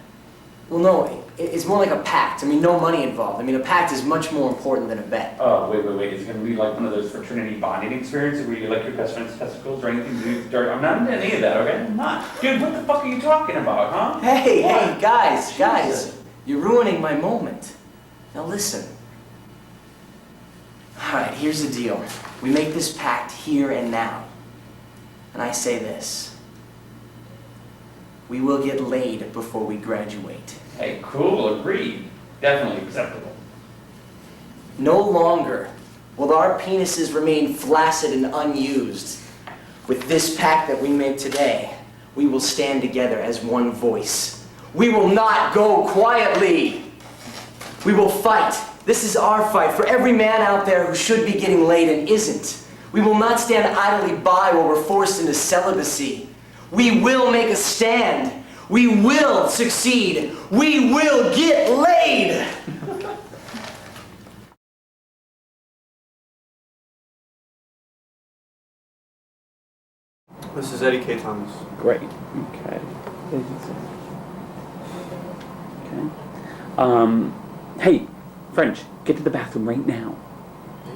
Well, no, it's more like a pact. I mean, no money involved. I mean, a pact is much more important than a bet. Oh, wait. Is it going to be like one of those fraternity bonding experiences where you like your best friend's testicles or anything to do? I'm not into any of that, okay? I'm not. Dude, what the fuck are you talking about, huh? Hey, guys. You're ruining my moment. Now listen. All right, here's the deal. We make this pact here and now. And I say this. We will get laid before we graduate. Hey, cool, agreed. Definitely acceptable. No longer will our penises remain flaccid and unused. With this pact that we make today, we will stand together as one voice. We will not go quietly. We will fight. This is our fight for every man out there who should be getting laid and isn't. We will not stand idly by while we're forced into celibacy. We will make a stand. We will succeed. We will get laid. This is Eddie K. Thomas. Great. Okay. Hey, French, get to the bathroom right now.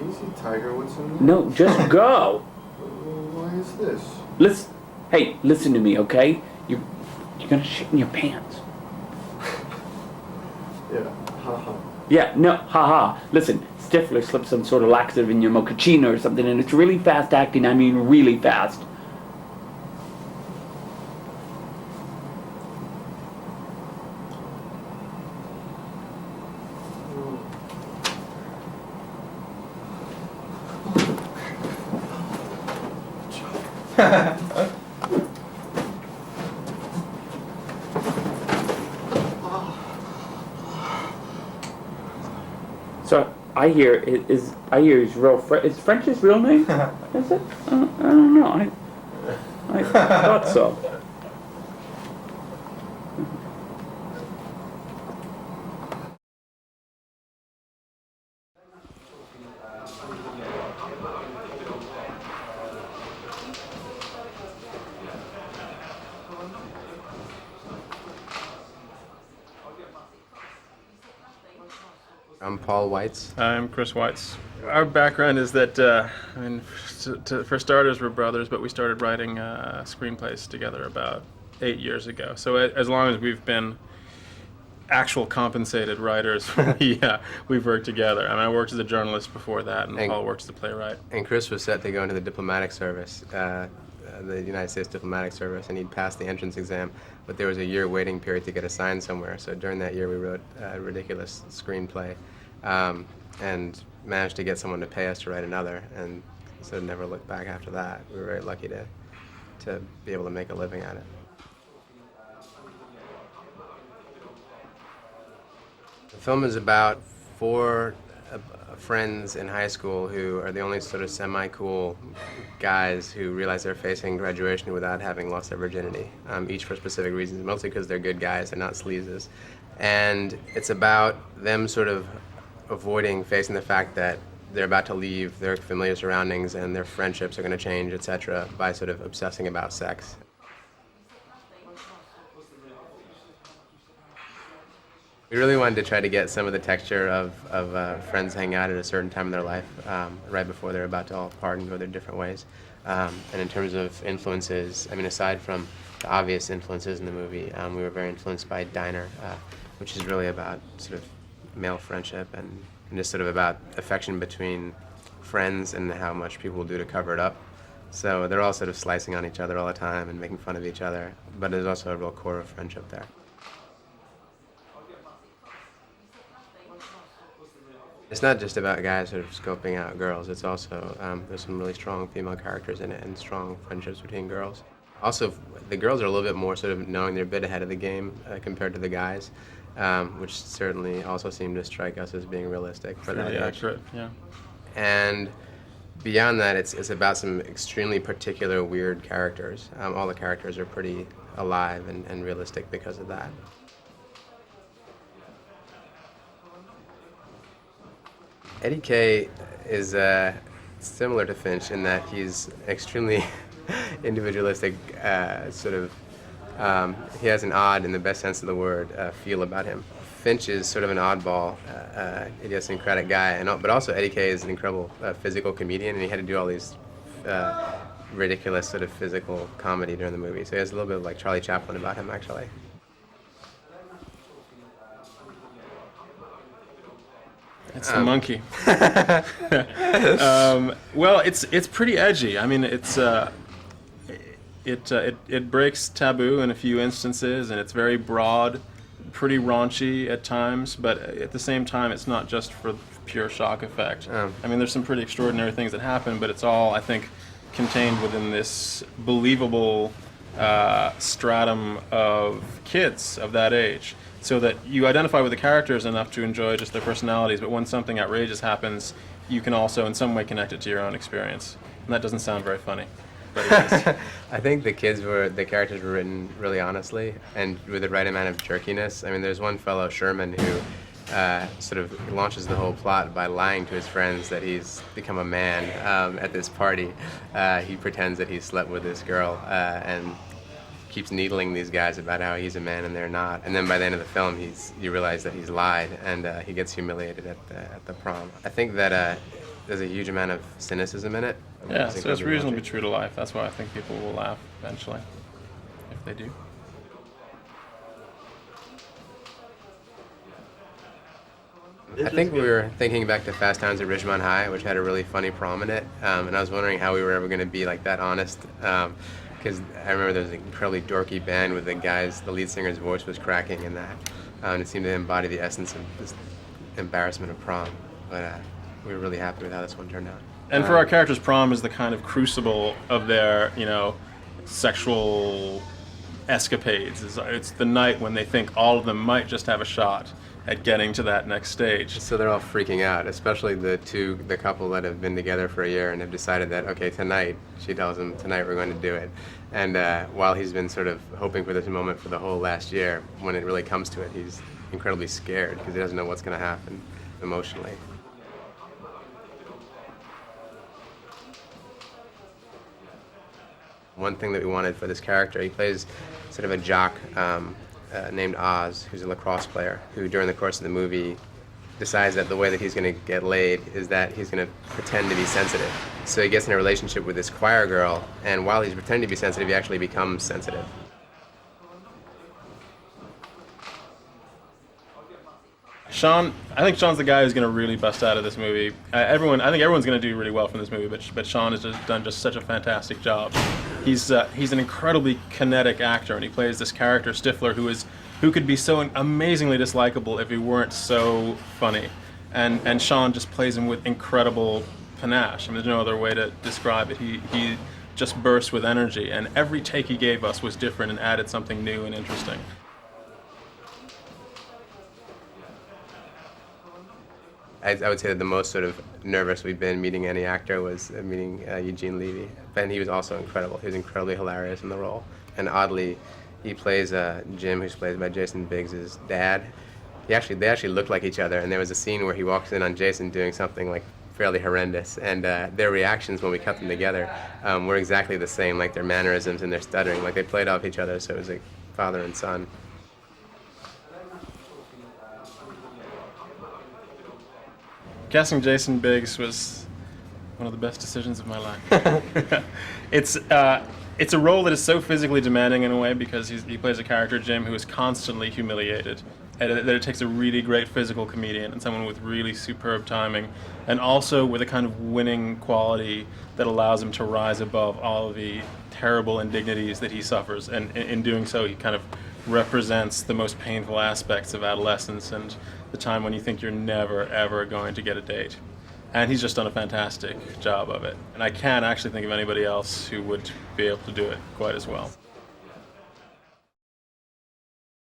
Easy, Tiger. What's in there? No, just go. Why is this? Listen to me, okay? You're gonna shit in your pants. Yeah, haha. Yeah, no, haha. Listen, Stifler slipped some sort of laxative in your mochaccino or something, and it's really fast acting. I mean, really fast. So I hear he's real. Is French his real name? Is it? I don't know. I thought so. I'm Paul Weitz. I'm Chris Weitz. Our background is that, for starters, we're brothers, but we started writing screenplays together about 8 years ago. So as long as we've been actual compensated writers, we've worked together. I mean, I worked as a journalist before that, and Paul worked as a playwright. And Chris was set to go into the diplomatic service, the United States diplomatic service, and he'd passed the entrance exam, but there was a year waiting period to get assigned somewhere. So during that year, we wrote a ridiculous screenplay, and managed to get someone to pay us to write another, and so never looked back after that. We were very lucky to be able to make a living at it. The film is about four friends in high school who are the only sort of semi-cool guys who realize they're facing graduation without having lost their virginity, each for specific reasons, mostly because they're good guys, they're not sleazes. And it's about them sort of avoiding facing the fact that they're about to leave their familiar surroundings and their friendships are going to change, etc., by sort of obsessing about sex. We really wanted to try to get some of the texture of friends hanging out at a certain time in their life, right before they're about to all part and go their different ways. And in terms of influences, I mean, aside from the obvious influences in the movie, we were very influenced by Diner, which is really about sort of male friendship and just sort of about affection between friends and how much people will do to cover it up. So they're all sort of slicing on each other all the time and making fun of each other, but there's also a real core of friendship there. It's not just about guys sort of scoping out girls, it's also, there's some really strong female characters in it and strong friendships between girls. Also, the girls are a little bit more sort of knowing they're a bit ahead of the game compared to the guys, which certainly also seemed to strike us as being realistic for that age. Accurate, yeah. And beyond that, it's about some extremely particular weird characters. All the characters are pretty alive and realistic because of that. Eddie K is similar to Finch in that he's extremely individualistic, sort of, he has an odd, in the best sense of the word, feel about him. Finch is sort of an oddball, idiosyncratic guy, but also Eddie K is an incredible physical comedian, and he had to do all these ridiculous sort of physical comedy during the movie. So he has a little bit of like Charlie Chaplin about him, actually. It's the monkey. Well, it's pretty edgy. I mean, it breaks taboo in a few instances, and it's very broad, pretty raunchy at times. But at the same time, it's not just for pure shock effect. I mean, there's some pretty extraordinary things that happen, but it's all, I think, contained within this believable stratum of kids of that age. So that you identify with the characters enough to enjoy just their personalities, but when something outrageous happens, you can also in some way connect it to your own experience. And that doesn't sound very funny, but it is. I think the characters were written really honestly and with the right amount of jerkiness. I mean, there's one fellow, Sherman, who sort of launches the whole plot by lying to his friends that he's become a man at this party. He pretends that he slept with this girl and keeps needling these guys about how he's a man and they're not. And then by the end of the film, you realize that he's lied and he gets humiliated at the prom. I think that there's a huge amount of cynicism in it. Yeah, so it's reasonably true to life. That's why I think people will laugh eventually, if they do. I think we were thinking back to Fast Times at Ridgemont High, which had a really funny prom in it, and I was wondering how we were ever going to be like that honest. Because I remember there was an incredibly dorky band with the lead singer's voice was cracking in that. And it seemed to embody the essence of this embarrassment of prom. But we were really happy with how this one turned out. And for our characters, prom is the kind of crucible of their, sexual escapades. It's the night when they think all of them might just have a shot at getting to that next stage. So they're all freaking out, especially the couple that have been together for a year and have decided that, okay, tonight, she tells him, tonight we're going to do it. And while he's been sort of hoping for this moment for the whole last year, when it really comes to it, he's incredibly scared because he doesn't know what's going to happen emotionally. One thing that we wanted for this character, he plays sort of a jock named Oz, who's a lacrosse player, who during the course of the movie decides that the way that he's going to get laid is that he's going to pretend to be sensitive. So he gets in a relationship with this choir girl, and while he's pretending to be sensitive, he actually becomes sensitive. I think Sean's the guy who's going to really bust out of this movie. I think everyone's going to do really well from this movie, but Sean has done such a fantastic job. He's an incredibly kinetic actor, and he plays this character Stifler who could be so amazingly dislikable if he weren't so funny. And Sean just plays him with incredible panache. I mean, there's no other way to describe it. He just bursts with energy, and every take he gave us was different and added something new and interesting. I would say that the most sort of nervous we've been meeting any actor was meeting Eugene Levy. And he was also incredible. He was incredibly hilarious in the role. And oddly, he plays Jim, who's played by Jason Biggs' dad. they actually looked like each other, and there was a scene where he walks in on Jason doing something like fairly horrendous, and their reactions when we cut them together were exactly the same, like their mannerisms and their stuttering, like they played off each other, so it was like father and son. Casting Jason Biggs was one of the best decisions of my life. It's a role that is so physically demanding in a way because he plays a character, Jim, who is constantly humiliated. And that it takes a really great physical comedian and someone with really superb timing, and also with a kind of winning quality that allows him to rise above all of the terrible indignities that he suffers. And in doing so, he kind of represents the most painful aspects of adolescence and the time when you think you're never, ever going to get a date. And he's just done a fantastic job of it. And I can't actually think of anybody else who would be able to do it quite as well.